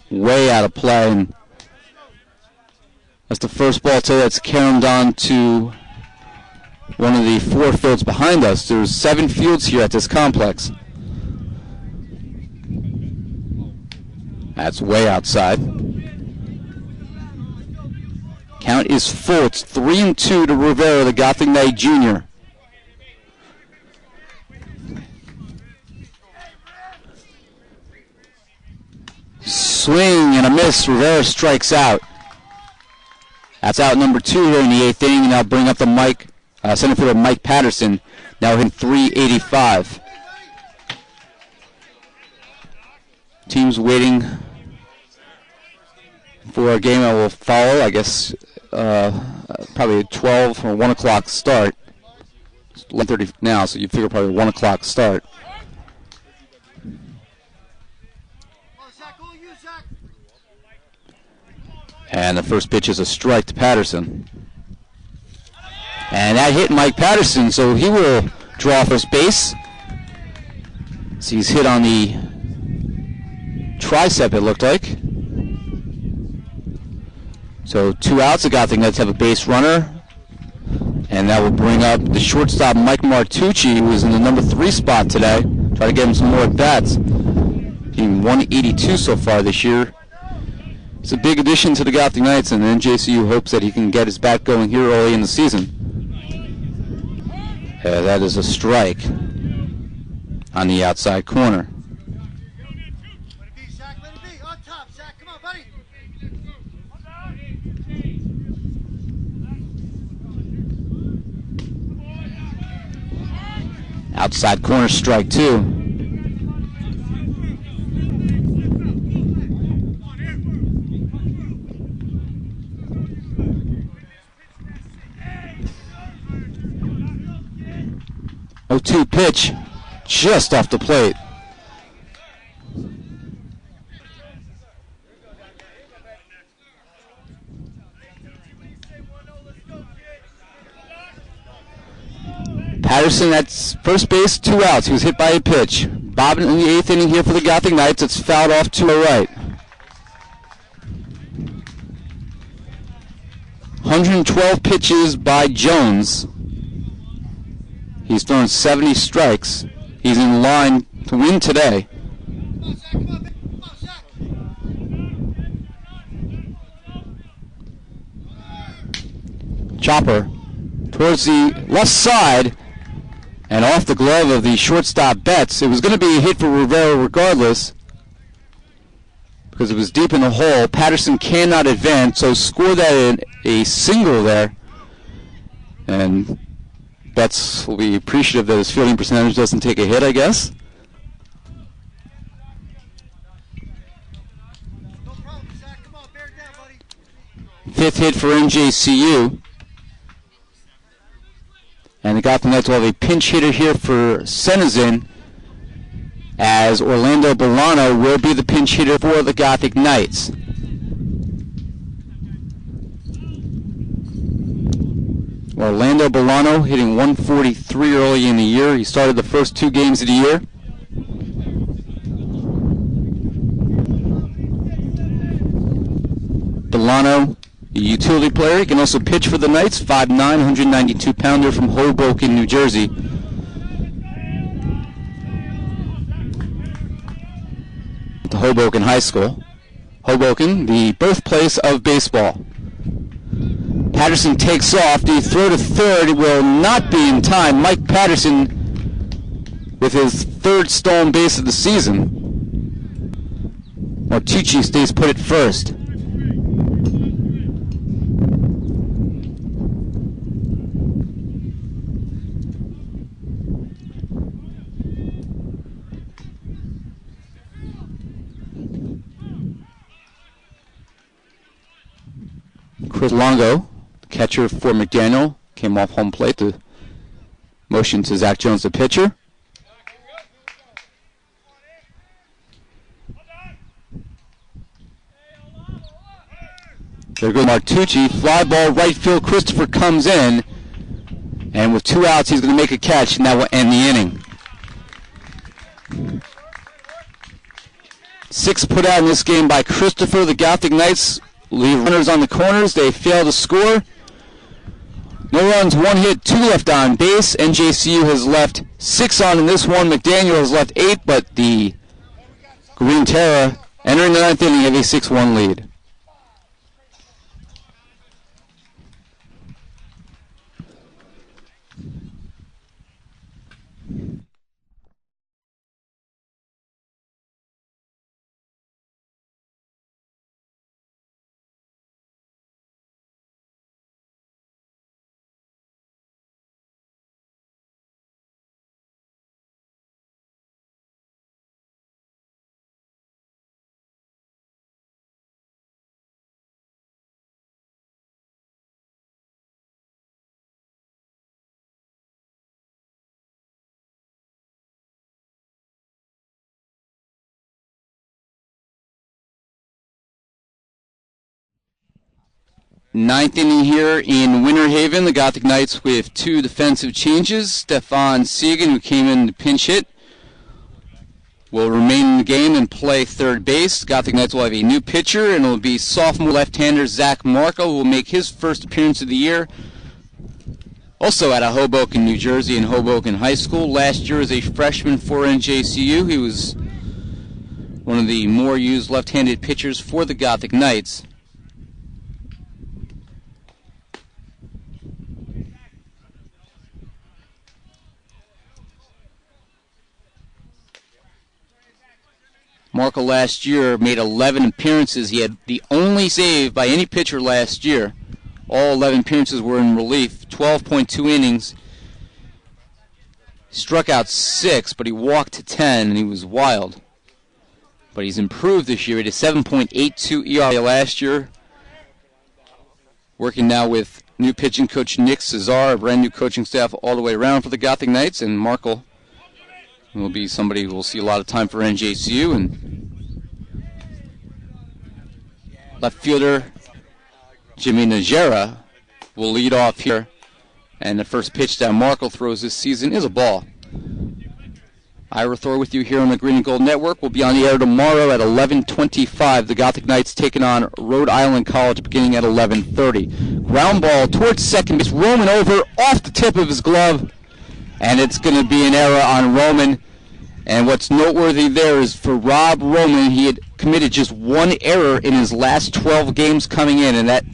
way out of play. And that's the first ball today that's caromed on to one of the 4 fields behind us. There's 7 fields here at this complex. That's way outside. Count is full. It's 3-2 to Rivera, the Gothic Knight Jr. Swing and a miss. Rivera strikes out. That's out number 2 here in the 8th inning. Now bring up the center fielder Mike Patterson. Now hitting .385. Teams waiting for a game that will follow. I guess probably a 12 or 1 o'clock start. It's 11:30 now, so you figure probably a 1 o'clock start. And the first pitch is a strike to Patterson. And that hit Mike Patterson, so he will draw first base. So he's hit on the tricep, it looked like. So 2 outs. The Gothic Knights have a base runner. And that will bring up the shortstop Mike Martucci, who is in the number 3 spot today. Try to get him some more at-bats. Hitting .182 so far this year. It's a big addition to the Gothic Knights, and NJCU hopes that he can get his bat going here early in the season. That is a strike on the outside corner. Outside corner, strike 2. Oh, 2 pitch just off the plate. Patterson at first base, 2 outs. He was hit by a pitch. Bobbin in the 8th inning here for the Gothic Knights. It's fouled off to the right. 112 pitches by Jones. He's thrown 70 strikes. He's in line to win today. Chopper towards the left side and off the glove of the shortstop Betts. It was going to be a hit for Rivera regardless because it was deep in the hole. Patterson cannot advance, so score that in a single there. And Betts will be appreciative that his fielding percentage doesn't take a hit, I guess. Fifth hit for NJCU. And the Gothic Knights will have a pinch hitter here for Senizin, as Orlando Bolano will be the pinch hitter for the Gothic Knights. Orlando Bolano hitting .143 early in the year. He started the first 2 games of the year. Bolano, a utility player. He can also pitch for the Knights. 5'9", 192-pounder from Hoboken, New Jersey. To Hoboken High School. Hoboken, the birthplace of baseball. Patterson takes off. The throw to third will not be in time. Mike Patterson with his 3rd stolen base of the season. Martucci stays put at first. Chris Longo, catcher for McDaniel, came off home plate to motion to Zach Jones, the pitcher. There goes Martucci. Fly ball right field. Christopher comes in. And with 2 outs, he's going to make a catch, and that will end the inning. 6 put out in this game by Christopher. The Gothic Knights leave runners on the corners. They fail to score. No runs, 1 hit, 2 left on base. NJCU has left 6 on in this one. McDaniel has left 8, but the Green Terror entering the 9th inning have a 6-1 lead. Ninth inning here in Winter Haven. The Gothic Knights with 2 defensive changes. Stefan Segan, who came in to pinch hit, will remain in the game and play third base. Gothic Knights will have a new pitcher, and it will be sophomore left-hander Zach Marco, who will make his first appearance of the year. Also out of Hoboken, New Jersey, in Hoboken High School. Last year as a freshman for NJCU. He was one of the more used left-handed pitchers for the Gothic Knights. Marco last year made 11 appearances. He had the only save by any pitcher last year. All 11 appearances were in relief. 12.2 innings. Struck out 6, but he walked 10, and he was wild. But he's improved this year. He had a 7.82 ERA last year. Working now with new pitching coach Nick Cesar, a brand new coaching staff all the way around for the Gothic Knights, and Marco will be somebody who will see a lot of time for NJCU. And left fielder Jimmy Najera will lead off here. And the first pitch that Marco throws this season is a ball. Ira Thor with you here on the Green and Gold Network. We'll be on the air tomorrow at 11:25. The Gothic Knights taking on Rhode Island College beginning at 11:30. Ground ball towards second base. Roman over off the tip of his glove. And it's going to be an error on Roman. And what's noteworthy there is for Rob Roman, he had committed just 1 error in his last 12 games coming in, and that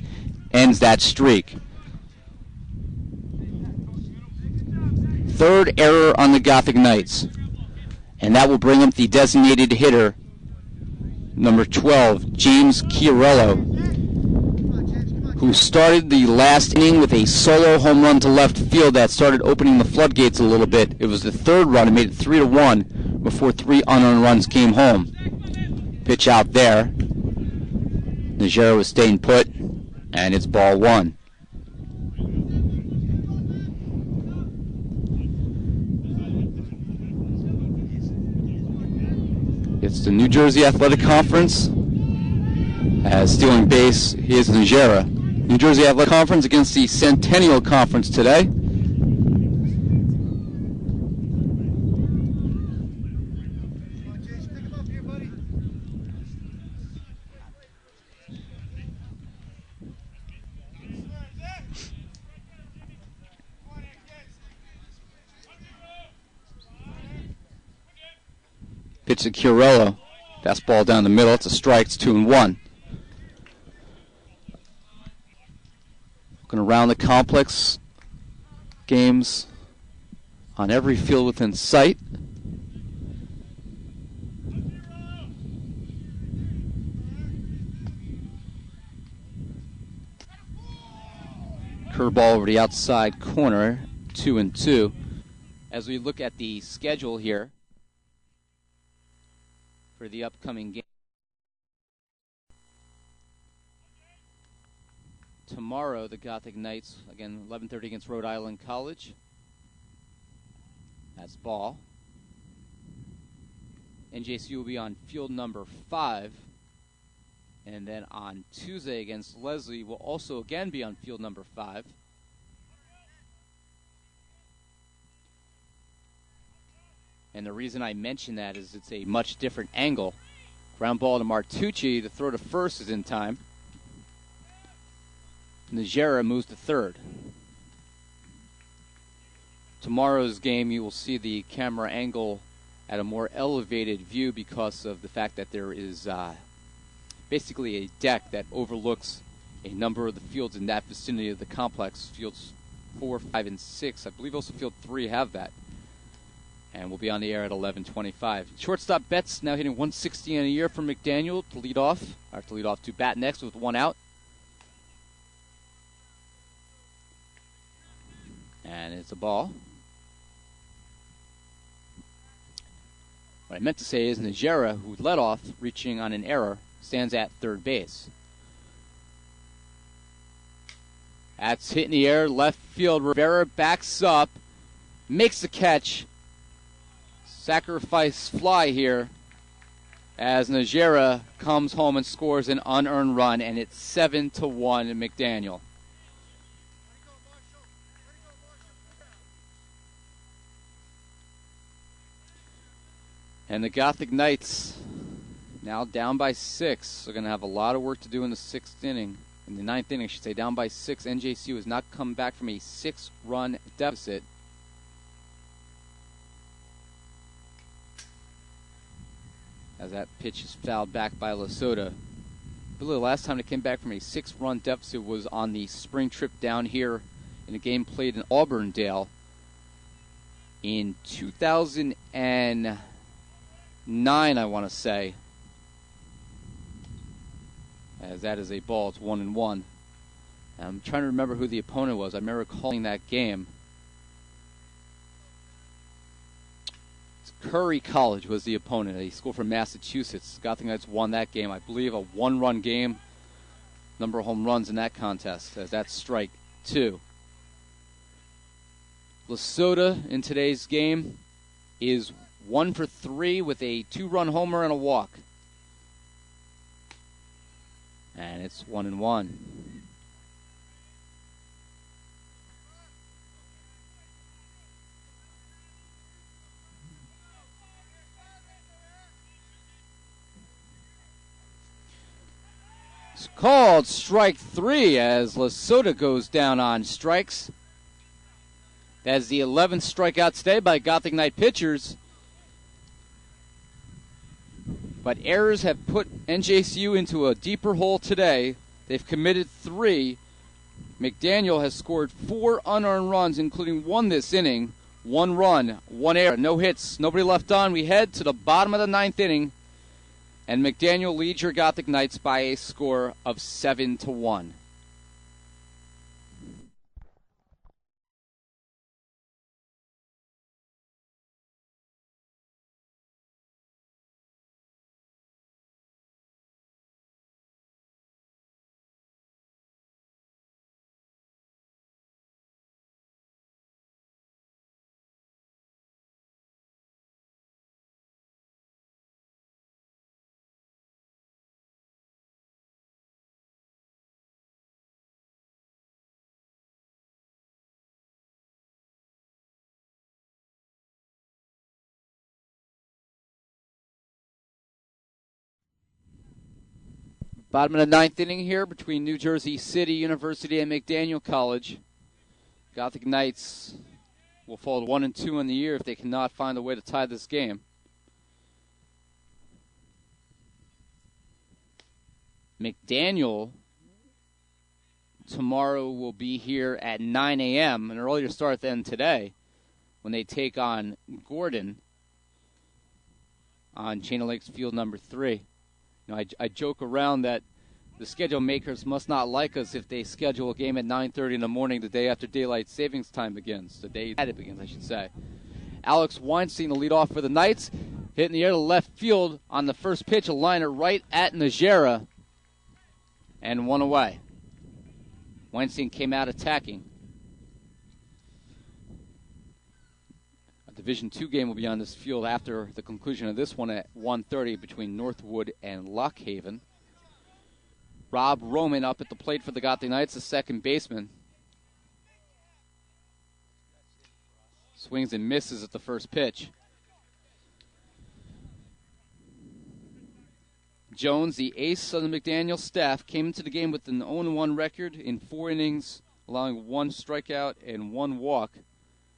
ends that streak. 3rd error on the Gothic Knights. And that will bring up the designated hitter, number 12, James Chiarello, who started the last inning with a solo home run to left field that started opening the floodgates a little bit. It was the 3rd run. It made it 3-1 before 3 unearned runs came home. Pitch out there. Najera was staying put, and it's ball 1. It's the New Jersey Athletic Conference. As stealing base, here's Najera. New Jersey Athletic Conference against the Centennial Conference today. Pitch to Chiarello. Fastball down the middle. It's a strike. It's 2-1. Going to round the complex. Games on every field within sight. Curveball over the outside corner. 2-2. As we look at the schedule here for the upcoming game. Tomorrow, the Gothic Knights, again, 11:30 against Rhode Island College. That's ball. NJCU will be on field number 5. And then on Tuesday against Leslie, will also again be on field number 5. And the reason I mention that is it's a much different angle. Ground ball to Martucci. The throw to first is in time. Najera moves to third. Tomorrow's game, you will see the camera angle at a more elevated view because of the fact that there is basically a deck that overlooks a number of the fields in that vicinity of the complex. Fields 4, 5, and 6. I believe also field 3 have that. And we'll be on the air at 11:25. Shortstop Betts now hitting 160 in a year for McDaniel to lead off, to bat next with one out. And it's a ball. What I meant to say is Najera, who led off, reaching on an error, stands at third base. That's hit in the air, left field. Rivera backs up, makes the catch. Sacrifice fly here as Najera comes home and scores an unearned run, and it's 7-1 in McDaniel. And the Gothic Knights now down by 6. They're going to have a lot of work to do in the 6th inning. In the 9th inning, I should say, down by 6. NJCU has not come back from a 6-run deficit. As that pitch is fouled back by Lesota. I believe the last time they came back from a 6-run deficit was on the spring trip down here in a game played in Auburndale in 2009, I want to say. As that is a ball, it's 1-1. I'm trying to remember who the opponent was. I remember calling that game. Curry College was the opponent. He scored from Massachusetts. Gothic Knights won that game. I believe a 1-run game. Number of home runs in that contest. As that's strike 2. Lesota in today's game is 1 for 3 with a 2-run homer and a walk. And it's 1-1. It's called strike 3 as Lesota goes down on strikes. That's the 11th strikeout today by Gothic Knight pitchers. But errors have put NJCU into a deeper hole today. They've committed 3. McDaniel has scored 4 unearned runs, including 1 this inning. 1 run, 1 error, no hits, nobody left on. We head to the bottom of the 9th inning, and McDaniel leads your Gothic Knights by a score of 7-1. Bottom of the 9th inning here between New Jersey City University and McDaniel College. Gothic Knights will fall 1-2 in the year if they cannot find a way to tie this game. McDaniel tomorrow will be here at 9 a.m., an earlier start than today, when they take on Gordon on Chain of Lakes Field number 3. You know, I joke around that the schedule makers must not like us if they schedule a game at 9:30 in the morning the day after daylight savings time begins. The day that it begins, I should say. Alex Weinstein, the leadoff for the Knights, hitting the air to left field on the first pitch, a liner right at Najera, and 1 away. Weinstein came out attacking. A Division II game will be on this field after the conclusion of this one at 1:30 between Northwood and Lockhaven. Rob Roman up at the plate for the Gothic Knights, the second baseman. Swings and misses at the first pitch. Jones, the ace of the McDaniel staff, came into the game with an 0-1 record in 4 innings, allowing 1 strikeout and 1 walk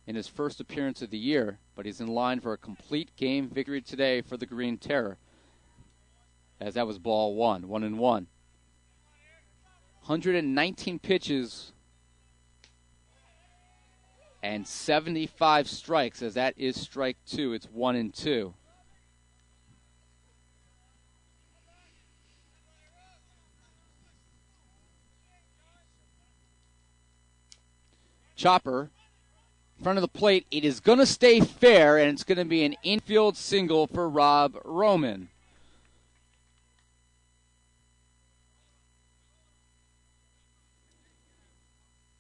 in his first appearance of the year, but he's in line for a complete game victory today for the Green Terror, as that was ball 1, 1-1. 119 pitches and 75 strikes, as that is strike 2. It's 1-2. Chopper, in front of the plate. It is going to stay fair, and it's going to be an infield single for Rob Roman.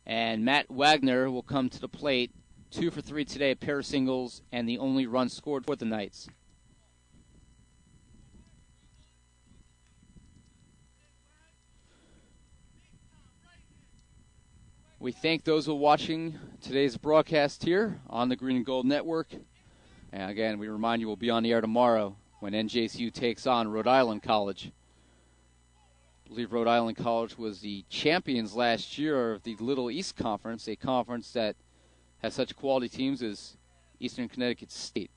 And Matt Wagner will come to the plate. 2 for 3 today, a pair of singles, and the only run scored for the Knights. We thank those who are watching today's broadcast here on the Green and Gold Network. And again, we remind you we'll be on the air tomorrow when NJCU takes on Rhode Island College. I believe Rhode Island College was the champions last year of the Little East Conference, a conference that has such quality teams as Eastern Connecticut State.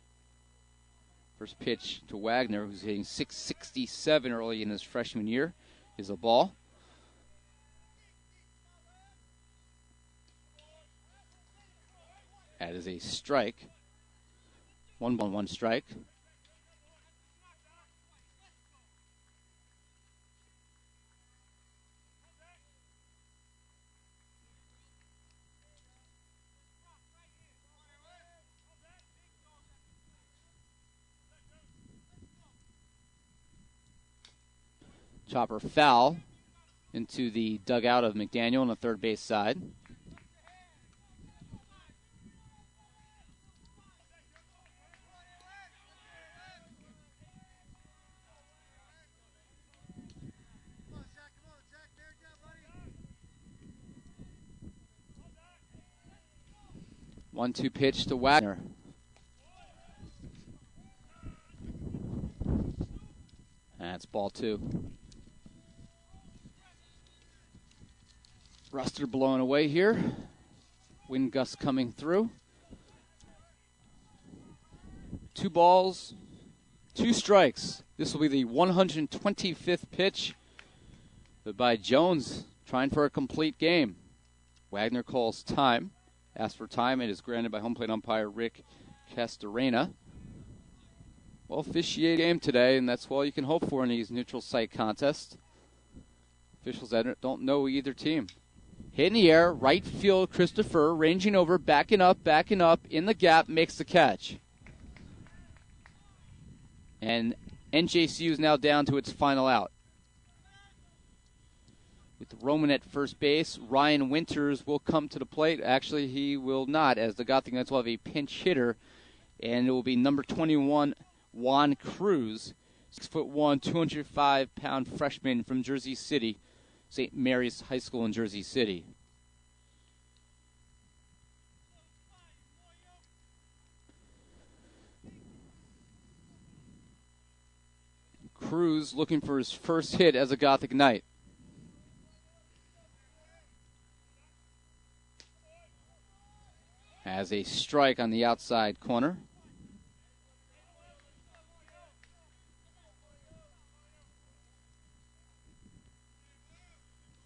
First pitch to Wagner, who's hitting .667 early in his freshman year, is a ball. That is a strike. 1-1 strike. Chopper foul into the dugout of McDaniel on the third base side. One-two pitch to Wagner. That's ball 2. Ruster blowing away here. Wind gusts coming through. 2 balls, 2 strikes. This will be the 125th pitch by Jones, trying for a complete game. Wagner calls time. Asks for time. It is granted by home plate umpire Rick Castorena. Well, officiate game today, and that's all you can hope for in these neutral site contests. Officials that don't know either team. Hit in the air, right field, Christopher, ranging over, backing up, in the gap, makes the catch. And NJCU is now down to its final out. With Roman at first base, Ryan Winters will come to the plate. Actually, he will not, as the Gothic Knights will have a pinch hitter, and it will be number 21, Juan Cruz, 6'1", 205-pound freshman from Jersey City, St. Mary's High School in Jersey City. Cruz looking for his first hit as a Gothic Knight. Has a strike on the outside corner.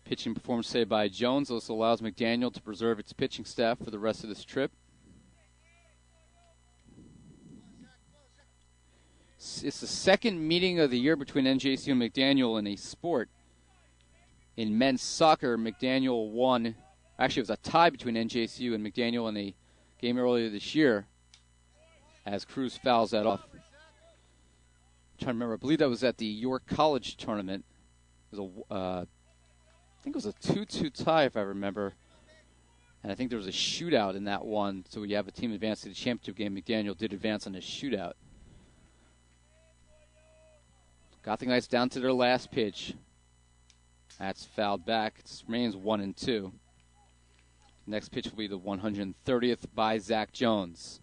Pitching performance today by Jones. This allows McDaniel to preserve its pitching staff for the rest of this trip. It's the second meeting of the year between NJCU and McDaniel in a sport. In men's soccer, McDaniel won. Actually, it was a tie between NJCU and McDaniel in a game earlier this year as Cruz fouls that off. I'm trying to remember. I believe that was at the York College tournament. It was I think it was a 2-2 tie, if I remember. And I think there was a shootout in that one. So we have a team advance to the championship game. McDaniel did advance on a shootout. Gothic Knights down to their last pitch. That's fouled back. It remains 1-2. Next pitch will be the 130th by Zach Jones.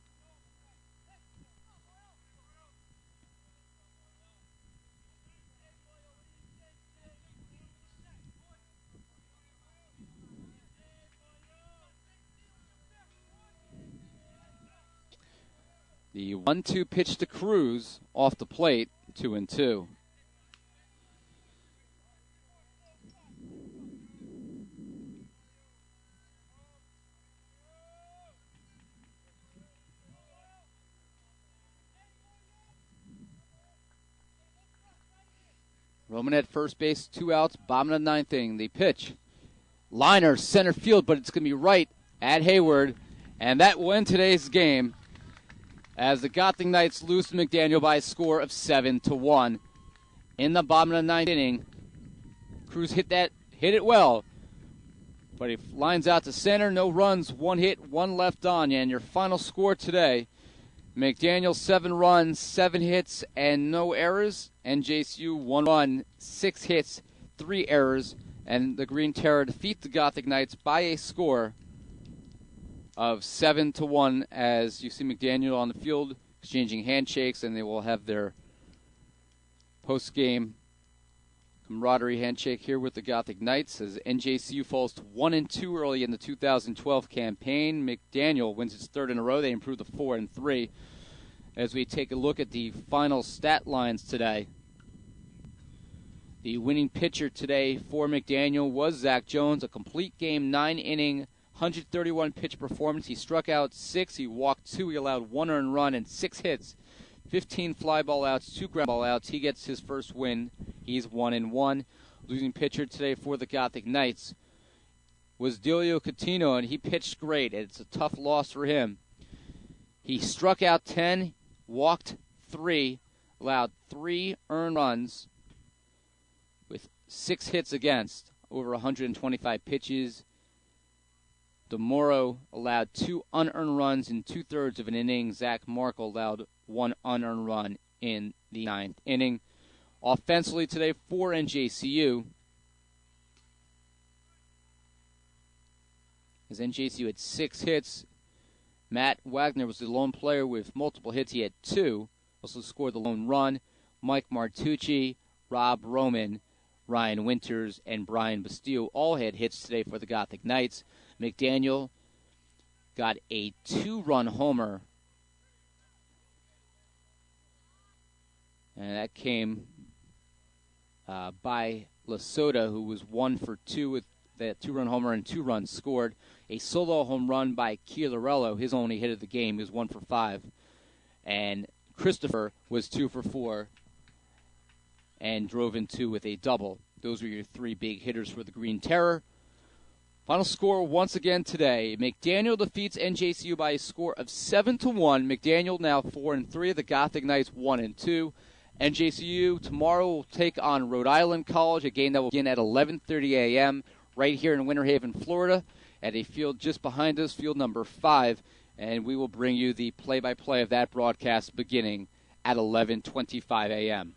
The 1-2 pitch to Cruz off the plate, 2-2. Roman at first base, 2 outs, bottom of the 9th inning. The pitch. Liner, center field, but it's going to be right at Hayward. And that will end today's game as the Gotham Knights lose to McDaniel by a score of 7-1. In the bottom of the 9th inning, Cruz hit it well. But he lines out to center, no runs, 1 hit, 1 left on. And your final score today, McDaniel 7 runs, 7 hits, and no errors. NJCU 1 run, 6 hits, 3 errors. And the Green Terror defeat the Gothic Knights by a score of 7-1 as you see McDaniel on the field exchanging handshakes, and they will have their post-game camaraderie handshake here with the Gothic Knights as NJCU falls to 1-2 early in the 2012 campaign. McDaniel wins its 3rd in a row. They improve to 4-3. As we take a look at the final stat lines today, the winning pitcher today for McDaniel was Zach Jones, a complete game, 9-inning, 131 pitch performance. He struck out 6, he walked 2, he allowed 1 earned run and 6 hits, 15 fly ball outs, 2 ground ball outs. He gets his first win. He's 1-1. Losing pitcher today for the Gothic Knights was Delio Coutinho, and he pitched great. It's a tough loss for him. He struck out 10, walked 3, allowed 3 earned runs with 6 hits against, over 125 pitches. DeMoro allowed 2 unearned runs in 2/3 of an inning. Zach Markle allowed 1 unearned run in the 9th inning. Offensively today for NJCU, as NJCU had 6 hits. Matt Wagner was the lone player with multiple hits. He had 2. Also scored the lone run. Mike Martucci, Rob Roman, Ryan Winters, and Brian Bastille all had hits today for the Gothic Knights. McDaniel got a 2-run homer, and that came by Lasota, who was 1 for 2 with that 2-run homer and 2 runs scored. A solo home run by Chiarello, his only hit of the game. He was 1 for 5. And Christopher was 2 for 4 and drove in 2 with a double. Those were your 3 big hitters for the Green Terror. Final score once again today. McDaniel defeats NJCU by a score of 7-1. McDaniel now 4-3. The Gothic Knights 1-2. NJCU tomorrow will take on Rhode Island College, a game that will begin at 11:30 a.m. right here in Winter Haven, Florida, at a field just behind us, field number 5. And we will bring you the play-by-play of that broadcast beginning at 11:25 a.m.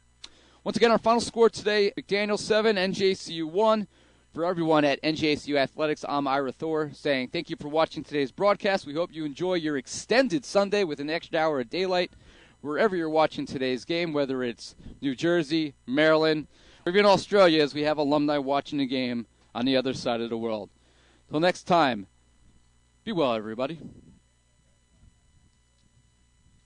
Once again, our final score today, McDaniel 7, NJCU 1. For everyone at NJCU Athletics, I'm Ira Thor saying thank you for watching today's broadcast. We hope you enjoy your extended Sunday with an extra hour of daylight wherever you're watching today's game, whether it's New Jersey, Maryland, or even Australia, as we have alumni watching the game on the other side of the world. Till next time, be well, everybody.